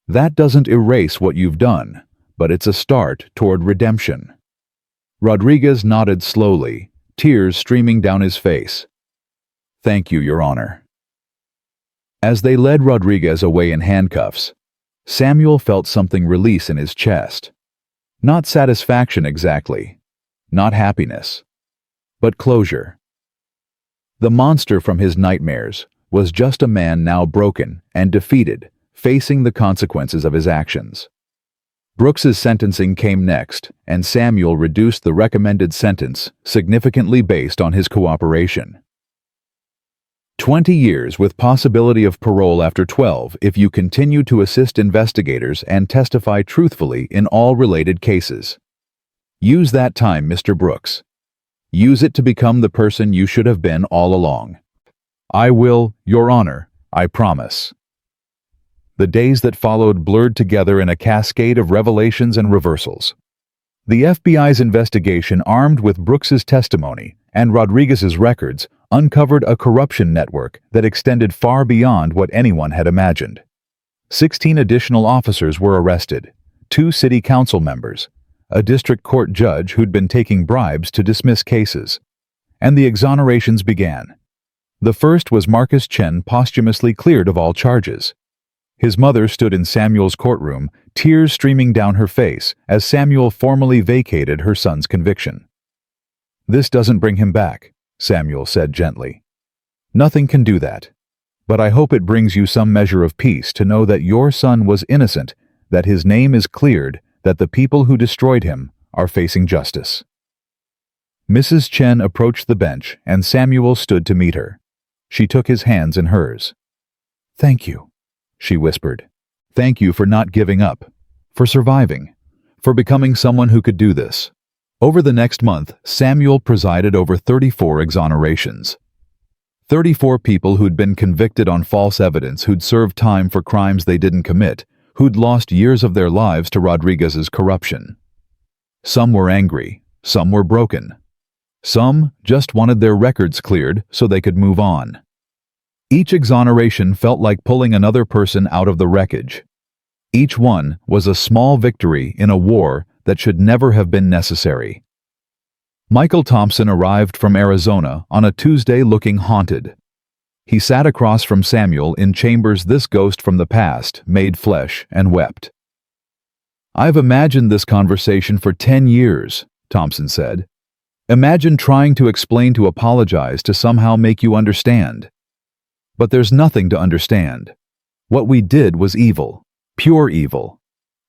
That doesn't erase what you've done, but it's a start toward redemption." Rodriguez nodded slowly, tears streaming down his face. "Thank you, Your Honor." As they led Rodriguez away in handcuffs, Samuel felt something release in his chest. Not satisfaction exactly, not happiness, but closure. The monster from his nightmares was just a man now broken and defeated, facing the consequences of his actions. Brooks's sentencing came next, and Samuel reduced the recommended sentence significantly based on his cooperation. 20 years with possibility of parole after 12 if you continue to assist investigators and testify truthfully in all related cases. Use that time, Mr. Brooks. Use it to become the person you should have been all along. I will, Your Honor, I promise. The days that followed blurred together in a cascade of revelations and reversals. The FBI's investigation, armed with Brooks's testimony and Rodriguez's records, uncovered a corruption network that extended far beyond what anyone had imagined. 16 additional officers were arrested, 2 city council members, a district court judge who'd been taking bribes to dismiss cases, and the exonerations began. The first was Marcus Chen, posthumously cleared of all charges. His mother stood in Samuel's courtroom, tears streaming down her face as Samuel formally vacated her son's conviction. "This doesn't bring him back," Samuel said gently. Nothing can do that. But I hope it brings you some measure of peace to know that your son was innocent, that his name is cleared, that the people who destroyed him are facing justice." Mrs. Chen approached the bench, and Samuel stood to meet her. She took his hands in hers. "Thank you," she whispered. "Thank you for not giving up, for surviving, for becoming someone who could do this." Over the next month, Samuel presided over 34 exonerations. 34 people who'd been convicted on false evidence, who'd served time for crimes they didn't commit, who'd lost years of their lives to Rodriguez's corruption. Some were angry, some were broken. Some just wanted their records cleared so they could move on. Each exoneration felt like pulling another person out of the wreckage. Each one was a small victory in a war that should never have been necessary. Michael Thompson arrived from Arizona on a Tuesday looking haunted. He sat across from Samuel in chambers this ghost from the past made flesh and wept. "I've imagined this conversation for 10 years, Thompson said. "Imagine trying to explain, to apologize, to somehow make you understand. But there's nothing to understand. What we did was evil, pure evil,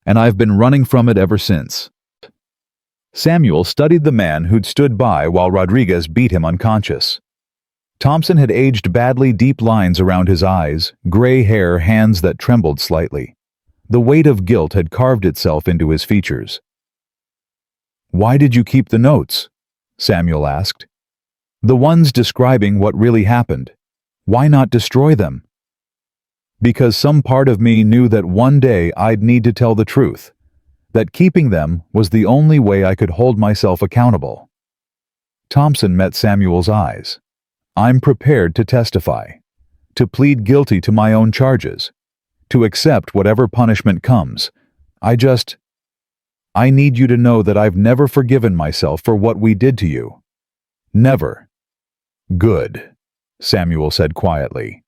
and I've been running from it ever since." Samuel studied the man who'd stood by while Rodriguez beat him unconscious. Thompson had aged badly, deep lines around his eyes, gray hair, hands that trembled slightly. The weight of guilt had carved itself into his features. "Why did you keep the notes?" Samuel asked. "The ones describing what really happened. Why not destroy them?" "Because some part of me knew that one day I'd need to tell the truth, that keeping them was the only way I could hold myself accountable." Thompson met Samuel's eyes. "I'm prepared to testify, to plead guilty to my own charges, to accept whatever punishment comes. I need you to know that I've never forgiven myself for what we did to you. Never." "Good," Samuel said quietly.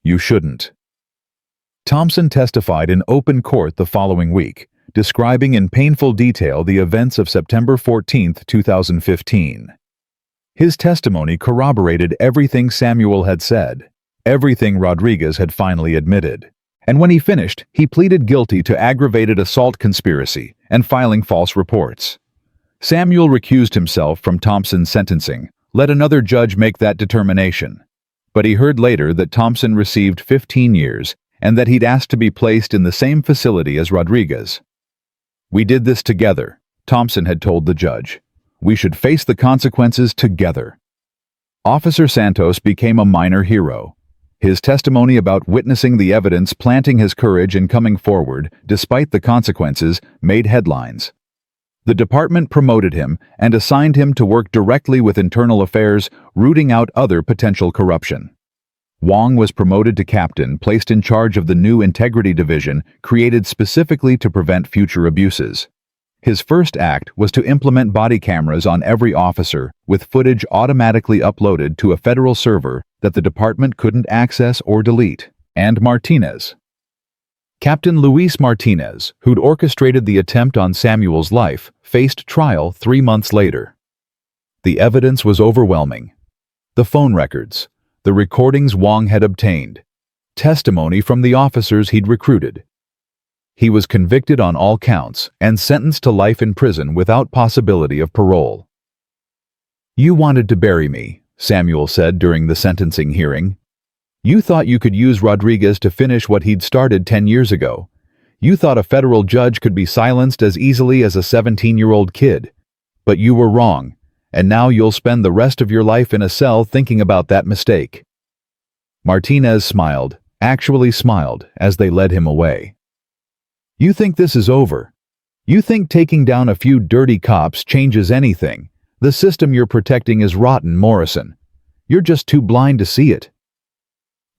"You shouldn't." Thompson testified in open court the following week, describing in painful detail the events of September 14, 2015. His testimony corroborated everything Samuel had said, everything Rodriguez had finally admitted. And when he finished, he pleaded guilty to aggravated assault conspiracy and filing false reports. Samuel recused himself from Thompson's sentencing. Let another judge make that determination. But he heard later that Thompson received 15 years and that he'd asked to be placed in the same facility as Rodriguez. "We did this together," Thompson had told the judge. "We should face the consequences together." Officer Santos became a minor hero. His testimony about witnessing the evidence, planting his courage and coming forward, despite the consequences, made headlines. The department promoted him and assigned him to work directly with internal affairs, rooting out other potential corruption. Wong was promoted to captain, placed in charge of the new Integrity Division, created specifically to prevent future abuses. His first act was to implement body cameras on every officer, with footage automatically uploaded to a federal server that the department couldn't access or delete. And Martinez. Captain Luis Martinez, who'd orchestrated the attempt on Samuel's life, faced trial 3 months later. The evidence was overwhelming. The phone records, the recordings Wong had obtained, testimony from the officers he'd recruited. He was convicted on all counts and sentenced to life in prison without possibility of parole. "You wanted to bury me," Samuel said during the sentencing hearing. "You thought you could use Rodriguez to finish what he'd started 10 years ago. You thought a federal judge could be silenced as easily as a 17-year-old kid. But you were wrong, and now you'll spend the rest of your life in a cell thinking about that mistake." Martinez smiled, actually smiled, as they led him away. "You think this is over? You think taking down a few dirty cops changes anything? The system you're protecting is rotten, Morrison. You're just too blind to see it."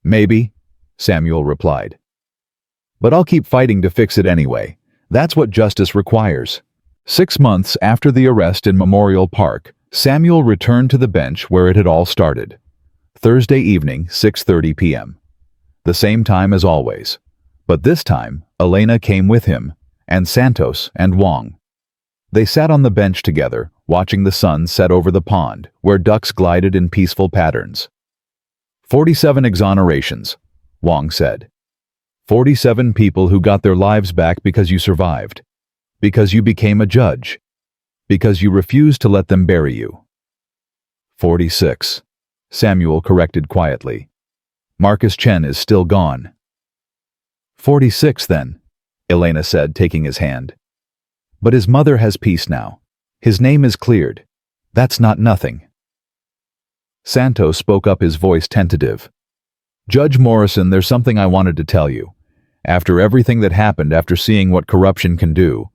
"Maybe," Samuel replied. "But I'll keep fighting to fix it anyway. That's what justice requires." 6 months after the arrest in Memorial Park, Samuel returned to the bench where it had all started. Thursday evening, 6:30 p.m. The same time as always. But this time, Elena came with him, and Santos and Wong. They sat on the bench together, watching the sun set over the pond, where ducks glided in peaceful patterns. 47 exonerations, Wong said. 47 people who got their lives back because you survived. Because you became a judge. Because you refused to let them bury you. 46, Samuel corrected quietly. Marcus Chen is still gone. 46 then, Elena said, taking his hand. But his mother has peace now. His name is cleared. That's not nothing. Santos spoke up, his voice tentative. Judge Morrison, there's something I wanted to tell you. After everything that happened, after seeing what corruption can do,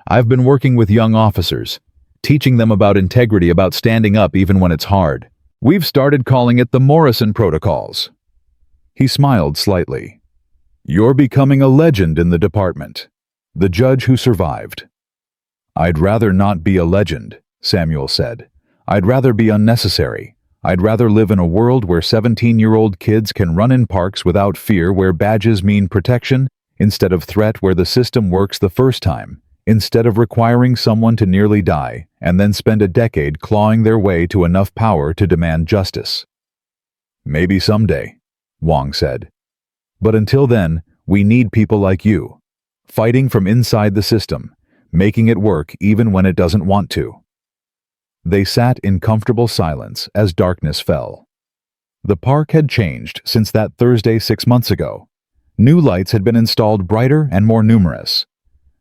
I've been working with young officers, teaching them about integrity, about standing up even when it's hard. We've started calling it the Morrison Protocols. He smiled slightly. You're becoming a legend in the department. The judge who survived. I'd rather not be a legend, Samuel said. I'd rather be unnecessary. I'd rather live in a world where 17-year-old kids can run in parks without fear, where badges mean protection instead of threat, where the system works the first time, instead of requiring someone to nearly die and then spend a decade clawing their way to enough power to demand justice. Maybe someday, Wong said. But until then, we need people like you, fighting from inside the system, making it work even when it doesn't want to. They sat in comfortable silence as darkness fell. The park had changed since that Thursday 6 months ago. New lights had been installed, brighter and more numerous.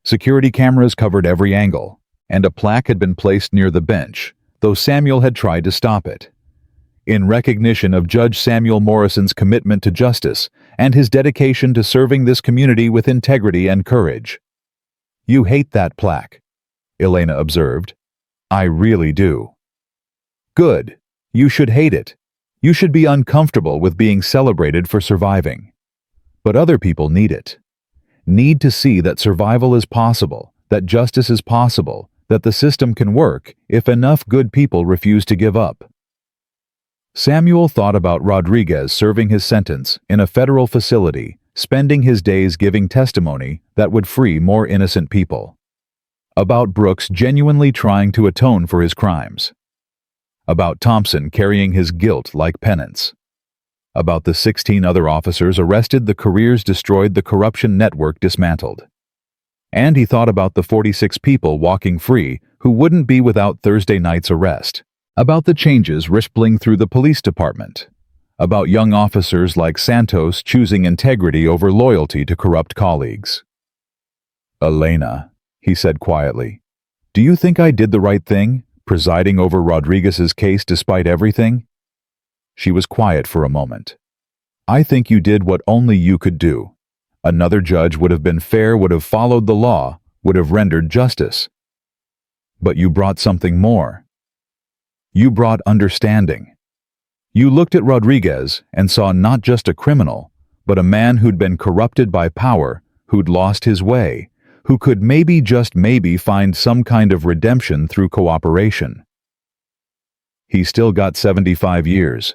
Security cameras covered every angle, and a plaque had been placed near the bench, though Samuel had tried to stop it. In recognition of Judge Samuel Morrison's commitment to justice and his dedication to serving this community with integrity and courage. You hate that plaque, Elena observed. I really do. Good. You should hate it. You should be uncomfortable with being celebrated for surviving. But other people need it. Need to see that survival is possible, that justice is possible, that the system can work if enough good people refuse to give up. Samuel thought about Rodriguez serving his sentence in a federal facility, spending his days giving testimony that would free more innocent people. About Brooks genuinely trying to atone for his crimes. About Thompson carrying his guilt like penance. About the 16 other officers arrested, the careers destroyed, the corruption network dismantled. And he thought about the 46 people walking free who wouldn't be without Thursday night's arrest. About the changes rippling through the police department. About young officers like Santos choosing integrity over loyalty to corrupt colleagues. Elena, he said quietly, do you think I did the right thing, presiding over Rodriguez's case despite everything? She was quiet for a moment. I think you did what only you could do. Another judge would have been fair, would have followed the law, would have rendered justice. But you brought something more. You brought understanding. You looked at Rodriguez and saw not just a criminal, but a man who'd been corrupted by power, who'd lost his way, who could maybe, just maybe, find some kind of redemption through cooperation. He still got 75 years.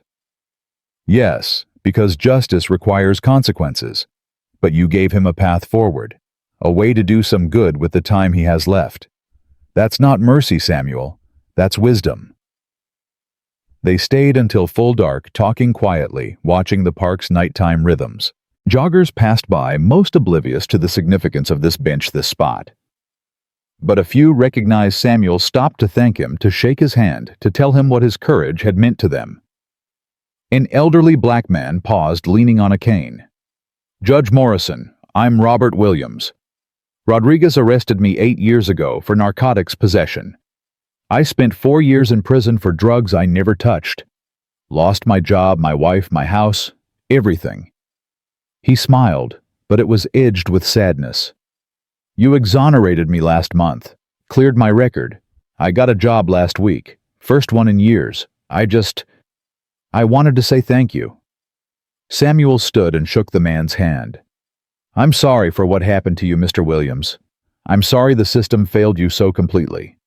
Yes, because justice requires consequences, but you gave him a path forward, a way to do some good with the time he has left. That's not mercy, Samuel. That's wisdom. They stayed until full dark, talking quietly, watching the park's nighttime rhythms. Joggers passed by, most oblivious to the significance of this bench, this spot. But a few recognized Samuel, stopped to thank him, to shake his hand, to tell him what his courage had meant to them. An elderly black man paused, leaning on a cane. Judge Morrison, I'm Robert Williams. Rodriguez arrested me 8 years ago for narcotics possession. I spent 4 years in prison for drugs I never touched. Lost my job, my wife, my house, everything. He smiled, but it was edged with sadness. You exonerated me last month, cleared my record. I got a job last week, first one in years. I wanted to say thank you. Samuel stood and shook the man's hand. I'm sorry for what happened to you, Mr. Williams. I'm sorry the system failed you so completely.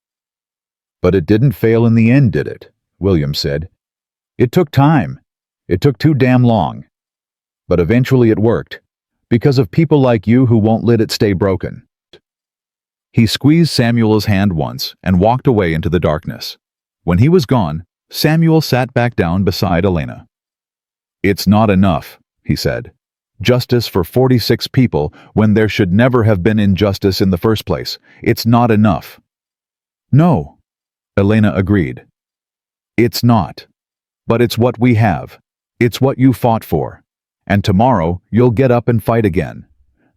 But it didn't fail in the end, did it? Williams said. It took time. It took too damn long. But eventually it worked, because of people like you who won't let it stay broken. He squeezed Samuel's hand once and walked away into the darkness. When he was gone, Samuel sat back down beside Elena. "It's not enough," he said. "Justice for 46 people when there should never have been injustice in the first place. It's not enough." "No," Elena agreed. "It's not. But it's what we have. It's what you fought for. And tomorrow you'll get up and fight again.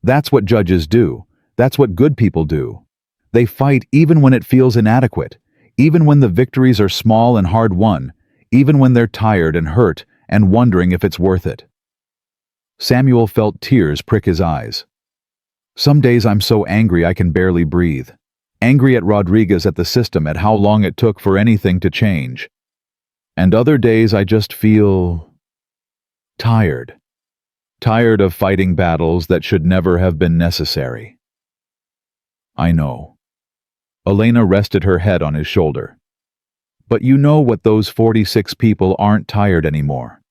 That's what judges do. That's what good people do. They fight even when it feels inadequate, even when the victories are small and hard-won, even when they're tired and hurt and wondering if it's worth it." Samuel felt tears prick his eyes. "Some days I'm so angry I can barely breathe. Angry at Rodriguez, at the system, at how long it took for anything to change. And other days I just feel tired. Tired of fighting battles that should never have been necessary." "I know." Elena rested her head on his shoulder. "But you know what, those 46 people aren't tired anymore.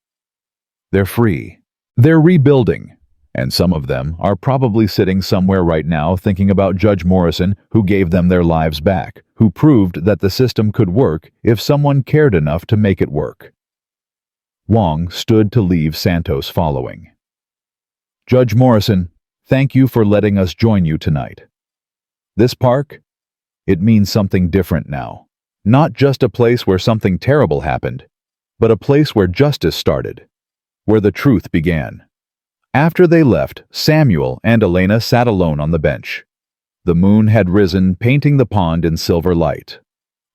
They're free. They're rebuilding. And some of them are probably sitting somewhere right now thinking about Judge Morrison, who gave them their lives back, who proved that the system could work if someone cared enough to make it work." Wong stood to leave, Santos following. "Judge Morrison, thank you for letting us join you tonight. This park, it means something different now. Not just a place where something terrible happened, but a place where justice started, where the truth began." After they left, Samuel and Elena sat alone on the bench. The moon had risen, painting the pond in silver light.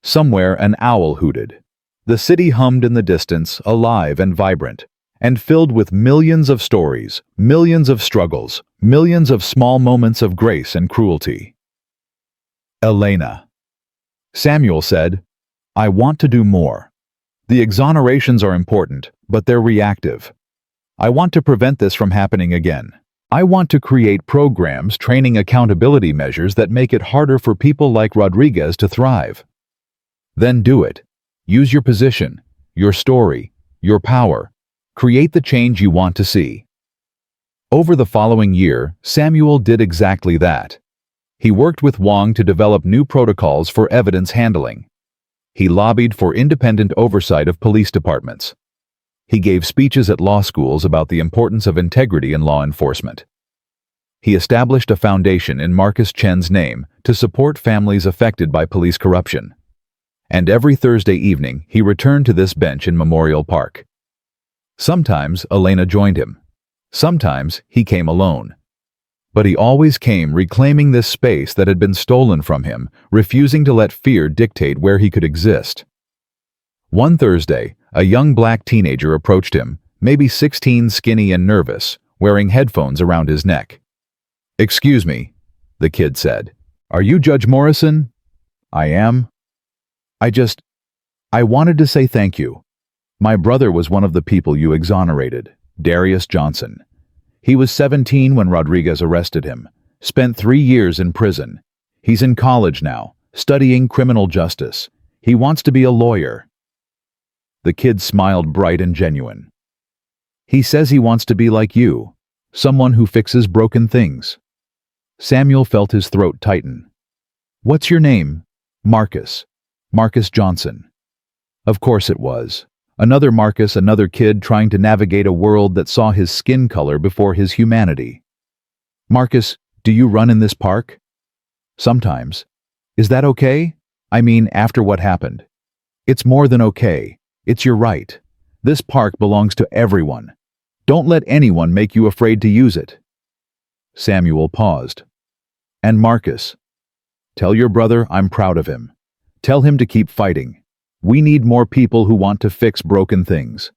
Somewhere an owl hooted. The city hummed in the distance, alive and vibrant, and filled with millions of stories, millions of struggles, millions of small moments of grace and cruelty. "Elena," Samuel said, "I want to do more. The exonerations are important, but they're reactive. I want to prevent this from happening again. I want to create programs, training, accountability measures that make it harder for people like Rodriguez to thrive. Then do it. Use your position, your story, your power. Create the change you want to see." Over the following year, Samuel did exactly that. He worked with Wong to develop new protocols for evidence handling. He lobbied for independent oversight of police departments. He gave speeches at law schools about the importance of integrity in law enforcement. He established a foundation in Marcus Chen's name to support families affected by police corruption. And every Thursday evening, he returned to this bench in Memorial Park. Sometimes Elena joined him. Sometimes he came alone. But he always came reclaiming this space that had been stolen from him, refusing to let fear dictate where he could exist. One Thursday, a young black teenager approached him, maybe 16, skinny and nervous, wearing headphones around his neck. "Excuse me," the kid said. "Are you Judge Morrison?" "I am." I wanted to say thank you. My brother was one of the people you exonerated, Darius Johnson. He was 17 when Rodriguez arrested him, spent 3 years in prison. He's in college now, studying criminal justice. He wants to be a lawyer." The kid smiled, bright and genuine. "He says he wants to be like you, someone who fixes broken things." Samuel felt his throat tighten. "What's your name?" "Marcus. Marcus Johnson." Of course it was. Another Marcus, another kid trying to navigate a world that saw his skin color before his humanity. "Marcus, do you run in this park?" "Sometimes." "Is that okay? I mean, after what happened." "It's more than okay. It's your right. This park belongs to everyone. Don't let anyone make you afraid to use it." Samuel paused. "And Marcus, tell your brother I'm proud of him. Tell him to keep fighting. We need more people who want to fix broken things."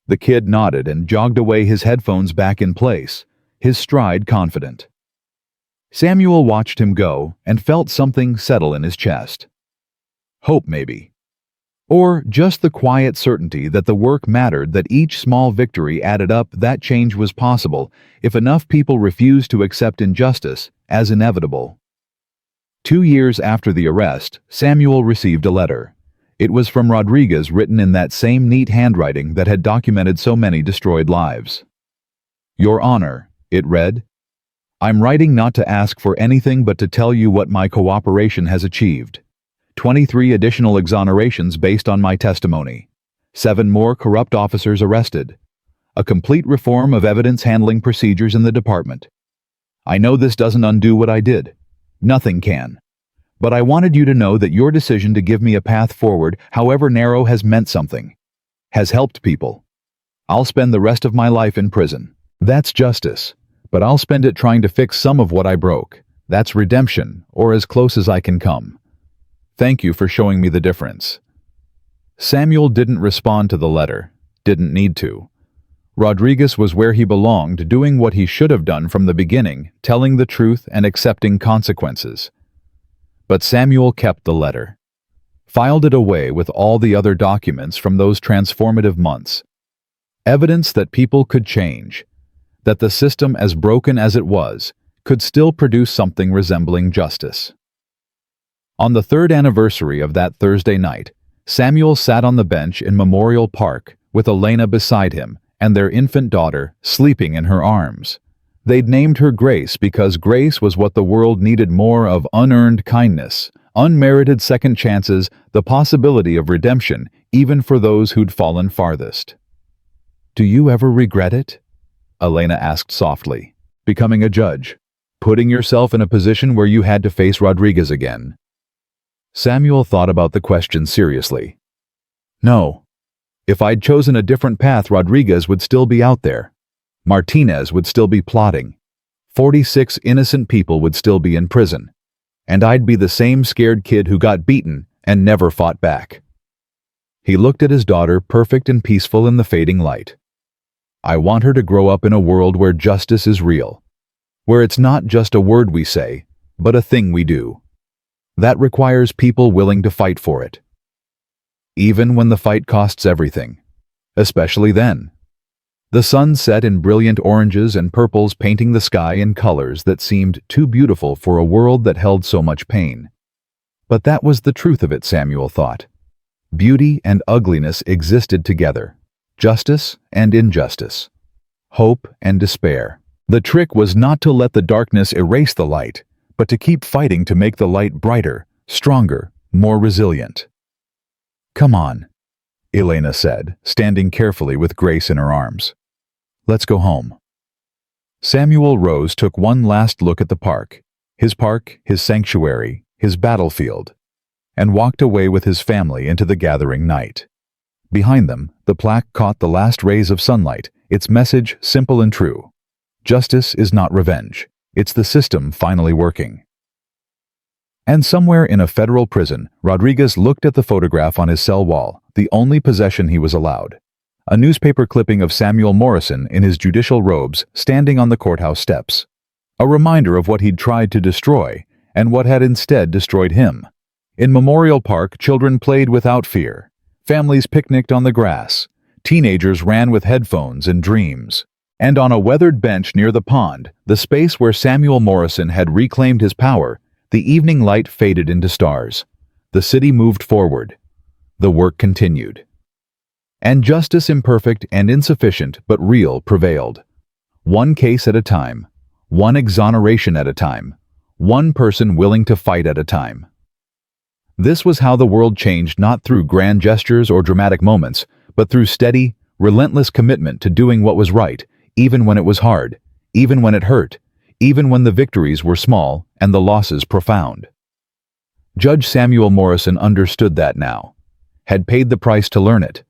The kid nodded and jogged away, his headphones back in place, his stride confident. Samuel watched him go and felt something settle in his chest. Hope, maybe. Or just the quiet certainty that the work mattered, that each small victory added up, that change was possible if enough people refused to accept injustice as inevitable. 2 years after the arrest, Samuel received a letter. It was from Rodriguez, written in that same neat handwriting that had documented so many destroyed lives. "Your Honor," it read, "I'm writing not to ask for anything but to tell you what my cooperation has achieved. 23 additional exonerations based on my testimony. 7 more corrupt officers arrested. A complete reform of evidence handling procedures in the department. I know this doesn't undo what I did. Nothing can. But I wanted you to know that your decision to give me a path forward, however narrow, has meant something. Has helped people. I'll spend the rest of my life in prison. That's justice. But I'll spend it trying to fix some of what I broke. That's redemption, or as close as I can come. Thank you for showing me the difference. Samuel didn't respond to the letter. Didn't need to. Rodriguez was where he belonged, doing what he should have done from the beginning, telling the truth and accepting consequences. But Samuel kept the letter. Filed it away with all the other documents from those transformative months. Evidence that people could change. That the system, as broken as it was, could still produce something resembling justice. On the 3rd anniversary of that Thursday night, Samuel sat on the bench in Memorial Park with Elena beside him and their infant daughter sleeping in her arms. They'd named her Grace because grace was what the world needed more of: unearned kindness, unmerited second chances, the possibility of redemption, even for those who'd fallen farthest. Do you ever regret it? Elena asked softly. Becoming a judge, putting yourself in a position where you had to face Rodriguez again. Samuel thought about the question seriously. No. If I'd chosen a different path, Rodriguez would still be out there. Martinez would still be plotting. 46 innocent people would still be in prison. And I'd be the same scared kid who got beaten and never fought back. He looked at his daughter, perfect and peaceful in the fading light. I want her to grow up in a world where justice is real. Where it's not just a word we say, but a thing we do. That requires people willing to fight for it. Even when the fight costs everything. Especially then. The sun set in brilliant oranges and purples, painting the sky in colors that seemed too beautiful for a world that held so much pain. But that was the truth of it, Samuel thought. Beauty and ugliness existed together. Justice and injustice. Hope and despair. The trick was not to let the darkness erase the light, but to keep fighting to make the light brighter, stronger, more resilient. Come on, Elena said, standing carefully with Grace in her arms. Let's go home. Samuel rose, took one last look at the park, his sanctuary, his battlefield, and walked away with his family into the gathering night. Behind them, the plaque caught the last rays of sunlight, its message simple and true. Justice is not revenge. It's the system finally working. And somewhere in a federal prison, Rodriguez looked at the photograph on his cell wall, the only possession he was allowed. A newspaper clipping of Samuel Morrison in his judicial robes standing on the courthouse steps. A reminder of what he'd tried to destroy, and what had instead destroyed him. In Memorial Park, children played without fear. Families picnicked on the grass. Teenagers ran with headphones and dreams. And on a weathered bench near the pond, the space where Samuel Morrison had reclaimed his power, the evening light faded into stars. The city moved forward. The work continued. And justice, imperfect and insufficient but real, prevailed. One case at a time. One exoneration at a time. One person willing to fight at a time. This was how the world changed, not through grand gestures or dramatic moments, but through steady, relentless commitment to doing what was right, even when it was hard, even when it hurt, even when the victories were small and the losses profound. Judge Samuel Morrison understood that now, had paid the price to learn it,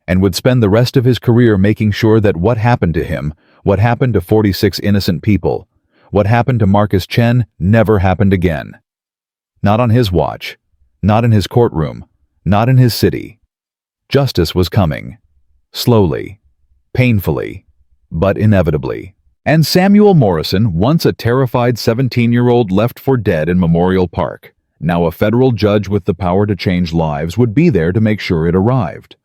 and would spend the rest of his career making sure that what happened to him, what happened to 46 innocent people, what happened to Marcus Chen, never happened again. Not on his watch, not in his courtroom, not in his city. Justice was coming, slowly, painfully, but inevitably. And Samuel Morrison, once a terrified 17-year-old left for dead in Memorial Park, now a federal judge with the power to change lives, would be there to make sure it arrived.